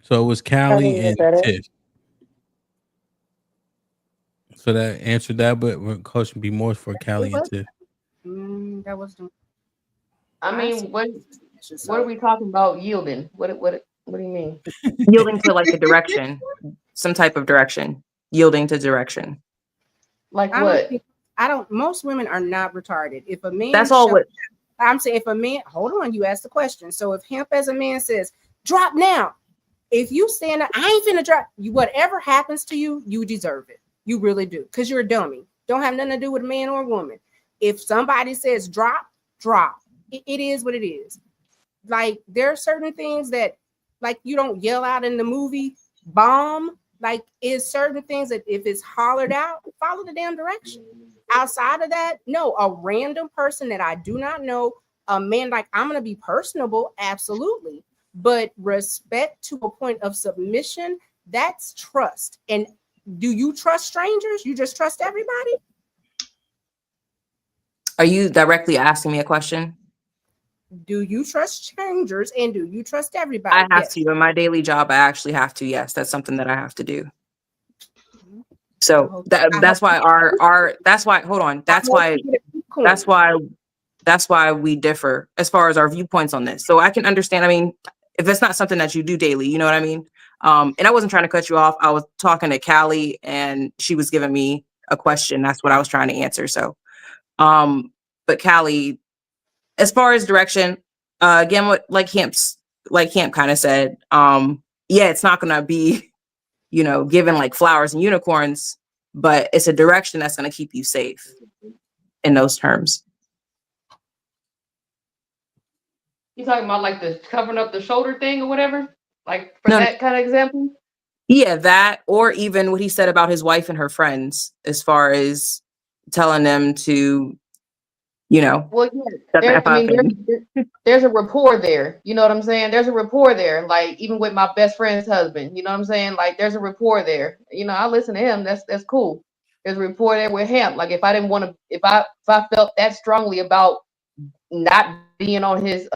So it was Callie and Tiff. So that answered that, but question be more for Callie and Tiff. That was the. I mean, what are we talking about? Yielding? What do you mean? Yielding to like a direction, some type of direction. Yielding to direction. Like what? Most women are not retarded. If a man, that's all. I'm saying, if a man, hold on, you asked the question. So if HAMP as a man says, drop now. If you stand up, I ain't finna drop you. Whatever happens to you, you deserve it. You really do, because you're a dummy. Don't have nothing to do with a man or a woman. If somebody says drop. It is what it is. Like, there are certain things that, like, you don't yell out in the movie bomb. Like, is certain things that if it's hollered out, follow the damn direction. Outside of that, no. A random person that I do not know, a man, like, I'm gonna be personable, absolutely, but respect to a point of submission, that's trust. And do you trust strangers? You just trust everybody? Are you directly asking me a question? Do you trust strangers, and do you trust everybody? I have to. In my daily job, I actually have to. Yes, that's something that I have to do. So that's why that's why we differ as far as our viewpoints on this. So I can understand. I mean, if it's not something that you do daily, you know what I mean? And I wasn't trying to cut you off. I was talking to Callie and she was giving me a question. That's what I was trying to answer. So, but Callie, as far as direction, again, what like Hamp kind of said, yeah, it's not going to be, you know, given like flowers and unicorns, but it's a direction that's going to keep you safe in those terms. You talking about like the covering up the shoulder thing or whatever? Like for that kind of example? Yeah, that, or even what he said about his wife and her friends, as far as telling them to, you know, well, yeah, there's a rapport there. You know what I'm saying? There's a rapport there. Like even with my best friend's husband, you know what I'm saying? Like there's a rapport there. You know, I listen to him. That's cool. There's a rapport there with him. Like if I didn't want to, if I felt that strongly about not being on his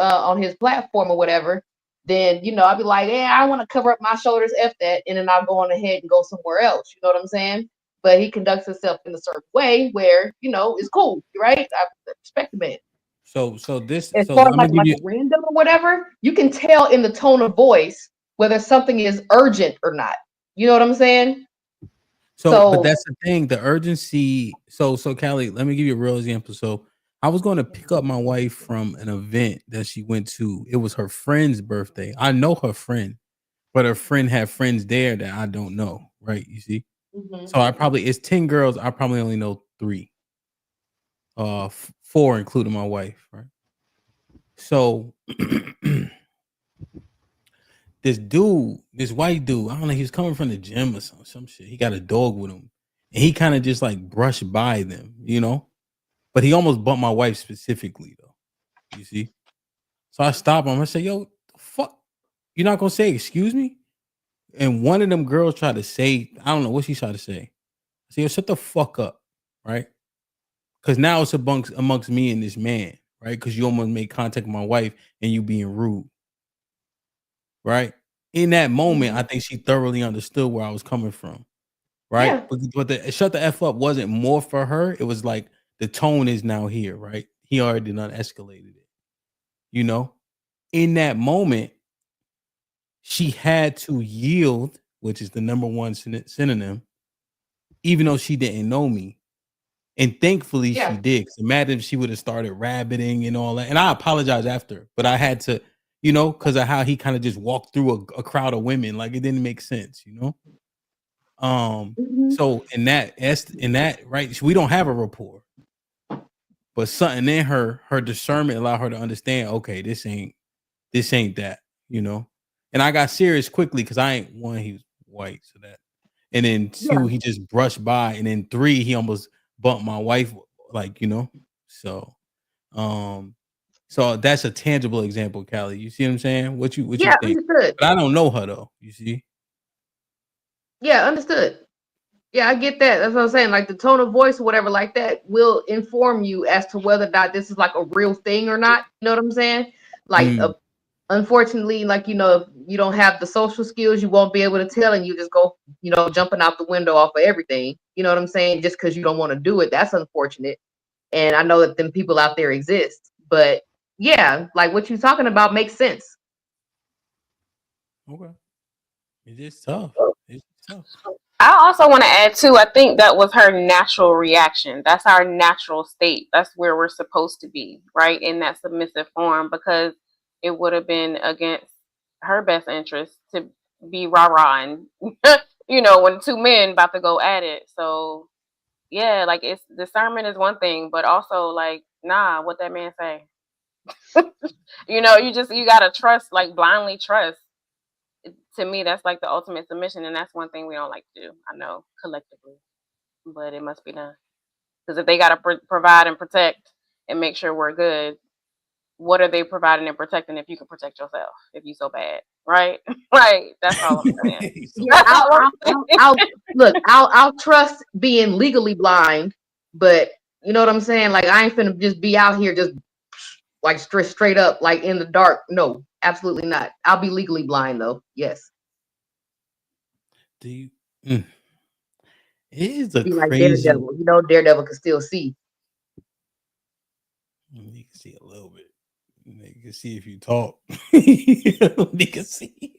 platform or whatever, then you know I'd be like, yeah, I want to cover up my shoulders, F that, and then I'll go on ahead and go somewhere else. You know what I'm saying? But he conducts himself in a certain way where, you know, it's cool, right? I respect the man. So as far as like random or whatever, you can tell in the tone of voice whether something is urgent or not. You know what I'm saying? So but that's the thing, the urgency. So Callie, let me give you a real example. So I was going to pick up my wife from an event that she went to. It was her friend's birthday. I know her friend, but her friend had friends there that I don't know, right? You see? Mm-hmm. So it's 10 girls. I probably only know 3. 4 including my wife, right? So this white dude, I don't know, he was coming from the gym or some shit. He got a dog with him. And he kind of just like brushed by them, you know? But he almost bumped my wife specifically, though. You see? So I stop him. I say, yo, the fuck? You're not gonna say excuse me? And one of them girls tried to say, I don't know what she tried to say. I say, yo, shut the fuck up, right? Because now it's amongst me and this man, right? Because you almost made contact with my wife and you being rude, right? In that moment, I think she thoroughly understood where I was coming from, right? Yeah. But the shut the F up wasn't more for her. It was like the tone is now here, right? He already done escalated it, you know? In that moment, she had to yield, which is the number one synonym, even though she didn't know me. And thankfully she did. Imagine if she would have started rabbiting and all that. And I apologize after, but I had to, you know, because of how he kind of just walked through a crowd of women. Like it didn't make sense, you know? So in that, right, we don't have a rapport. But something in her discernment allowed her to understand, okay, this ain't that, you know? And I got serious quickly because he was white, so that. And then 2, he just brushed by, and then 3, he almost bumped my wife, like, you know. So, so that's a tangible example, Callie. You see what I'm saying? What you think? Understood. But I don't know her though. You see? Yeah, understood. Yeah, I get that. That's what I'm saying. Like the tone of voice or whatever, like that, will inform you as to whether or not this is like a real thing or not. You know what I'm saying? Like, unfortunately, like, you know, if you don't have the social skills, you won't be able to tell, and you just go, you know, jumping out the window off of everything. You know what I'm saying? Just because you don't want to do it, that's unfortunate. And I know that them people out there exist, but yeah, like what you're talking about makes sense. Okay, it is tough. It's tough. I also want to add too, I think that was her natural reaction. That's our natural state. That's where we're supposed to be, right? In that submissive form, because it would have been against her best interest to be rah-rah and, you know, when 2 men about to go at it. So yeah, like it's discernment is one thing, but also like, nah, what that man say? You know, you gotta trust, like blindly trust. To me, that's like the ultimate submission, and that's one thing we don't like to do. I know collectively, but it must be done. Because if they got to provide and protect and make sure we're good, what are they providing and protecting if you can protect yourself if you so bad, right? Right. That's all I'm saying. Yeah, I'll trust being legally blind, but you know what I'm saying? Like I ain't finna just be out here just like straight up like in the dark. No, absolutely not. I'll be legally blind though. Yes. Do you? It is a be like crazy. Daredevil. You know, Daredevil can still see. You can see a little bit. They can see if you talk. They can see.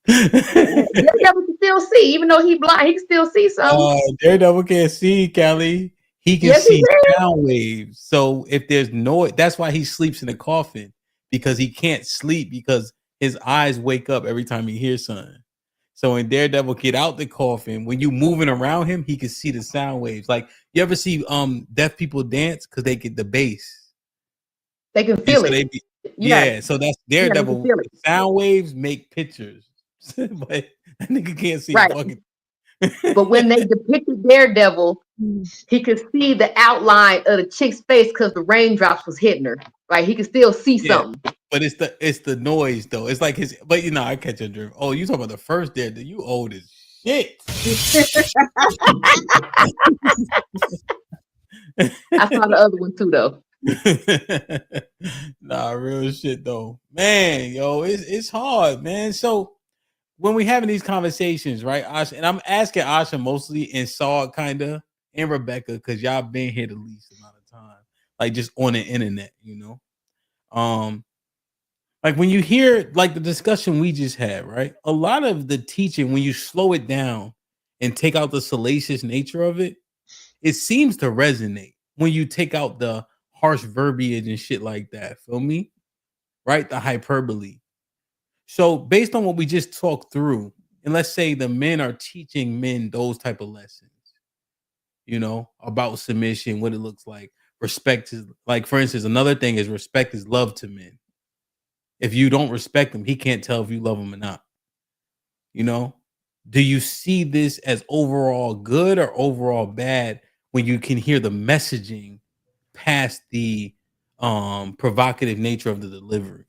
Daredevil can still see, even though he blind, he can still see something. Daredevil can't see, Kelly. He can Yes, he see can. sound waves. So if there's noise, that's why he sleeps in a coffin, because he can't sleep because his eyes wake up every time he hears something. So when Daredevil get out the coffin, when you moving around him, he can see the sound waves. Like you ever see deaf people dance because they get the bass. They can feel it. So that's Daredevil. Sound waves make pictures, but that nigga can't see right. fucking. But when they depicted Daredevil, he could see the outline of the chick's face because the raindrops was hitting her. Like he could still see something. But it's the noise though. It's like his. But you know, I catch a drift. Oh, you talking about the first Daredevil? You old as shit. I saw the other one too, though. Nah, real shit though, man. Yo, it's hard, man. So when we having these conversations, right, Asha, and I'm asking Asha mostly and Saw kind of and Rebecca because y'all been here the least amount of time, like just on the internet, you know. Like when you hear like the discussion we just had, right? A lot of the teaching, when you slow it down and take out the salacious nature of it, it seems to resonate when you take out the harsh verbiage and shit like that. Feel me? Right? The hyperbole. So based on what we just talked through, and let's say the men are teaching men those type of lessons, you know, about submission, what it looks like. Respect is like, for instance, another thing is respect is love to men. If you don't respect him, he can't tell if you love him or not. You know, do you see this as overall good or overall bad when you can hear the messaging past the provocative nature of the delivery?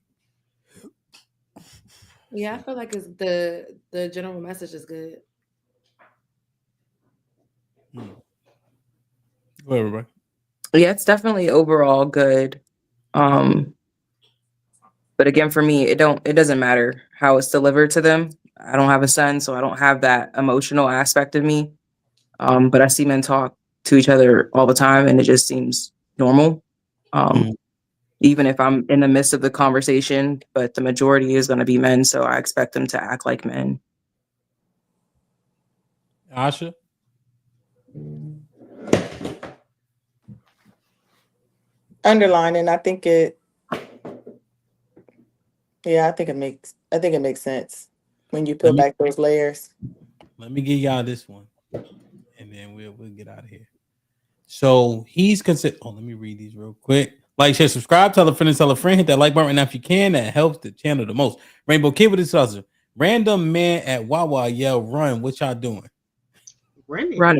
Yeah, I feel like it's the general message is good. Go ahead, everybody. Yeah, it's definitely overall good. But again, for me, it doesn't matter how it's delivered to them. I don't have a son, so I don't have that emotional aspect of me. But I see men talk to each other all the time, and it just seems normal. Even if I'm in the midst of the conversation, but the majority is going to be men, so I expect them to act like men. Asha? Underlining, I think it makes sense when you peel back those layers. Let me give y'all this one, and then we'll get out of here. So he's considered. Oh, let me read these real quick. Like, share, subscribe, tell a friend, hit that like button right now if you can. That helps the channel the most. Rainbow Kid with his hustle. Random man at Wawa yell, "Run!" What y'all doing? Running. I'm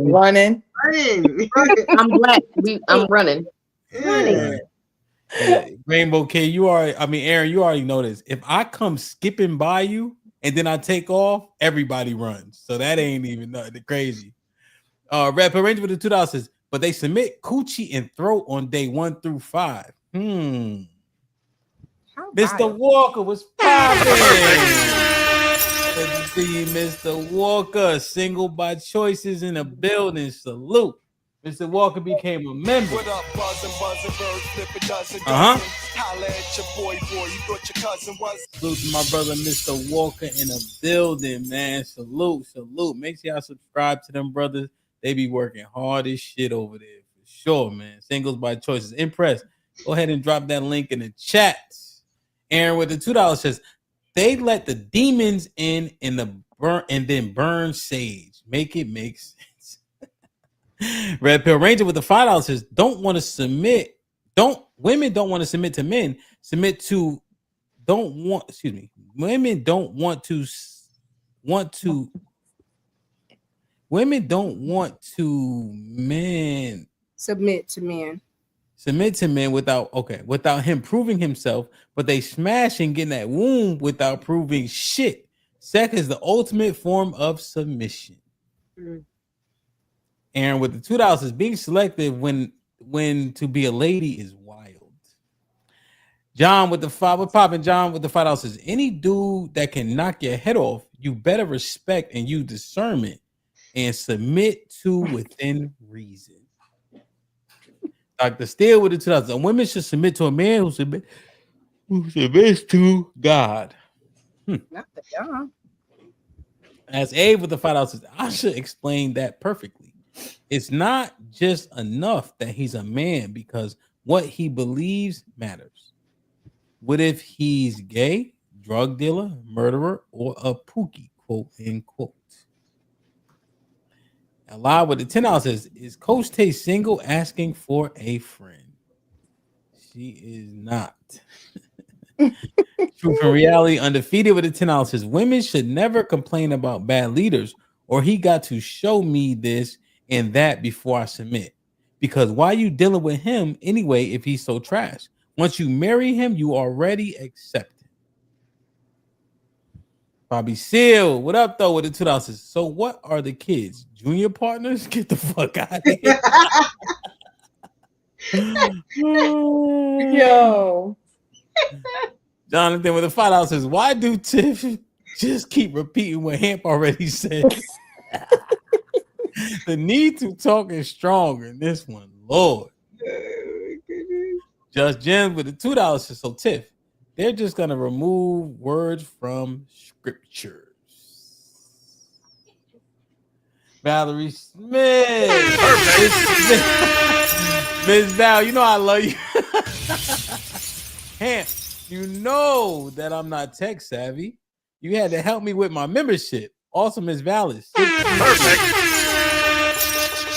black. I'm running. Running. Yeah. Rainbow Kid, Aaron, you already know this. If I come skipping by you and then I take off, everybody runs. So that ain't even nothing crazy. Red Ranger with the $2 says, but they submit coochie and throat on day 1 through 5. Mr. Walker was popping. Good to see you, Mr. Walker. Single by choices in the building. Salute. Mr. Walker became a member. What up, buzzing, birds, flipping dozen. Holla at your boy, you thought your cousin was. Salute to my brother, Mr. Walker, in the building, man. Salute. Make sure y'all subscribe to them brothers. They be working hard as shit over there for sure, man. Singles by choices. Impressed. Go ahead and drop that link in the chat. Aaron with the $2 says they let the demons in and then burn sage. Make it make sense. Red Pill Ranger with the $5 says women don't want to submit to men. Women don't want to submit to men without him proving himself, but they smash and get in that womb without proving shit. Sex is the ultimate form of submission. Aaron with the $2 says being selective when to be a lady is wild. John with the $5 says any dude that can knock your head off, you better respect and use discernment and submit to within reason. Dr. Steele with the $2. Women should submit to a man who who submits to God. Not the young. As Abe with the $5 says, I should explain that perfectly. It's not just enough that he's a man because what he believes matters. What if he's gay, drug dealer, murderer, or a pookie, quote unquote? Live with the $10 says, is Coach Tay single asking for a friend? She is not. Truth and reality undefeated with the $10 says, women should never complain about bad leaders, or he got to show me this and that before I submit. Because why you dealing with him anyway if he's so trash? Once you marry him, you already accept it. Bobby Seal, what up though with the $2 says, so what are the kids? Junior partners? Get the fuck out of here. Yo. Jonathan with the $5 says, why do Tiff just keep repeating what Hamp already said? The need to talk is strong in this one, Lord. Just Jen with the $2 says, so Tiff, they're just gonna remove words from scriptures. Valerie Smith. Miss Val, you know I love you. Hamp, you know that I'm not tech savvy. You had to help me with my membership. Also, Miss Val is perfect.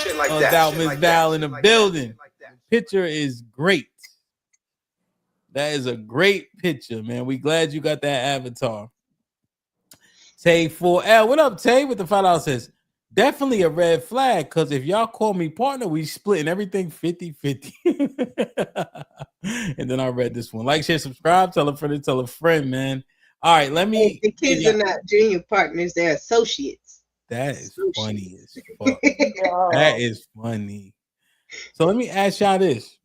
Shit like that. Doubt Miss Val in the building. Picture is great. That is a great picture, man. We glad you got that avatar. Tay 4L. What up, Tay? With the $5 says, definitely a red flag, because if y'all call me partner, we splitting everything 50-50. And then I read this one. Like, share, subscribe, tell a friend, man. All right, let me. The kids are not junior partners, they're associates. That is funny as fuck. That is funny. So let me ask y'all this.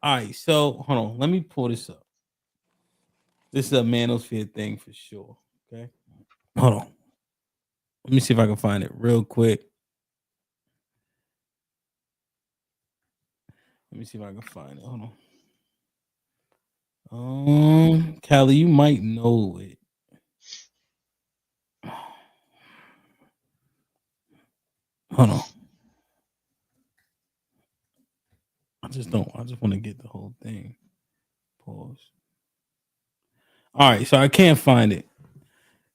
All right, so hold on. Let me pull this up. This is a manosphere thing for sure. Okay. Hold on. Let me see if I can find it real quick. Let me see if I can find it. Hold on. Callie, you might know it. Hold on. I just want to get the whole thing. Pause. All right, so I can't find it.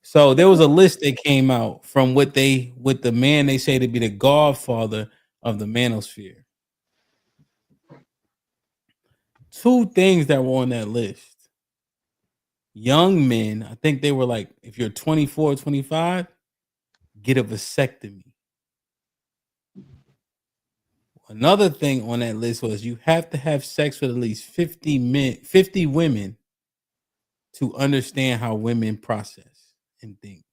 So there was a list that came out from with the man they say to be the godfather of the manosphere. 2 things that were on that list. Young men, I think they were like, if you're 24 or 25, get a vasectomy. Another thing on that list was you have to have sex with at least 50 women to understand how women process and think.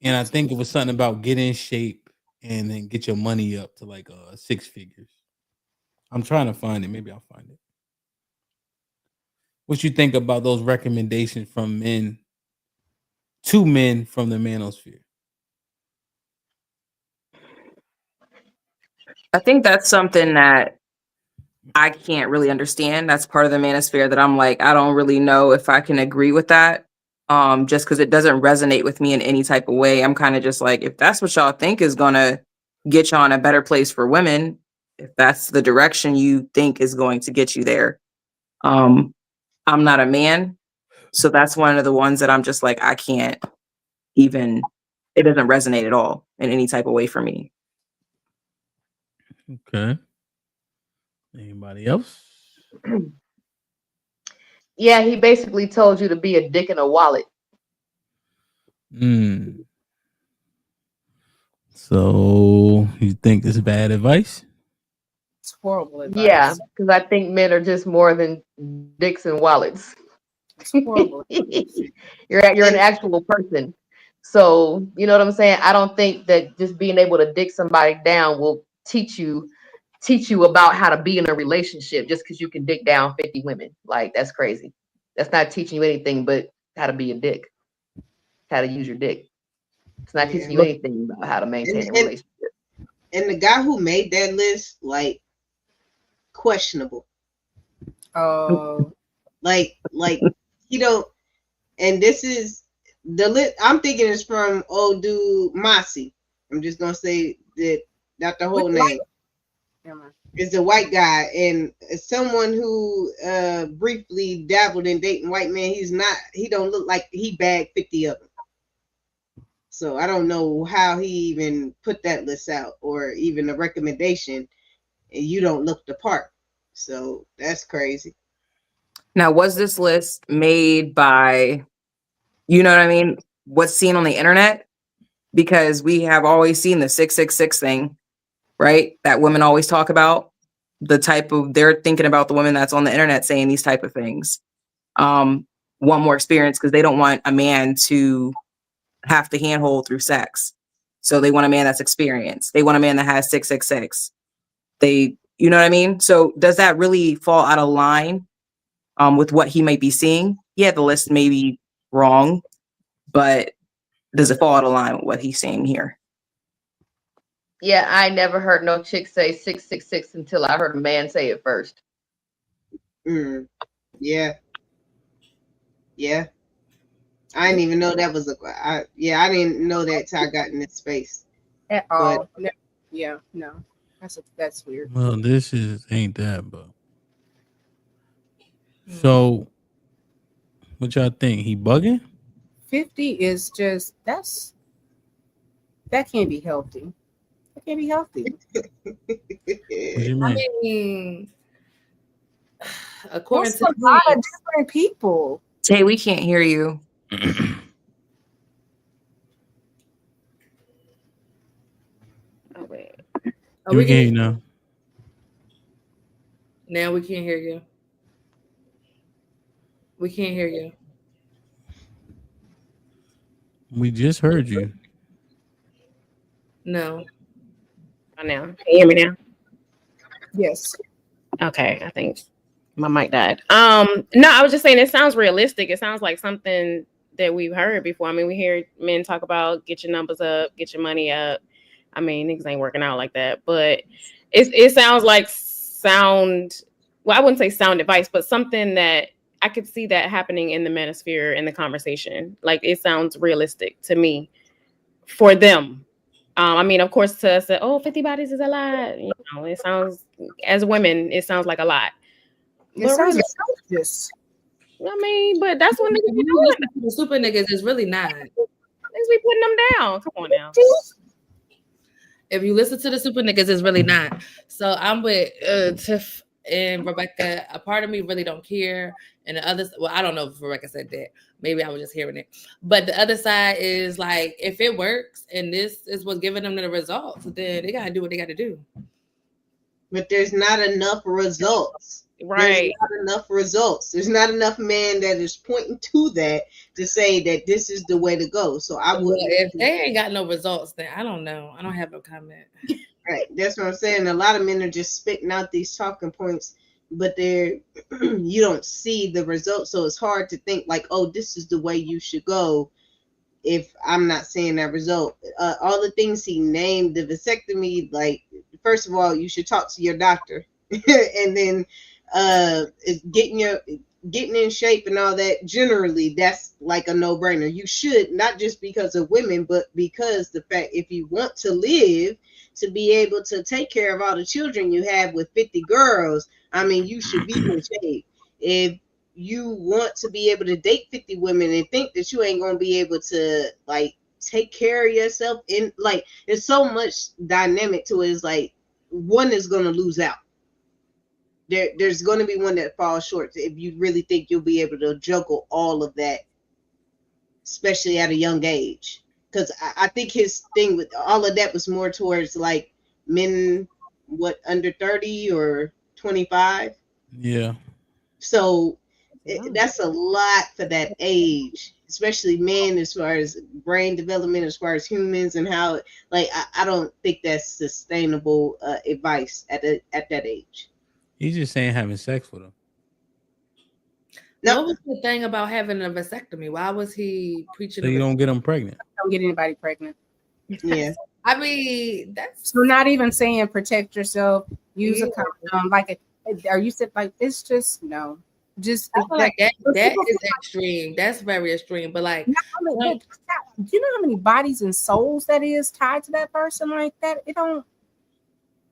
And I think it was something about get in shape and then get your money up to like 6 figures. I'm trying to find it. Maybe I'll find it. What you think about those recommendations from men to men from the manosphere? I think that's something that I can't really understand. That's part of the manosphere that I'm like, I don't really know if I can agree with that. Just because it doesn't resonate with me in any type of way. I'm kind of just like, if that's what y'all think is gonna get y'all in a better place for women, if that's the direction you think is going to get you there. I'm not a man, so that's one of the ones that I'm just like, I can't even, it doesn't resonate at all in any type of way for me. Okay. Anybody else? Yeah, he basically told you to be a dick in a wallet. So you think this is bad advice? It's horrible advice. Yeah, because I think men are just more than dicks and wallets. It's horrible. You're an actual person. So you know what I'm saying? I don't think that just being able to dick somebody down will teach you about how to be in a relationship just because you can dick down 50 women. Like, that's crazy. That's not teaching you anything but how to be a dick, how to use your dick. It's not teaching you anything about how to maintain a relationship. And the guy who made that list, like, questionable. Oh, like he don't. And this is the lit. I'm thinking it's from old dude Mossy. I'm just gonna say that not the whole name. Is a white guy and someone who briefly dabbled in dating white men. He don't look like he bagged 50 of them. So I don't know how he even put that list out or even a recommendation, and you don't look the part. So that's crazy. Now, was this list made by, you know what I mean, what's seen on the internet? Because we have always seen the 666 thing, right? That women always talk about. They're thinking about the women that's on the internet saying these type of things. Want more experience because they don't want a man to have to handhold through sex. So they want a man that's experienced. They want a man that has 666. You know what I mean? So does that really fall out of line with what he might be seeing? Yeah, the list may be wrong, but does it fall out of line with what he's seeing here? Yeah, I never heard no chick say 666 until I heard a man say it first. Yeah. I didn't even know that was I didn't know that till I got in this space. At all. No. Yeah, no. That's weird. Well, this ain't that, but so what y'all think? He bugging? 50 is just that can't be healthy. That can't be healthy. What you mean? I mean, according That's to a lot of different people. Tay, we can't hear you. Oh wait. We can hear you now. Now we can't hear you. We can't hear you. We just heard you. No. Oh, now. Can you hear me now? Yes. Okay, I think my mic died. No, I was just saying it sounds realistic. It sounds like something that we've heard before. I mean, we hear men talk about get your numbers up, get your money up. I mean, niggas ain't working out like that, but it sounds like well, I wouldn't say sound advice, but something that I could see that happening in the manosphere in the conversation. Like it sounds realistic to me for them. I mean, of course, to us, 50 bodies is a lot. You know, it sounds, as women, it sounds like a lot. It sounds like this. I mean, but that's what niggas be doing. The super niggas is really not. Niggas be putting them down. Come on now. If you listen to the super niggas, it's really not. So I'm with Tiff and Rebecca. A part of me really don't care. And the others, well, I don't know if Rebecca said that. Maybe I was just hearing it. But the other side is like, if it works and this is what's giving them the results, then they got to do what they got to do. But there's not enough results. Right. There's not enough results. There's not enough man that is pointing to that to say that this is the way to go. So I would. If they ain't got no results, then I don't know. I don't have no comment. Right. That's what I'm saying. A lot of men are just spitting out these talking points, but they're you don't see the results. So it's hard to think like, oh, this is the way you should go. If I'm not seeing that result, all the things he named, the vasectomy, like first of all, you should talk to your doctor, and then getting in shape and all that. Generally, that's like a no-brainer. You should, not just because of women, but because the fact if you want to live, to be able to take care of all the children you have with 50 girls, I mean, you should be in shape. If you want to be able to date 50 women and think that you ain't gonna be able to like take care of yourself, in like there's so much dynamic to it. It's like one is gonna lose out. There's gonna be one that falls short if you really think you'll be able to juggle all of that, especially at a young age. Because I think his thing with all of that was more towards like men under 30 or 25. Yeah. So that's a lot for that age, especially men, as far as brain development, as far as humans and how, like, I don't think that's sustainable advice at that age. He's just saying having sex with him. No. What was the thing about having a vasectomy? Why was he preaching? So you don't get them pregnant. Don't get anybody pregnant. Yeah. I mean, that's so not even saying protect yourself, use a condom, like Are you said like it's just no. Just I feel like that is extreme. That's very extreme. But like, do you know how many bodies and souls that is tied to that person like that? It don't.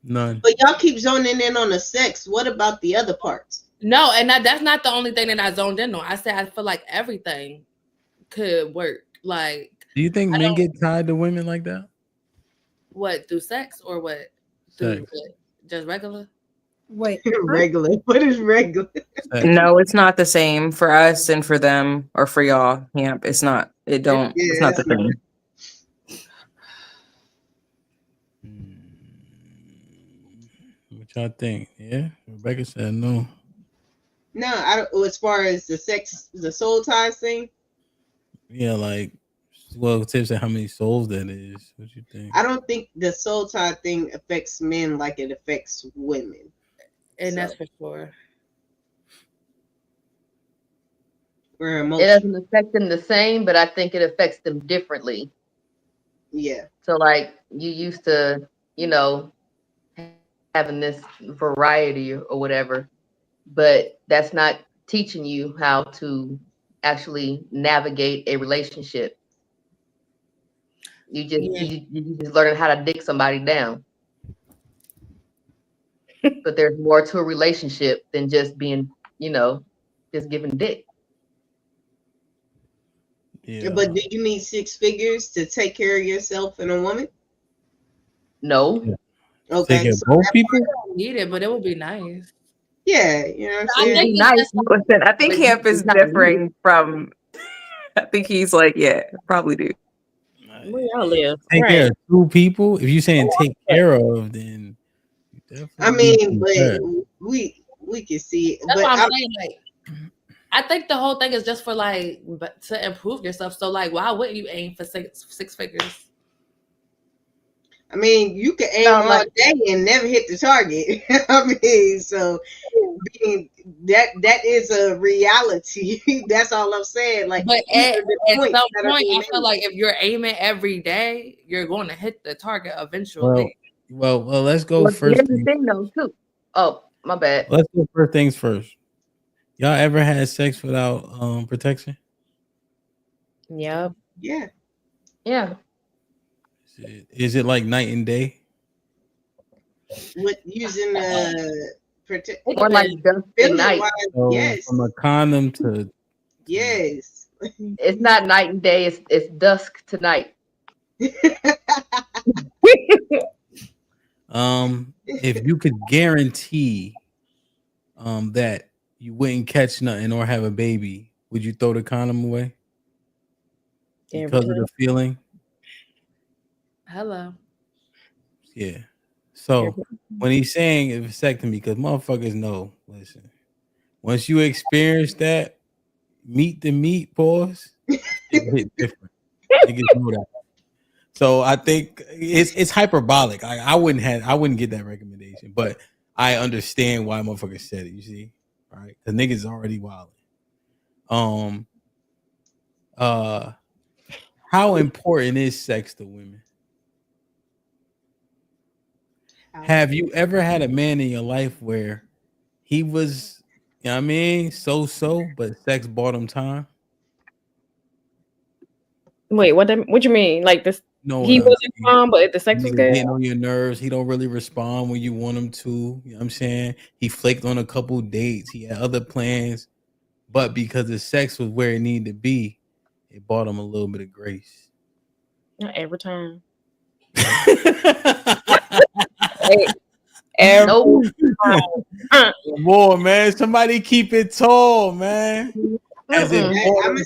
None. But y'all keep zoning in on the sex. What about the other parts? No, and that's not the only thing that I zoned in on. I said I feel like everything could work. Like, Do you think men get tied to women like that? What, through sex or what? Through what? Just regular? Wait, regular. What is regular? No, it's not the same for us and for them or for y'all. Yep, it's not. It don't. It's not the same. What y'all think? Yeah, Rebecca said no. No, I don't. As far as the sex, the soul ties thing. Yeah, like, well, Tiff said how many souls that is. What you think? I don't think the soul tie thing affects men like it affects women. And that's for sure. It doesn't affect them the same, but I think it affects them differently. Yeah. So like you used to, you know, having this variety or whatever, but that's not teaching you how to actually navigate a relationship. You just learning how to dick somebody down. But there's more to a relationship than just being, you know, just giving dick. Yeah. But do you need 6 figures to take care of yourself and a woman? No. Yeah. Okay. Take care of both people? I don't need it, but it would be nice. Yeah, you know what I'm I saying? think Nice. Listen, I think Hamp is differing from. I think he's like, yeah, probably do. Where y'all live? Take care Right. of 2 people. If you saying take care of, then you I mean, but we can see it. That's But what I'm saying. Like, I think the whole thing is just for like to improve yourself. So like, why wouldn't you aim for six figures? I mean, you can aim all day and never hit the target. I mean, so that is a reality. That's all I'm saying. Like, But at some point, I I feel like if you're aiming every day, you're going to hit the target eventually. Well, let's go first. Here's the thing, though, too. Oh, my bad. Let's go first things first. Y'all ever had sex without protection? Yep. Yeah. Yeah. Is it like night and day? With using protect or like dusk to night. So yes. from a condom to Yes. It's not night and day. It's dusk to night. If you could guarantee that you wouldn't catch nothing or have a baby, would you throw the condom away? Because of the feeling? Hello. Yeah. So when he's saying a vasectomy, because motherfuckers know, listen, once you experience that, meet the meat, pause, it hit different. Niggas know that. So I think it's hyperbolic. I wouldn't get that recommendation, but I understand why motherfuckers said it. You see, all right? Because niggas already wilding. How important is sex to women? Have you ever had a man in your life where he was, you know what I mean, so, but sex bought him time? Wait, what you mean? Like this? No, he wasn't calm, but the sex was good. Getting on your nerves. He don't really respond when you want him to. You know what I'm saying? He flaked on a couple dates. He had other plans, but because the sex was where it needed to be, it bought him a little bit of grace. Not every time. Every time. More, man. Somebody keep it tall, man. As in, and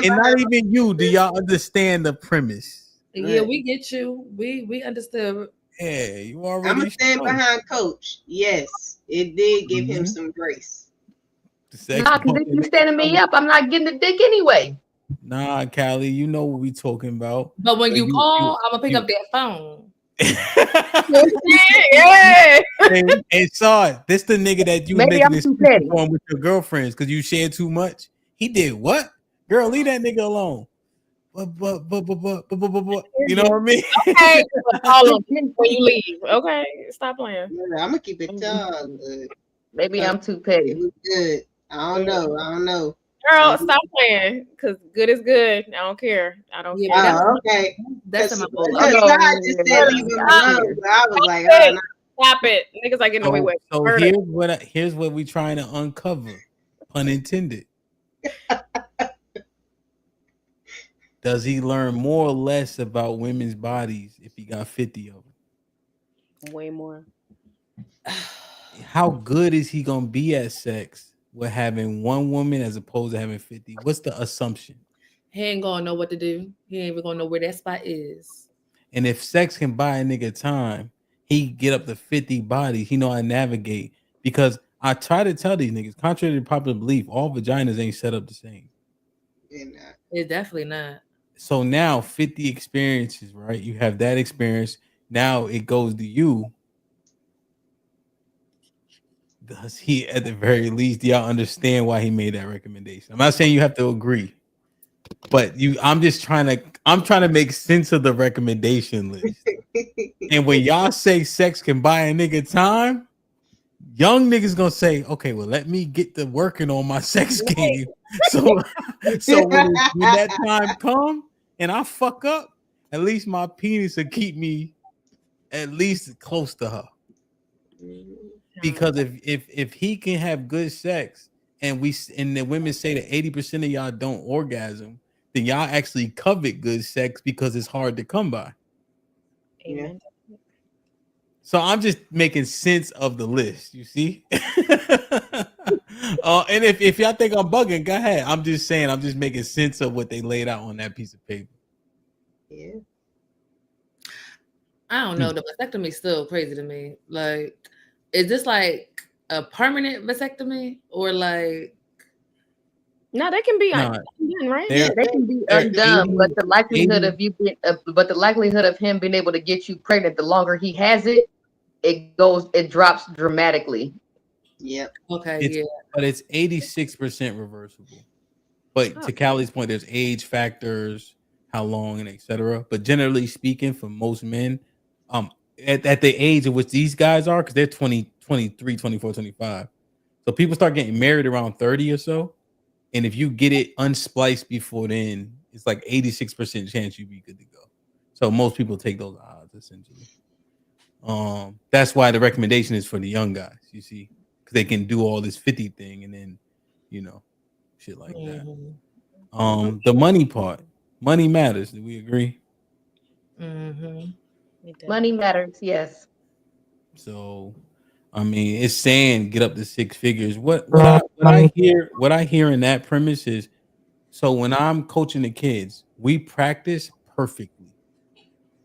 not even you. Do y'all understand the premise? Yeah, we get you. We understood. Yeah, you already. I'm gonna stand behind Coach. Yes, it did give him some grace. Nah, because if you standing me up, I'm not getting the dick anyway. Nah, Callie, you know what we talking about. But when you call, I'm gonna pick up that phone. Yeah. And saw it. This the nigga that you making this on with your girlfriends because you share too much. He did what? Girl, leave that nigga alone. But you know what I mean? Okay, call him when you leave. Okay, stop playing. Yeah, I'm gonna keep it tall. Maybe I'm too petty. It was good. I don't know. Girl, stop playing. Cause good is good. I don't care. I don't care. Oh, okay. That's in my book. Because God just said leave him alone. So I was like, oh, no. Stop it. Niggas are getting away with So murder. here's what we trying to uncover, pun intended. Does he learn more or less about women's bodies if he got 50 of them? Way more. How good is he gonna be at sex with having one woman as opposed to having 50? What's the assumption? He ain't gonna know what to do. He ain't even gonna know where that spot is. And if sex can buy a nigga time, he get up to 50 bodies. He know how to navigate. Because I try to tell these niggas, contrary to popular belief, all vaginas ain't set up the same. It's definitely not. So now 50 experiences, right? You have that experience. Now it goes to you. Does he, at the very least, do y'all understand why he made that recommendation? I'm not saying you have to agree, but I'm trying to make sense of the recommendation list. And when y'all say sex can buy a nigga time, young niggas gonna say, okay, well, let me get to working on my sex game. So when that time come and I fuck up, at least my penis will keep me at least close to her. Because if he can have good sex and the women say that 80% of y'all don't orgasm, then y'all actually covet good sex because it's hard to come by. Amen. So I'm just making sense of the list, you see? And if y'all think I'm bugging, go ahead. I'm just saying, I'm just making sense of what they laid out on that piece of paper. Yeah. I don't know. The vasectomy is still crazy to me. Like, is this like a permanent vasectomy or like? No, they can be undone, right? Yeah, they can be undone, but the likelihood of him being able to get you pregnant, the longer he has it, it drops dramatically. Yep. Okay. But it's 86% reversible. But to Callie's point, there's age factors, how long, and etc. But generally speaking, for most men, at the age at which these guys are, because they're 20, 23, 24, 25. So people start getting married around 30 or so. And if you get it unspliced before then, it's like 86% chance you'd be good to go. So most people take those odds essentially. That's why the recommendation is for the young guys, you see, because they can do all this 50 thing and then, shit like that. The money part, money matters. Do we agree? Mm-hmm. Money matters, yes. So, I mean, it's saying get up to 6 figures. What I hear in that premise is, so when I'm coaching the kids, we practice perfectly.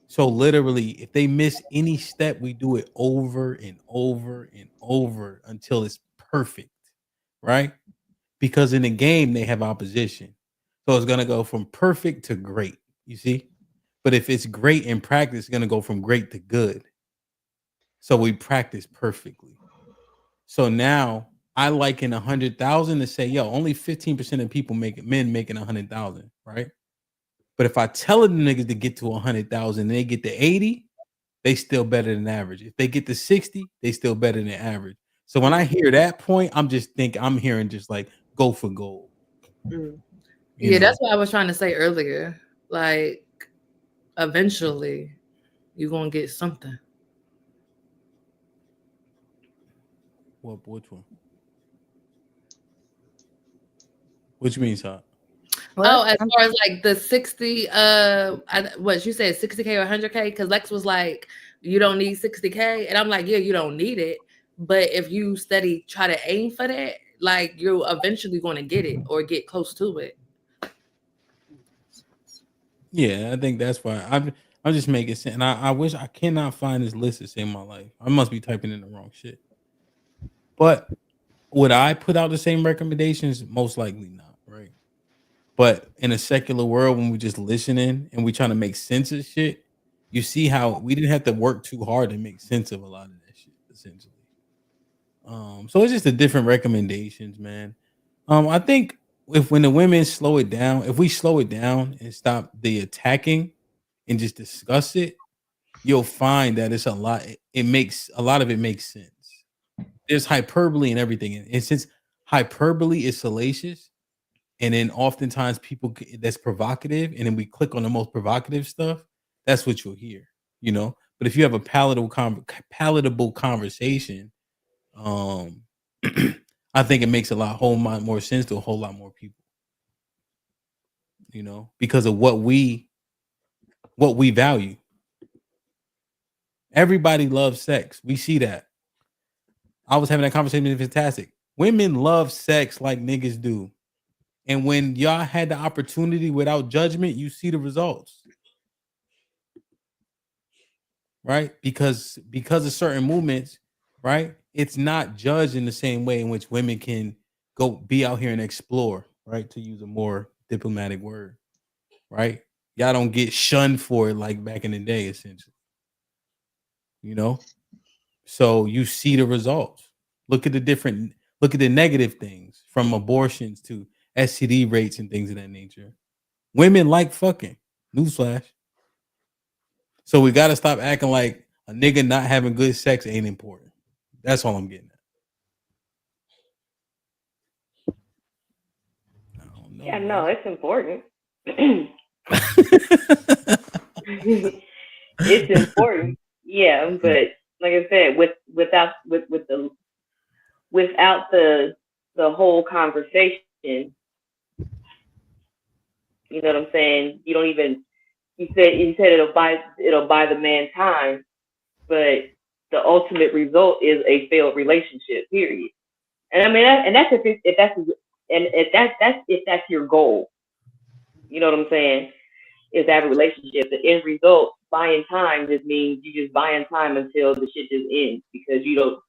So literally, if they miss any step, we do it over and over and over until it's perfect, right? Because in the game, they have opposition. So it's going to go from perfect to great, you see? But if it's great in practice, it's going to go from great to good. So we practice perfectly. So now I liken 100,000 to say, yo, only 15% of men making 100,000, right? But if I tell them niggas to get to 100,000 and they get to 80, they still better than average. If they get to 60, they still better than average. So when I hear that point, I'm hearing just like go for gold. Yeah, that's what I was trying to say earlier. Like, eventually, you're gonna get something. Which one? Which means how? As far as like the 60, what you said, 60K or 100K? Because Lex was like, you don't need 60K, and I'm like, yeah, you don't need it, but if you try to aim for that, like you're eventually going to get it or get close to it. Yeah, I think that's why I'm just making sense. And I wish I cannot find this list to save my life. I must be typing in the wrong shit. But would I put out the same recommendations? Most likely not, right? But in a secular world, when we just listening and we trying to make sense of shit, you see how we didn't have to work too hard to make sense of a lot of that shit, essentially. So it's just the different recommendations, man. I think when the women slow it down, if we slow it down and stop the attacking and just discuss it, you'll find that it's a lot. A lot of it makes sense. there's hyperbole and everything. And since hyperbole is salacious, and then oftentimes people that's provocative, and then we click on the most provocative stuff, that's what you'll hear, But if you have a palatable conversation, I think it makes a whole lot more sense to a whole lot more people, because of what we value. Everybody loves sex. We see that. I was having that conversation with Fantastic. Women love sex like niggas do. And when y'all had the opportunity without judgment, you see the results. Right? Because of certain movements, right? It's not judged in the same way in which women can go be out here and explore, right? To use a more diplomatic word, right? Y'all don't get shunned for it like back in the day, essentially. So you see the results. Look at the negative things, from abortions to STD rates and things of that nature. Women like fucking. Newsflash. So we got to stop acting like a nigga not having good sex ain't important. That's all I'm getting at. Yeah, no, it's important. It's important. Yeah, but like I said, without the whole conversation, you know what I'm saying? You don't even. You said it'll buy the man time, but the ultimate result is a failed relationship. Period. And I mean, that's if that's your goal. You know what I'm saying? Is that a relationship? The end result, buying time, just means you just buying time until the shit just ends, because you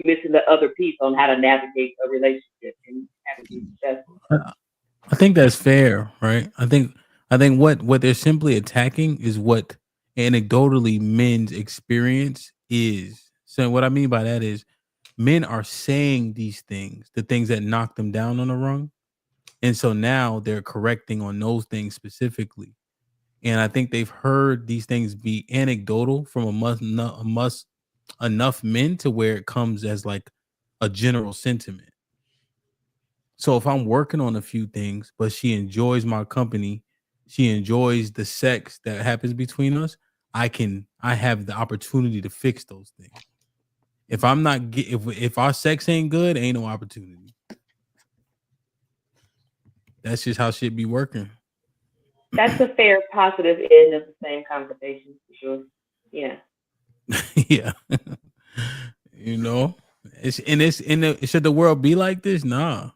missing the other piece on how to navigate a relationship and have it be successful. I think that's fair, right? I think what they're simply attacking is what anecdotally men's experience is. So what I mean by that is men are saying these things, the things that knock them down on the rung. And so now they're correcting on those things specifically. And I think they've heard these things be anecdotal from enough men to where it comes as like a general sentiment. So if I'm working on a few things, but she enjoys my company, she enjoys the sex that happens between us, I have the opportunity to fix those things. If I'm not if our sex ain't good, ain't no opportunity. That's just how shit be working. That's a fair positive end of the same conversation, for sure. Yeah. Yeah. Should the world be like this? Nah.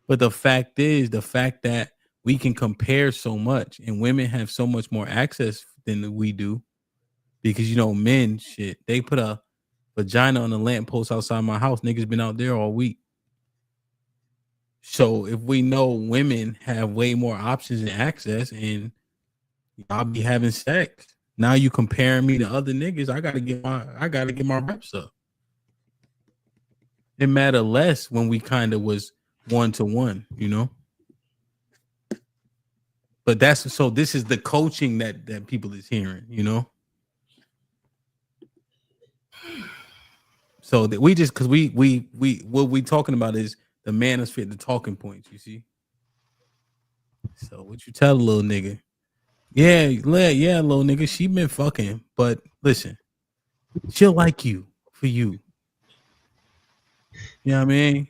But the fact that we can compare so much, and women have so much more access than we do, because men, shit, they put a vagina on the lamppost outside my house. Niggas been out there all week. So if we know women have way more options and access, and I'll be having sex, now you comparing me to other niggas, I gotta get my reps up. It mattered less when we kind of was 1-to-1, But this is the coaching that people is hearing, So that we just, because we what we talking about is the manosphere, the talking points, you see. So what you tell a little nigga? Yeah, little nigga, she been fucking, but listen, she'll like you for you. You know what I mean?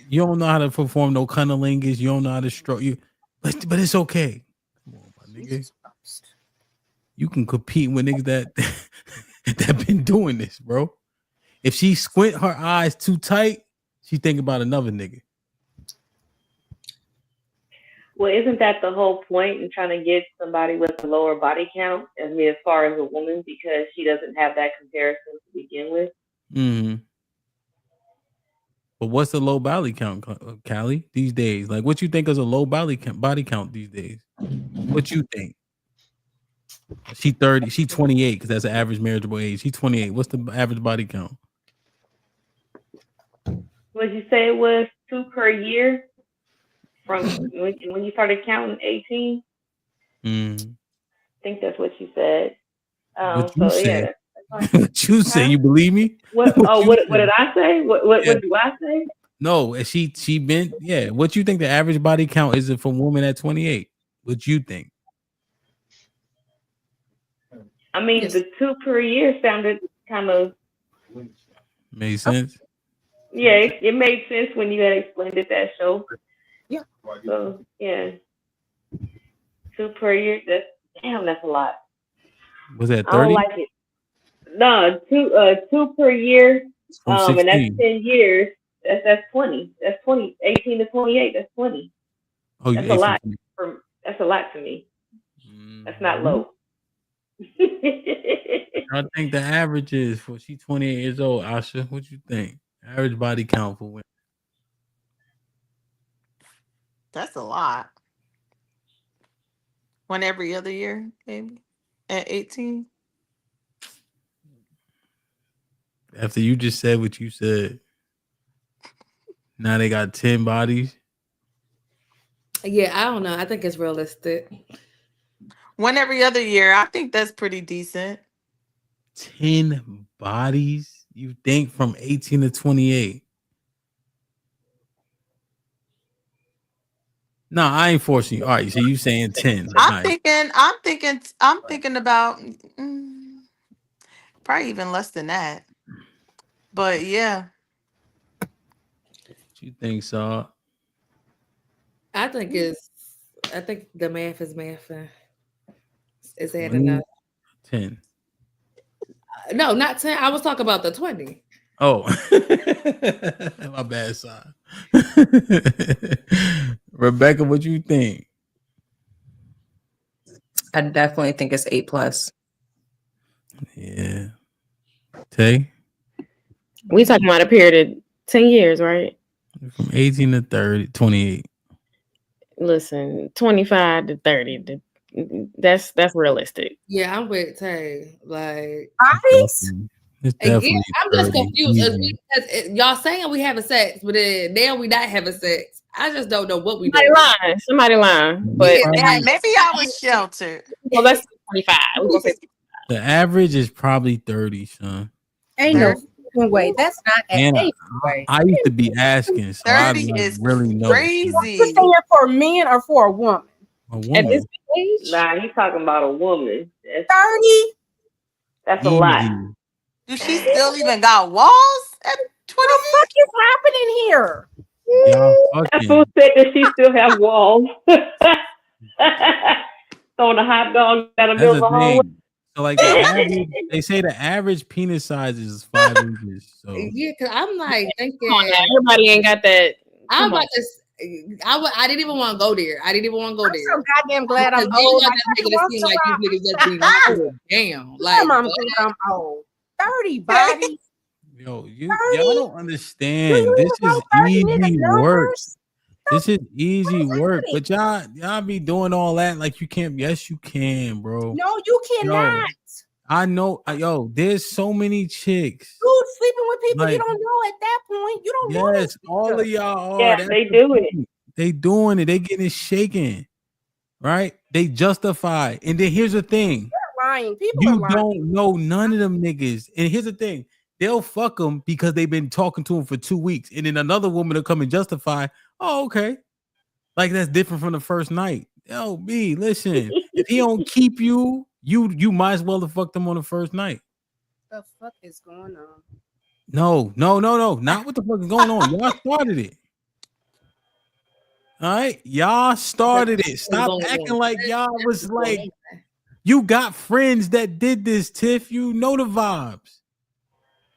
You don't know how to perform no cunnilingus. You don't know how to stroke you, but it's okay. Come on, my nigga. You can compete with niggas that been doing this, bro. If she squint her eyes too tight, she think about another nigga. Well, isn't that the whole point in trying to get somebody with a lower body count? I mean, as far as a woman, because she doesn't have that comparison to begin with. Mm-hmm. But what's the low body count, Callie, these days? Like, what you think is a low body count these days? What you think? She 30, she 28, because that's an average marriageable age. She 28. What's the average body count? What you say it was 2 per year from when you started counting 18? Mm. I think that's what you said. What you said? Yeah, What you say? You believe me? What? Oh, what did I say? What do I say? No, she been What you think the average body count is for women at 28? What you think? I mean, the 2 per year sounded kind of made sense. Yeah, it made sense when you had explained it that show. Yeah. So yeah, 2 per year. That's a lot. Was that 30? I don't like it. No, 2 per year. From And that's 16. 10 years. That's 20. That's 20. 18 to 28. That's 20. Oh, that's a lot. That's a lot to me. That's not low. I think the average is for she 28 years old. Asha, what you think? Average body count for women. That's a lot. One every other year, maybe at 18. After you just said what you said, now they got 10 bodies. Yeah, I don't know. I think it's realistic. One every other year. I think that's pretty decent. 10 bodies? You think from 18 to 28? No, I ain't forcing you. All right, so you saying 10. I'm thinking about probably even less than that. But yeah. What you think, Saw? I think the math is mathing. Is that enough? 10. No, not 10. I was talking about the 20. Oh, my bad, son. Rebecca, what you think? I definitely think it's 8+. Yeah. Tay? We talking about a period of 10 years, right? From 18 to 28. Listen, 25 to 30. That's realistic. Yeah, I'm with Tay. Like, bodies? It's definitely I'm just 30, confused. easy. Y'all saying we having sex, but then now we not having sex. I just don't know what we Somebody doing. Somebody lying. But Yeah, maybe I was sheltered. Well, let's say 25. We're gonna say The average is probably 30, son. Ain't no fucking way. That's not And ain't no way. I used to be asking, so I 30 like is really know. crazy. You're saying for men or for a woman? A at woman. this age. Nah, he's talking about a woman. 30? That's a lot. Easy. Do she still even got walls at 20? What the fuck is happening here? Y'all That's fucking. who said that she still have walls. Throwing a hot dog down the That's middle of the the hallway. thing. So like the average, they say the average penis size is 5 inches. So Yeah, because I'm like thinking Come on now, everybody ain't got that. I'm Come on. about to. I didn't even want to go there. I didn't even want to go I'm there. so goddamn glad I'm Because old. y'all I just just making it want seem to like rock. these niggas just be loaded down. Like, Damn, I'm what? glad I'm old. 30 bodies. yo, y'all 30? don't Do understand. you This even is know 30 nigga easy work. numbers? This is easy work. happening? But y'all be doing all that like you can't. Yes, you can, bro. No, you cannot. I know. Yo, there's so many chicks. Dude, sleeping with people you Like, don't know at that point. You don't know yes, this all stuff. of y'all are. Yeah, That's they the do it. point. They doing it. They getting it shaken. Right? They justify. And then here's the thing. They're lying. People are You lying. don't know none of them niggas. And here's the thing. They'll fuck them because they've been talking to them for 2 weeks. And then another woman will come and justify, oh, okay. Like that's different from the first night. Yo, B, listen. If he don't keep you, you might as well have fucked him on the first night. What the fuck is going on? No. Not what the fuck is going on. Y'all started it. All right. Y'all started it. Stop acting like y'all was like, you got friends that did this, Tiff. You know the vibes.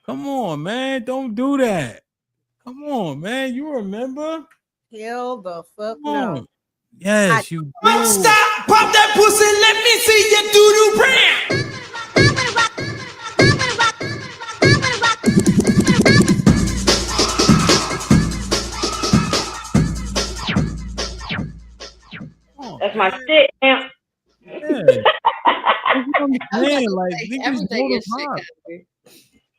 Come on, man. Don't do that. Come on, man. You remember? Hell the fuck Come on. no. Yes, you do. Stop, pop that pussy, let me see you do the brand. That's my shit. Now. Yeah. Man, like niggas know the vibe.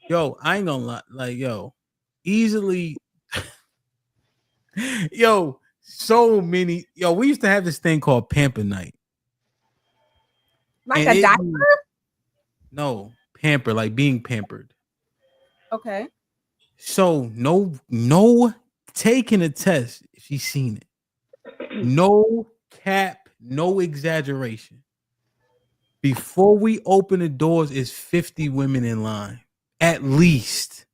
Yo, I ain't gonna lie. Like, yo, easily. Yo, so many. Yo, we used to have this thing called Pamper Night. Like And a diaper? No, pamper, like being pampered. Okay. So no taking a test if she's seen it. No cap, no exaggeration. Before we open the doors, is 50 women in line, at least.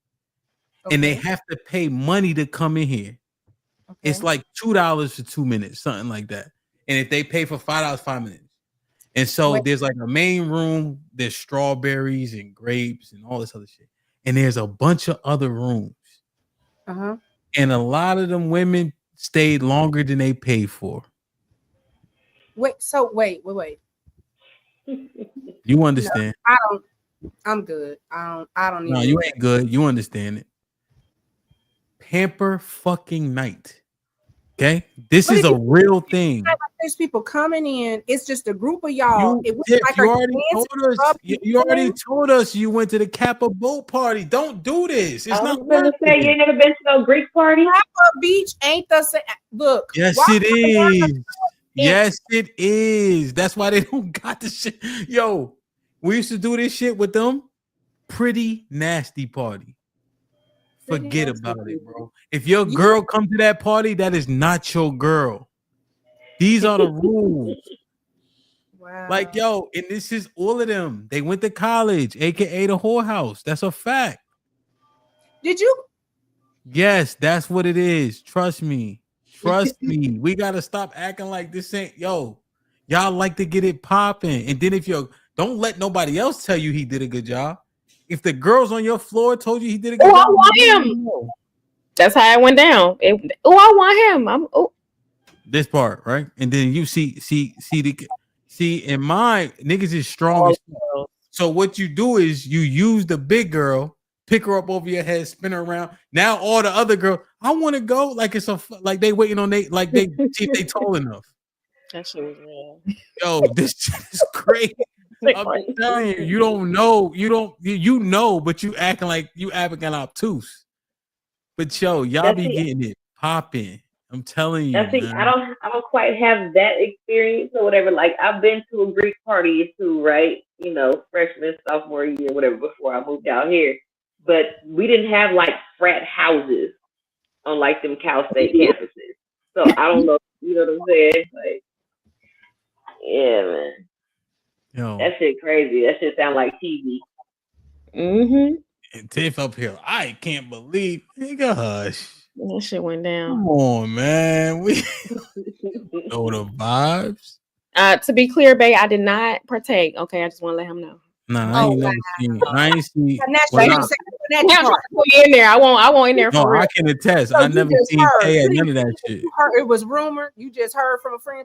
And they have to pay money to come in here. Okay. It's like $2 for 2 minutes, something like that. And if they pay for $5, 5 minutes. And so there's like a main room, there's strawberries and grapes and all this other shit. And there's a bunch of other rooms. Uh-huh. And a lot of them women stayed longer than they paid for. Wait. You understand? No, I'm good. I don't need. No, you ain't good. You understand it. Pamper fucking night. Okay, this is a real thing. There's people coming in. It's just a group of y'all. You already told us you went to the Kappa boat party. Don't do this. It's not gonna say you ain't never been to no Greek party. Kappa Beach ain't the same. Look. Yes, it is. Yes, it is. That's why they don't got the shit. Yo, we used to do this shit with them. Pretty nasty party. Forget about it, bro. If your girl comes to that party, that is not your girl. These are the rules. Wow. Like, yo, and this is all of them. They went to college, aka the whorehouse. That's a fact. Did you? Yes, that's what it is. Trust me. Trust me. We gotta stop acting like this ain't y'all like to get it popping. And then if don't let nobody else tell you he did a good job. If the girls on your floor told you he did a good job, I want him. That's how it went down. I want him. This part, right? And then you see in my niggas is strong. So what you do is you use the big girl, pick her up over your head, spin her around. Now all the other girls, I want to go. Like like they waiting on they see if they tall enough. That shit was real. Yo, this shit is crazy. I'm telling you, you don't know, you know, but you acting like you acting obtuse. But yo, y'all be getting it popping. I'm telling you. I don't quite have that experience or whatever. Like I've been to a Greek party too, right? You know, freshman, sophomore year, whatever, before I moved out here. But we didn't have like frat houses on like them Cal State campuses. So I don't know, you know what I'm saying? Like, yeah, man. Yo. That shit crazy. That shit sound like TV. Mm-hmm. And Tiff up here, I can't believe, nigga, hush. That shit went down. Come on, man. We know the vibes. To be clear, babe, I did not partake. Okay, I just want to let him know. Nah, I ain't never seen it. I ain't seen in there. I won't in there for real. I can attest. So I never seen Tay at none of that shit. It was rumored. You just heard from a friend.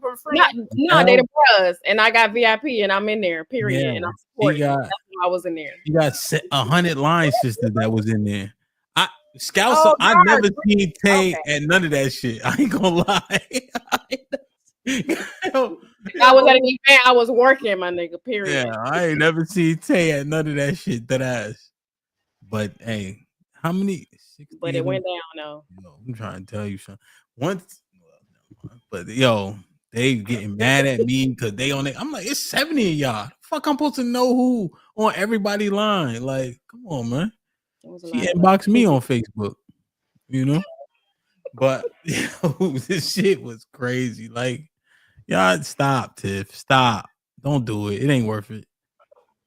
No, they the bros, and I got VIP, and I'm in there. Period. Yeah, and I'm supporting. That's why I was in there. You got 100 line sisters that was in there. Scouts. I never seen Tay at none of that shit. I ain't gonna lie. I was at an event. I was working, my nigga. Period. Yeah, I ain't never seen Tay at none of that shit. That ass. But hey, how many? 60, but it went down though. Yo, I'm trying to tell you something. But yo, they getting mad at me because they on it. I'm like, it's 70 of y'all. Fuck, I'm supposed to know who on everybody line. Like, come on, man. She inboxed me on Facebook, you know. But yo, this shit was crazy. Like, y'all stop, Tiff. Stop. Don't do it. It ain't worth it.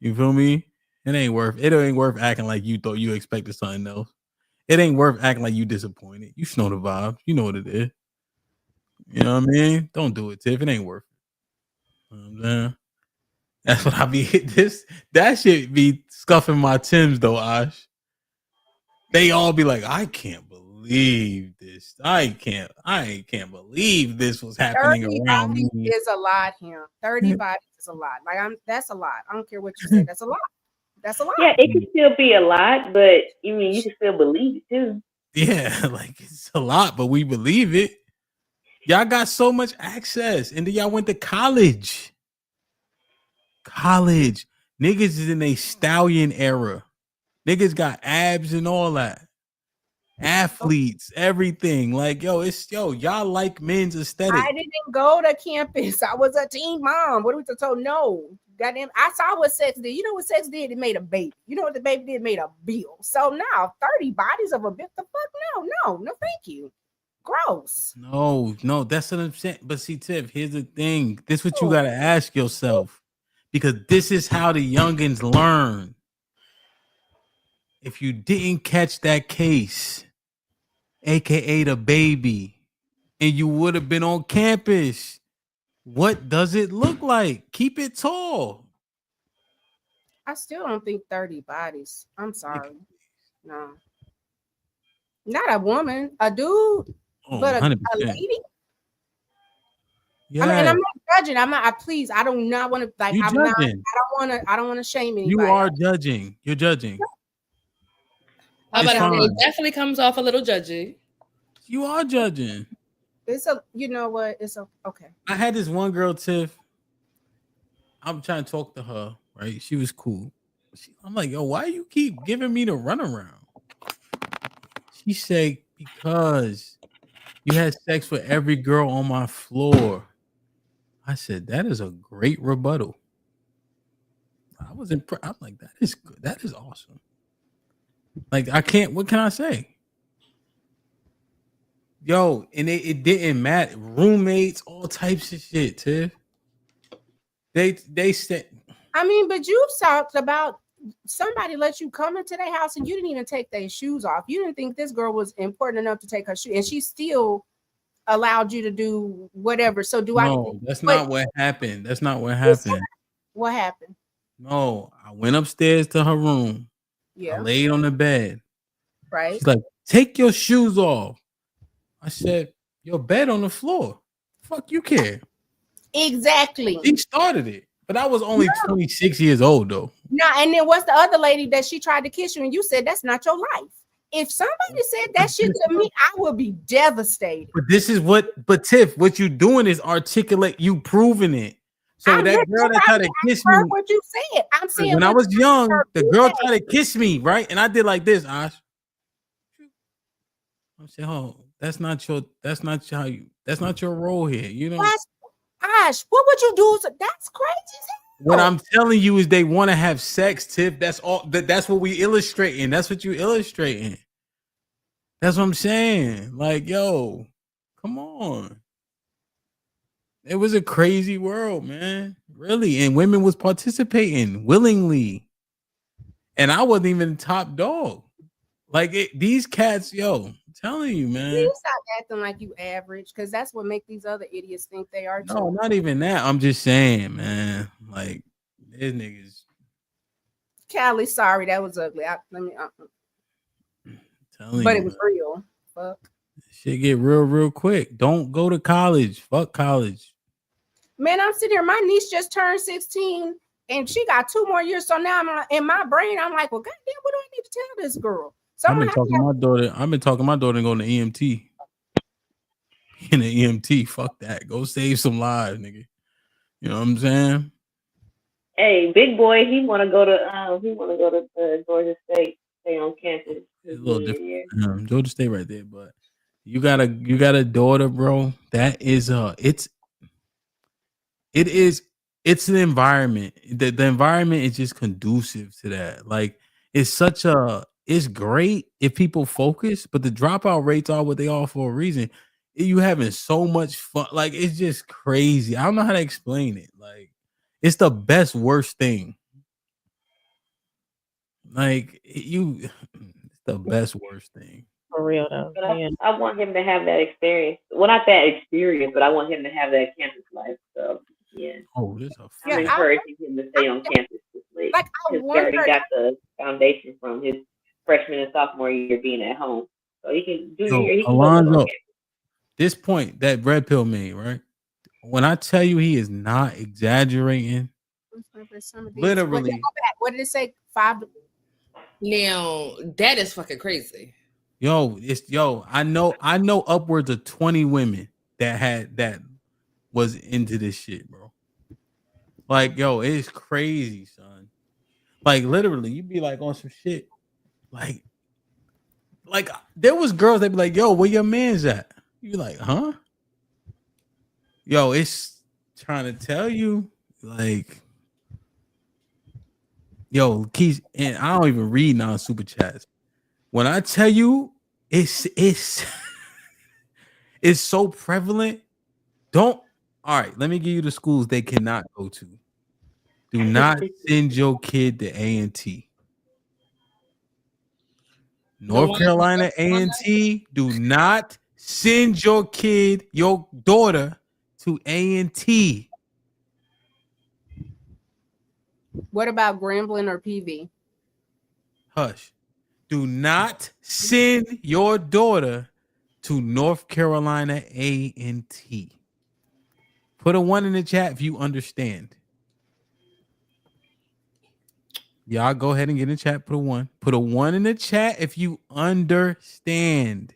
You feel me? It ain't worth acting like you thought you expected something else. It ain't worth acting like you disappointed. You know the vibe. You know what it is. You know what I mean? Don't do it, Tiff. It ain't worth it. You know what I'm saying? That's what I be that shit be scuffing my Timbs though, Ash. They all be like, I can't believe this. I can't believe this was happening around me. Is a lot here. 30 bodies is a lot. Like that's a lot. I don't care what you say. That's a lot. That's a lot. Yeah, it can still be a lot, but you mean you can still believe it too. Yeah, like it's a lot, but we believe it. Y'all got so much access, and then y'all went to college. Niggas is in a stallion era. Niggas got abs and all that. Athletes, everything. Like, y'all like men's aesthetic. I didn't go to campus. I was a teen mom. What are we told? No. goddamn, I saw what sex did. You know what sex did? It made a baby. You know what the baby did? It made a bill. So now 30 bodies of a bit. The fuck no, thank you. Gross. No, that's what I'm saying. But see, Tiff, here's the thing. This is what you gotta ask yourself, because this is how the youngins learn. If you didn't catch that case, aka the baby, and you would have been on campus, what does it look like? Keep it tall. I still don't think 30 bodies. I'm sorry. No. Not a woman, a dude, but a lady. Yeah. I mean, and I'm not judging. I'm not. Please, I do not want to. Like, You're I'm not. judging. I don't want to shame anybody. You are judging. You're judging. I'm about to say, it definitely comes off a little judgy. You are judging. It's a. You know what? It's a. Okay. I had this one girl, Tiff. I'm trying to talk to her. Right? She was cool. I'm like, yo, why you keep giving me the runaround? She said, because you had sex with every girl on my floor. I said, that is a great rebuttal. I was impressed. I'm like, that is good. That is awesome. Like, what can I say? Yo, and it didn't matter. Roommates, all types of shit, Tiff. They said. I mean, but you've talked about somebody let you come into their house and you didn't even take their shoes off. You didn't think this girl was important enough to take her shoes, and she still allowed you to do whatever. So that's not what happened. That's not what happened. What happened? No, I went upstairs to her room. Yeah. I laid on the bed. Right. She's like, take your shoes off. I said, your bed on the floor. Fuck you care. Exactly. She started it. But I was only 26 years old, though. No, and then what's the other lady that she tried to kiss you and you said that's not your life? If somebody said that shit to me, I would be devastated. But Tiff, what you doing is articulate, you proving it. So that girl that tried to kiss me. What you said. I'm saying when I was young, the girl tried to kiss me, right? And I did like this, Ash. I'm saying, oh, that's not your role here. You know. Ash, what would you do? That's crazy. What I'm telling you is they want to have sex, Tiff. That's all. That's what we illustrating. That's what you illustrating. That's what I'm saying. Like, yo, come on. It was a crazy world, man. Really, and women was participating willingly, and I wasn't even top dog. Like these cats, yo, I'm telling you, man. You stop acting like you average, because that's what make these other idiots think they are too. No, not even that. I'm just saying, man. Like these niggas. Callie, sorry, that was ugly. But it was real. Fuck. Shit get real quick. Don't go to college. Fuck college. Man, I'm sitting here. My niece just turned 16, and she got 2 more years. So now I'm in my brain. I'm like, well, goddamn, what do I need to tell this girl? So I've been talking to my daughter. I've been talking to my daughter going to EMT. In the EMT, fuck that. Go save some lives, nigga. You know what I'm saying? Hey, big boy, he want to go to Georgia State, stay on campus. It's a little different. Georgia State right there, but you got a daughter, bro. That is it's an environment. The environment is just conducive to that. Like it's great if people focus, but the dropout rates are what they are for a reason. You having so much fun, like it's just crazy. I don't know how to explain it. Like it's the best worst thing. Like it's the best worst thing. For real though. But I want him to have that experience. Well, not that experience, but I want him to have that campus life. So yeah. Oh, I'm encouraging him to stay on campus this week. He already got the foundation from his freshman and sophomore year being at home, so he can do. Alonzo, this point that Red Pill made, right? When I tell you he is not exaggerating, literally. What did it say? 5. Now that is fucking crazy. I know upwards of 20 women that was into this shit, bro. Like, yo, it's crazy, son. Like, literally, you be like on some shit. Like there was girls that be like, yo, where your man's at? You be like, huh? Yo, it's trying to tell you, like, Yo, Keys, and I don't even read non-super chats. When I tell you it's it's so prevalent. All right, let me give you the schools they cannot go to. Do not send your kid to A&T. North Carolina A&T, do not send your kid, your daughter to A&T. What about Grambling or PV? Hush. Do not send your daughter to North Carolina A&T. Put a 1 in the chat if you understand. Y'all go ahead and get in the chat. Put a 1. Put a 1 in the chat if you understand.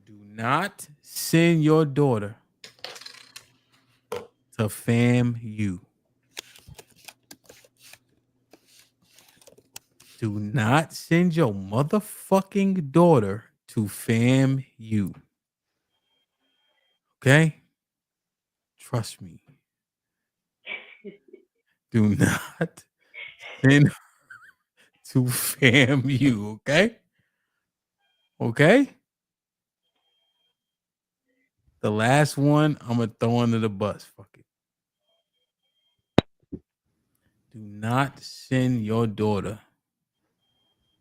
Do not send your daughter to FAMU. Do not send your motherfucking daughter to FAMU. Okay? Trust me. Do not send her to FAMU. Okay? Okay? The last one, I'm going to throw under the bus. Fuck it. Do not send your daughter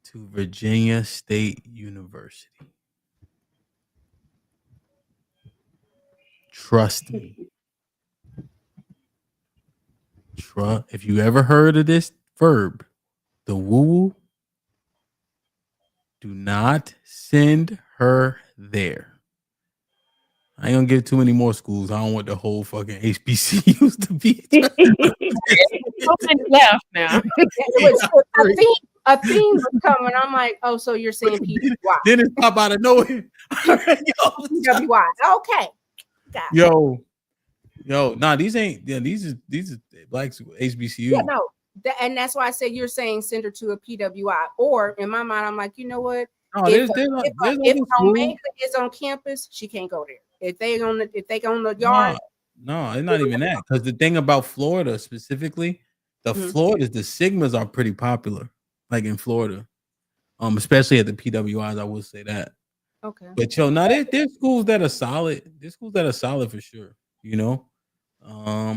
to Virginia State University. Trust me. If you ever heard of this verb, the woo-woo, do not send her there. I ain't gonna give too many more schools. I don't want the whole fucking HBCUs to be left now. A theme was coming. I'm like, oh, so you're saying PWI. Then it's pop out of nowhere. PWI. Okay. Yo, nah, these are black HBCU. Yeah, no. And that's why I said you're saying send her to a PWI. Or in my mind, I'm like, you know what? No, if schools. is on campus, she can't go there. If they on the yard. No, it's not even that. Because the thing about Florida specifically, Florida's the Sigmas are pretty popular, like in Florida. Especially at the PWIs, I will say that. Okay. But now there's schools that are solid. There's schools that are solid for sure. You know,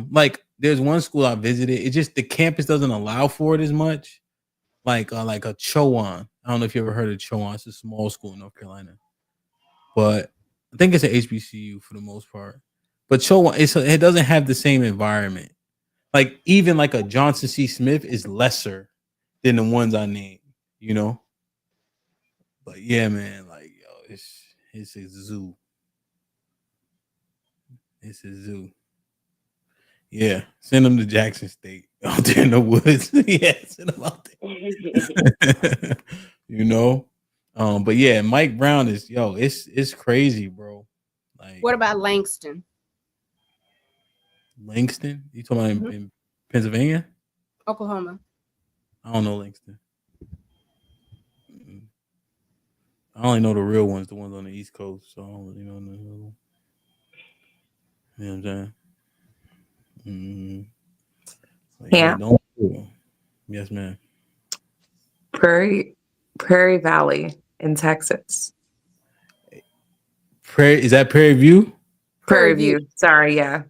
like there's one school I visited. It just the campus doesn't allow for it as much. Like a Chowan. I don't know if you ever heard of Chowan. It's a small school in North Carolina, but I think it's an HBCU for the most part. But Chowan, it doesn't have the same environment. Like even like a Johnson C. Smith is lesser than the ones I named. You know. But yeah, man, like yo, it's a zoo. It's a zoo. Yeah, send them to Jackson State out there in the woods. Yeah, send them out there. You know, but yeah, Mike Brown is it's crazy, bro. Like, what about Langston? Langston? You talking about in Pennsylvania? Oklahoma. I don't know Langston. I only know the real ones, the ones on the East Coast. So I don't really know the other one. You know what I'm saying? Like, Yeah. Yes, ma'am. Prairie Valley in Texas. Is that Prairie View? Prairie View. Sorry, yeah.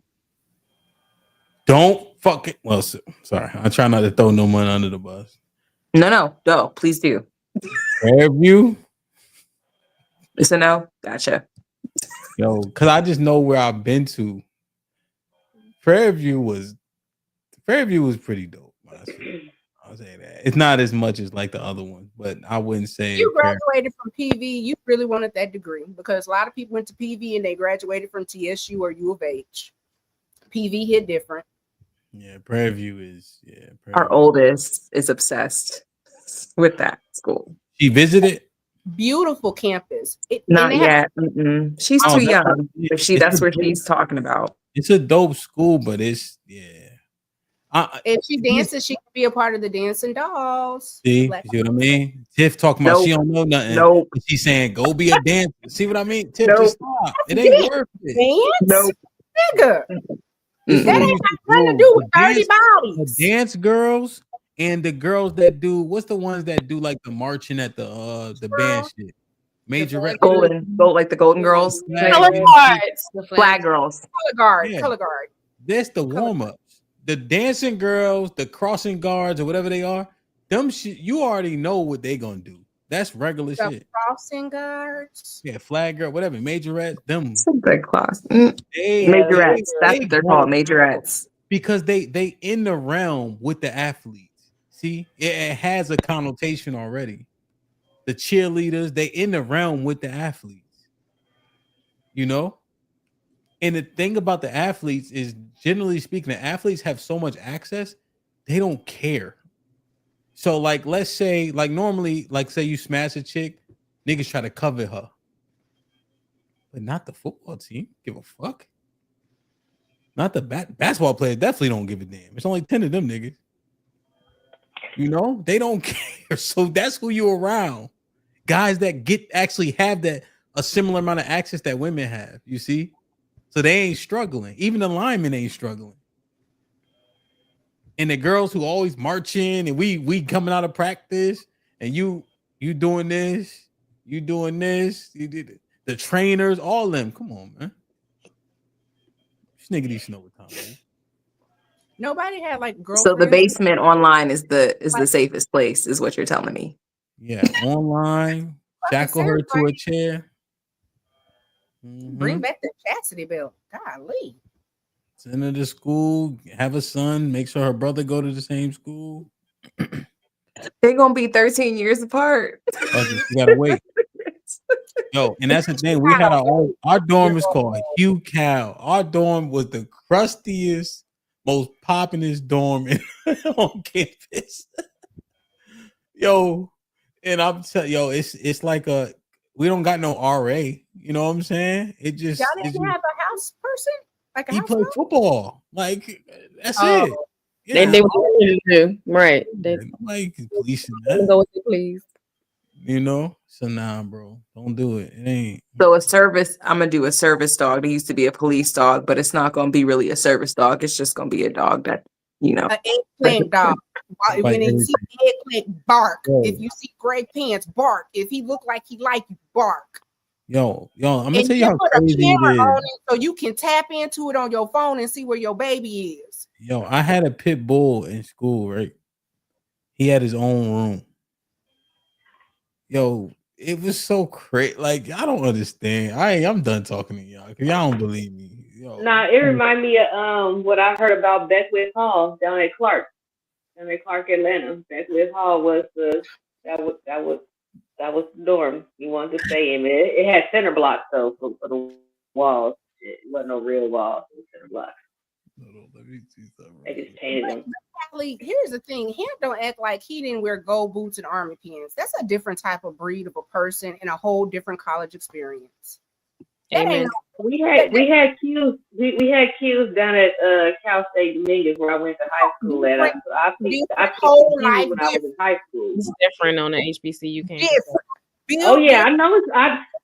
Don't fucking. Well, sorry. I try not to throw no one under the bus. No, please do. Prairie View. It's a no. Gotcha. Yo, because I just know where I've been to. Prairie View was pretty dope. I'll say that. It's not as much as like the other ones, but I wouldn't say you graduated from PV. You really wanted that degree because a lot of people went to PV and they graduated from TSU or U of H. PV hit different. Yeah, Prairie View is Our oldest is obsessed with that school. She visited. Beautiful campus. Not yet. She's too young. But that's what she's talking about. It's a dope school, but it's if she dances, she can be a part of the Dancing Dolls. See what I mean? Tiff talking about she don't know nothing. Nope. She's saying go be a dancer. See what I mean? Tiff, just stop. It ain't worth it. Dance? Nigga. This That ain't got nothing to do with 30 bodies. The dance girls and the girls that do what's the ones that do like the marching at the band shit. Majorette, like the Golden Girls, Color guards, flag girls, color guard. That's the warm ups. The dancing girls, the crossing guards, or whatever they are. Them shit, you already know what they gonna do. That's regular The shit. crossing guards. Yeah, flag girl, whatever. Majorettes, them. Some good class. Majorettes. That's what they're called. Majorettes. Because they in the realm with the athletes. See, it has a connotation already. The cheerleaders, they in the realm with the athletes. You know? And the thing about the athletes is, generally speaking, the athletes have so much access, they don't care. So, like, let's say, like, normally, like, say you smash a chick, niggas try to cover her. But not the football team. Give a fuck. Not the basketball players definitely don't give a damn. It's only 10 of them niggas. You know, they don't care. So that's who you're around. Guys that actually have that a similar amount of access that women have. You see? So they ain't struggling. Even the linemen ain't struggling. And the girls who always marching and we coming out of practice and you doing this, you doing this, you did it. The trainers, all of them. Come on, man. This nigga needs to know what time it is. Nobody had like girlfriends. So the basement online is the safest place, is what you're telling me. Yeah, online, shackle her to a chair. Bring back the chastity belt. Golly. Send her to school, have a son, make sure her brother go to the same school. They're gonna be 13 years apart. You gotta wait. Yo, and that's the thing. We had our dorm was called Hugh Cal. Our dorm was the crustiest, most poppinest dorm on campus. Yo, and I'm telling it's like we don't got no RA. You know what I'm saying? It just y'all didn't have a house person? Like he played football. Like that's it. Yeah. They wanted to do right. They like policing that. Go with it, please. You know, so nah, bro, don't do it. It ain't. So I'm gonna do a service dog. There used to be a police dog, but it's not gonna be really a service dog. It's just gonna be a dog that, you know, an eggplant dog. When you see eggplant, bark. Yo. If you see gray pants, bark. If he look like he like you, bark. Yo, I'm gonna tell you how put a crazy camera it on is. it so you can tap into it on your phone and see where your baby is. Yo, I had a pit bull in school, right? He had his own room. Yo, it was so crazy. Like, I don't understand. I'm done talking to y'all because y'all don't believe me. Yo. Nah, it reminded me of what I heard about Beckwith Hall down at Clark, Atlanta. Beckwith Hall was that was the dorm you wanted to stay in. It had center blocks though for the walls. It wasn't no real walls. It was center blocks. They just painted them. Here's the thing: him don't act like he didn't wear gold boots and army pants. That's a different type of breed of a person and a whole different college experience. Amen. We had Q's down at Cal State Dominguez where I went to high school at. I picked whole Q life when I was in high school. It's different on the HBCU campus. Oh yeah, I know.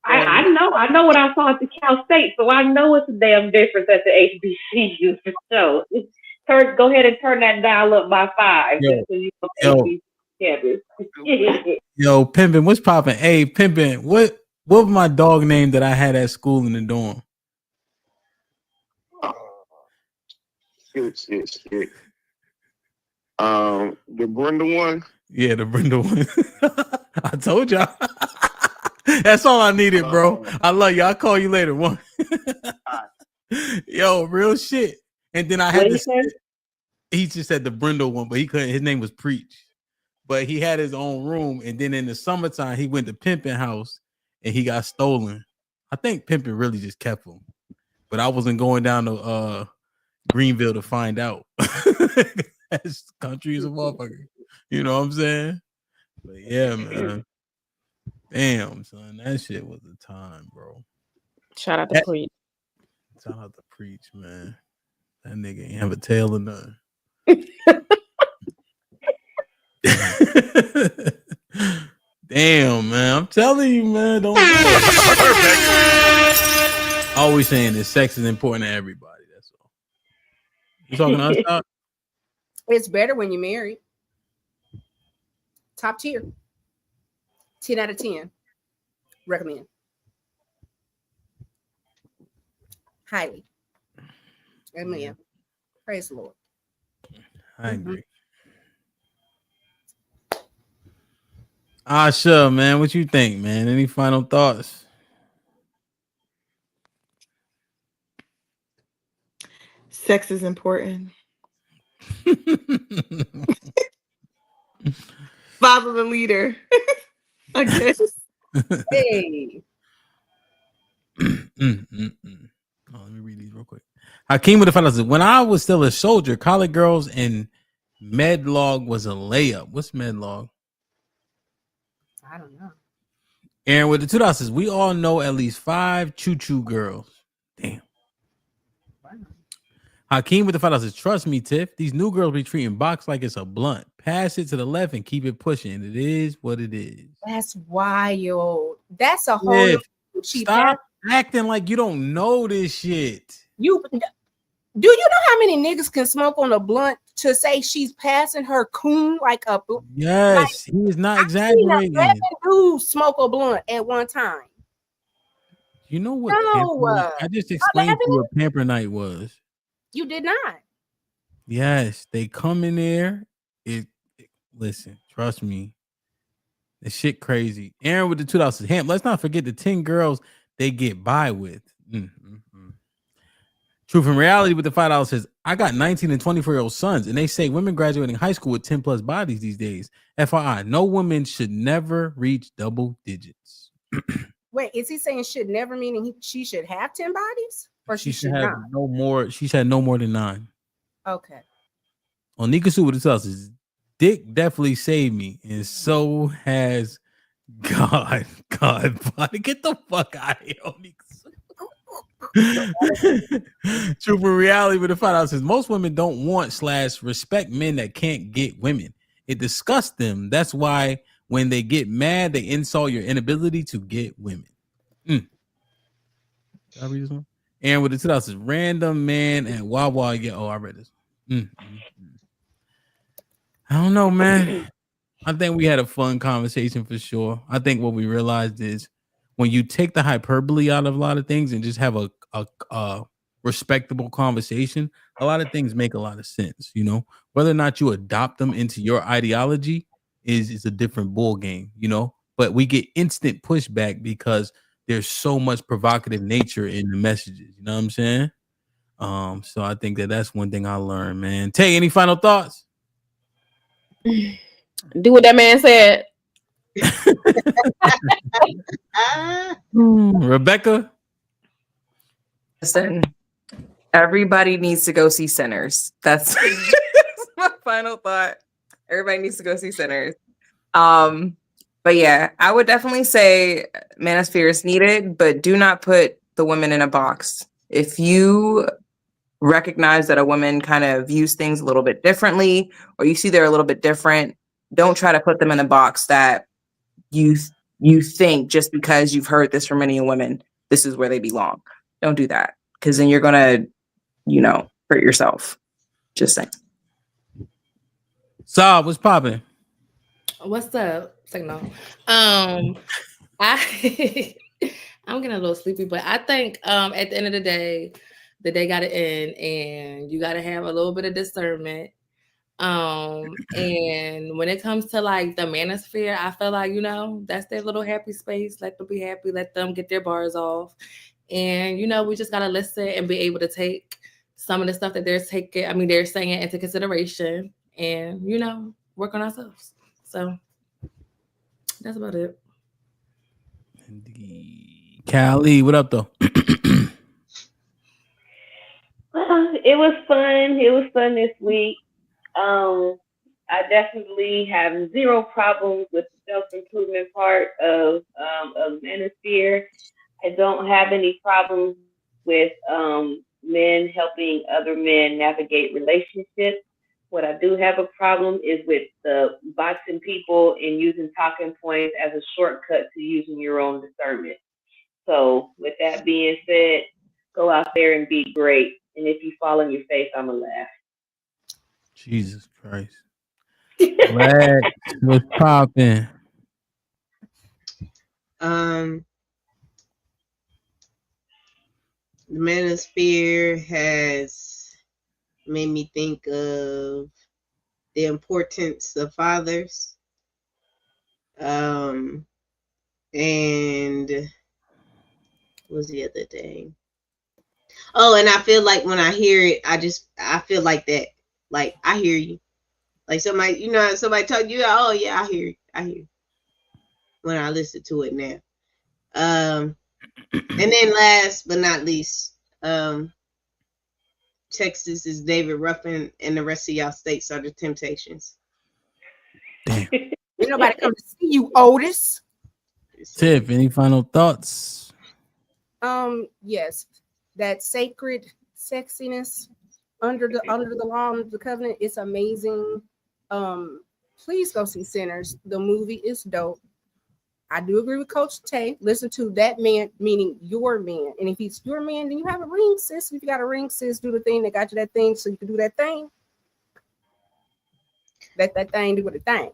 I know what I saw at the Cal State, so I know it's a damn difference at the HBCU for sure. Go ahead and turn that dial up by 5. Yo, Pimpin', what's poppin'? Hey, Pimpin', what was my dog name that I had at school in the dorm? Shit. The Brenda one? Yeah, the Brenda one. I told y'all. That's all I needed, bro. I love you. I'll call you later. One. Yo, real shit. And then I had this. He just said the Brindle one, but he couldn't. His name was Preach, but he had his own room. And then in the summertime, he went to Pimpin' house and he got stolen. I think Pimpin' really just kept him, but I wasn't going down to Greenville to find out. That's country is a motherfucker. You know what I'm saying? But yeah, man. Damn, son, that shit was a time, bro. Shout out to Preach. Shout out to Preach, man. That nigga ain't have a tail or nothing. Damn, man. I'm telling you, man. Don't do it. Always saying that sex is important to everybody. That's all. You talking to us, Doc? It's better when you're married. Top tier. 10 out of 10. Recommend. Highly. Amen. Yeah. Praise the Lord. I agree. Sure, man. What you think, man? Any final thoughts? Sex is important. Follow the leader. I guess. Hey. Oh, let me read these real quick. Hakeem with the fellas. When I was still a soldier, college girls and medlog was a layup. What's medlog? I don't know. Aaron with the $2 says, we all know at least 5 choo-choo girls. Damn. Wow. Hakeem with the $5 says, trust me, Tiff. These new girls be treating box like it's a blunt. Pass it to the left and keep it pushing. It is what it is. That's wild. That's a whole Tiff, cheap stop acting like you don't know this shit. Do you know how many niggas can smoke on a blunt to say she's passing her coon like a blunt? Yes, he is not exaggerating. 11 dudes smoke a blunt at one time. You know what? No, I just explained to you what Pamper Night was. You did not. Yes, they come in there. Listen, trust me. The shit crazy. Aaron with the $2 HAMP. Let's not forget the 10 girls they get by with. Truth and Reality with the $5 says, I got 19 and 24-year-old sons, and they say women graduating high school with 10 plus bodies these days. FYI, no woman should never reach double digits. Wait, is he saying should never meaning she should have 10 bodies? Or she should have not? no more. She's had no more than 9. Okay. On Nikasu with the $2 says, Dick definitely saved me, and so has God. Body. Get the fuck out of here, True for Reality with the $5 says most women don't want / respect men that can't get women. It disgusts them. That's why when they get mad, they insult your inability to get women. Did I read this one? And with the $2 says random man at Wawa. Yeah, I read this. I don't know, man. I think we had a fun conversation for sure. I think what we realized is when you take the hyperbole out of a lot of things and just have a respectable conversation, a lot of things make a lot of sense. You know, whether or not you adopt them into your ideology is a different ball game. You know, but we get instant pushback because there's so much provocative nature in the messages. You know what I'm saying? So I think that's one thing I learned, man. Tay, any final thoughts? Do what that man said. Rebecca? Listen, everybody needs to go see Sinners. That's my final thought. Everybody needs to go see Sinners. But yeah, I would definitely say manosphere is needed, but do not put the women in a box. If you recognize that a woman kind of views things a little bit differently, or you see they're a little bit different, don't try to put them in a box that you think just because you've heard this from many women, this is where they belong. Don't do that, because then you're gonna, hurt yourself. Just saying. Saab, what's popping? What's up? Signal. I'm getting a little sleepy, but I think at the end of the day got to end, and you got to have a little bit of discernment. And when it comes to like the manosphere, I feel like, that's their little happy space. Let them be happy. Let them get their bars off. And, we just got to listen and be able to take some of the stuff that they're saying into consideration and, work on ourselves. So that's about it. Callie, what up though? It was fun. It was fun this week. I definitely have zero problems with the self-improvement part of manosphere. I don't have any problems with men helping other men navigate relationships. What I do have a problem is with the boxing people and using talking points as a shortcut to using your own discernment. So with that being said, go out there and be great. And if you fall on your face, I'm going to laugh. Jesus Christ. Lex, what's popping? The manosphere has made me think of the importance of fathers. And what's the other thing? Oh, and I feel like when I hear it, I feel like that. Like I hear you. Like somebody, you know, somebody told you, oh yeah, I hear you. I hear you. When I listen to it now. And then last but not least, Texas is David Ruffin, and the rest of y'all states are the Temptations. Damn. Ain't nobody come to see you, Otis. Tiff, any final thoughts? Yes, that sacred sexiness under the law of the covenant is amazing. Please go see Sinners. The movie is dope. I do agree with Coach Tay. Listen to that man, meaning your man. And if he's your man, then you have a ring, sis. If you got a ring, sis, do the thing that got you that thing so you can do that thing. Let that thing do what it thing.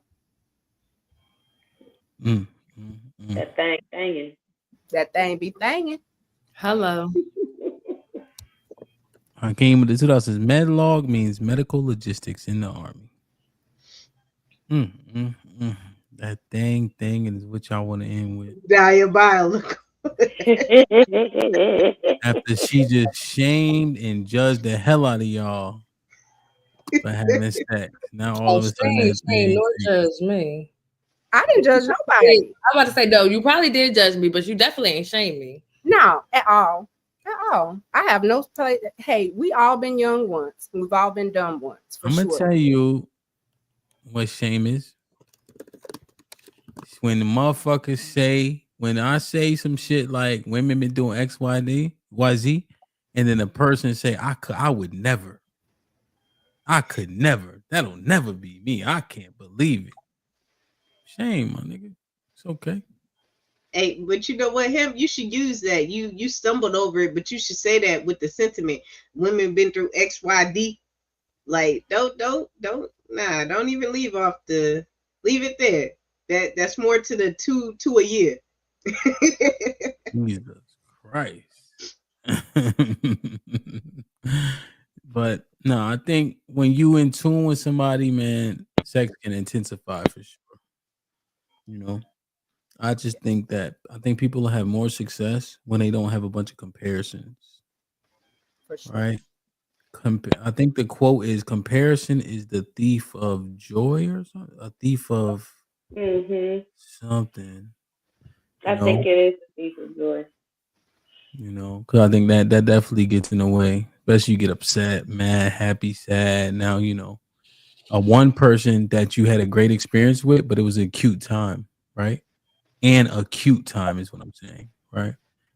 That thing thangin'. That thing be thangin'. Hello. I came with the 2000s. Medlog means medical logistics in the Army. That thing is what y'all want to end with. Diabolical. After she just shamed and judged the hell out of y'all for having sex. Now all of a sudden that Shame thing. nor judge me. I didn't judge nobody. I'm about to say, no, you probably did judge me, but you definitely ain't shame me. No, at all. At all. I have no play. Hey, we all been young once. We've all been dumb once. I'm going to tell you what shame is. When the motherfuckers say, when I say some shit like women been doing X, Y, Z, and then the person say, I would never. I could never. That'll never be me. I can't believe it. Shame, my nigga. It's okay. Hey, but you know what, him? You should use that. You stumbled over it, but you should say that with the sentiment. Women been through X, Y, D. Like, don't even leave it there. That's more to the two a year. Jesus Christ. But no, I think when you in tune with somebody, man, sex can intensify for sure. You know, I just think people have more success when they don't have a bunch of comparisons. For sure. Right? I think the quote is comparison is the thief of joy or something. A thief of something. I think it is the thief of joy. You know, because I think that definitely gets in the way. Especially you get upset, mad, happy, sad. Now, you know, a one person that you had a great experience with, but it was a cute time, right? And a cute time is what I'm saying, right?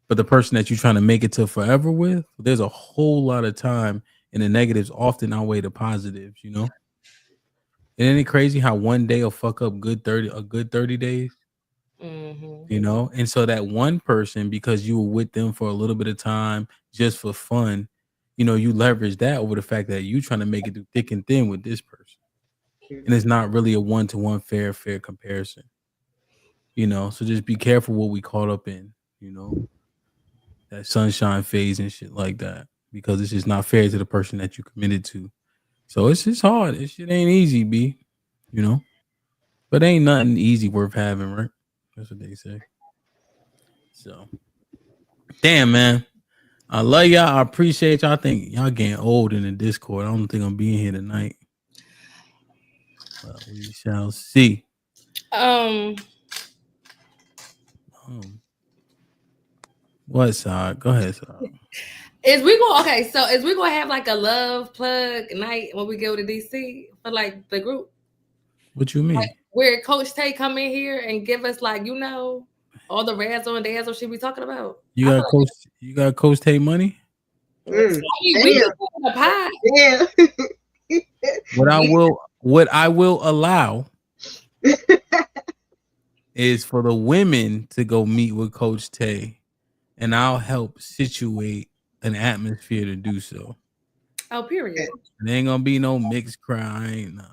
But the person that you're trying to make it to forever with, there's a whole lot of time, and the negatives often outweigh the positives, you know? And isn't it crazy how one day will fuck up a good 30 days? You know, and so that one person, because you were with them for a little bit of time just for fun, you know, you leverage that over the fact that you trying to make it through thick and thin with this person, and it's not really a one-to-one fair comparison, you know. So just be careful what we caught up in, you know, that sunshine phase and shit like that, because it's just not fair to the person that you committed to. So it's just hard. This shit ain't easy, B, you know, but ain't nothing easy worth having, right? That's what they say. So, damn, man. I love y'all. I appreciate y'all. I think y'all getting old in the Discord. I don't think I'm being here tonight. But we shall see. What, Saad? Go ahead, Saad. Is we gonna have like a love plug night when we go to DC for like the group? What you mean? Like, where Coach Tay come in here and give us like, you know, all the razzle and dazzle she be talking about. You got Coach Tay money? We just a pie. Yeah. What I will allow is for the women to go meet with Coach Tay, and I'll help situate an atmosphere to do so. Oh, period. There ain't gonna be no mixed crying. Nah.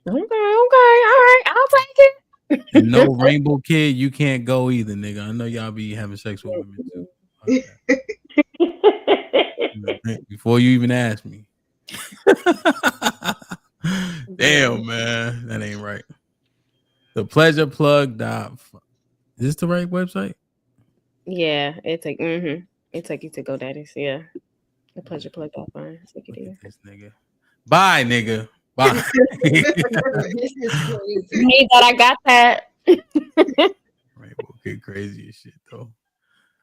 Okay, all right, I'll take it. And no rainbow kid, you can't go either, nigga. I know y'all be having sex with women too. Before you even ask me. Damn, man. That ain't right. The pleasure plug. Is this the right website? Yeah, it take you to GoDaddy's. Yeah. The pleasure plug. Take it easy. This nigga. Bye, nigga. Bye. This is crazy. Me that I got that. Rainbow kid crazy as shit though.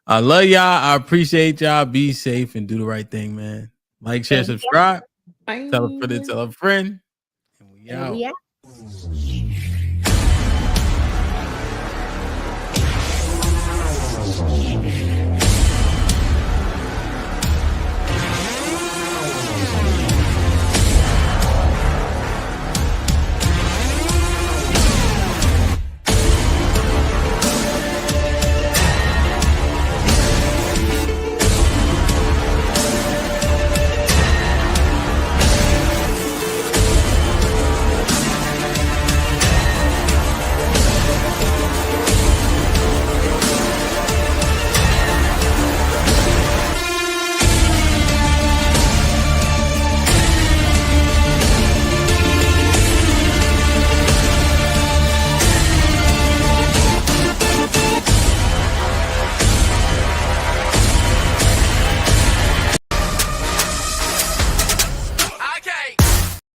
I love y'all. I appreciate y'all. Be safe and do the right thing, man. Like, share, subscribe. Tell a friend, tell a friend. And we out. Yeah.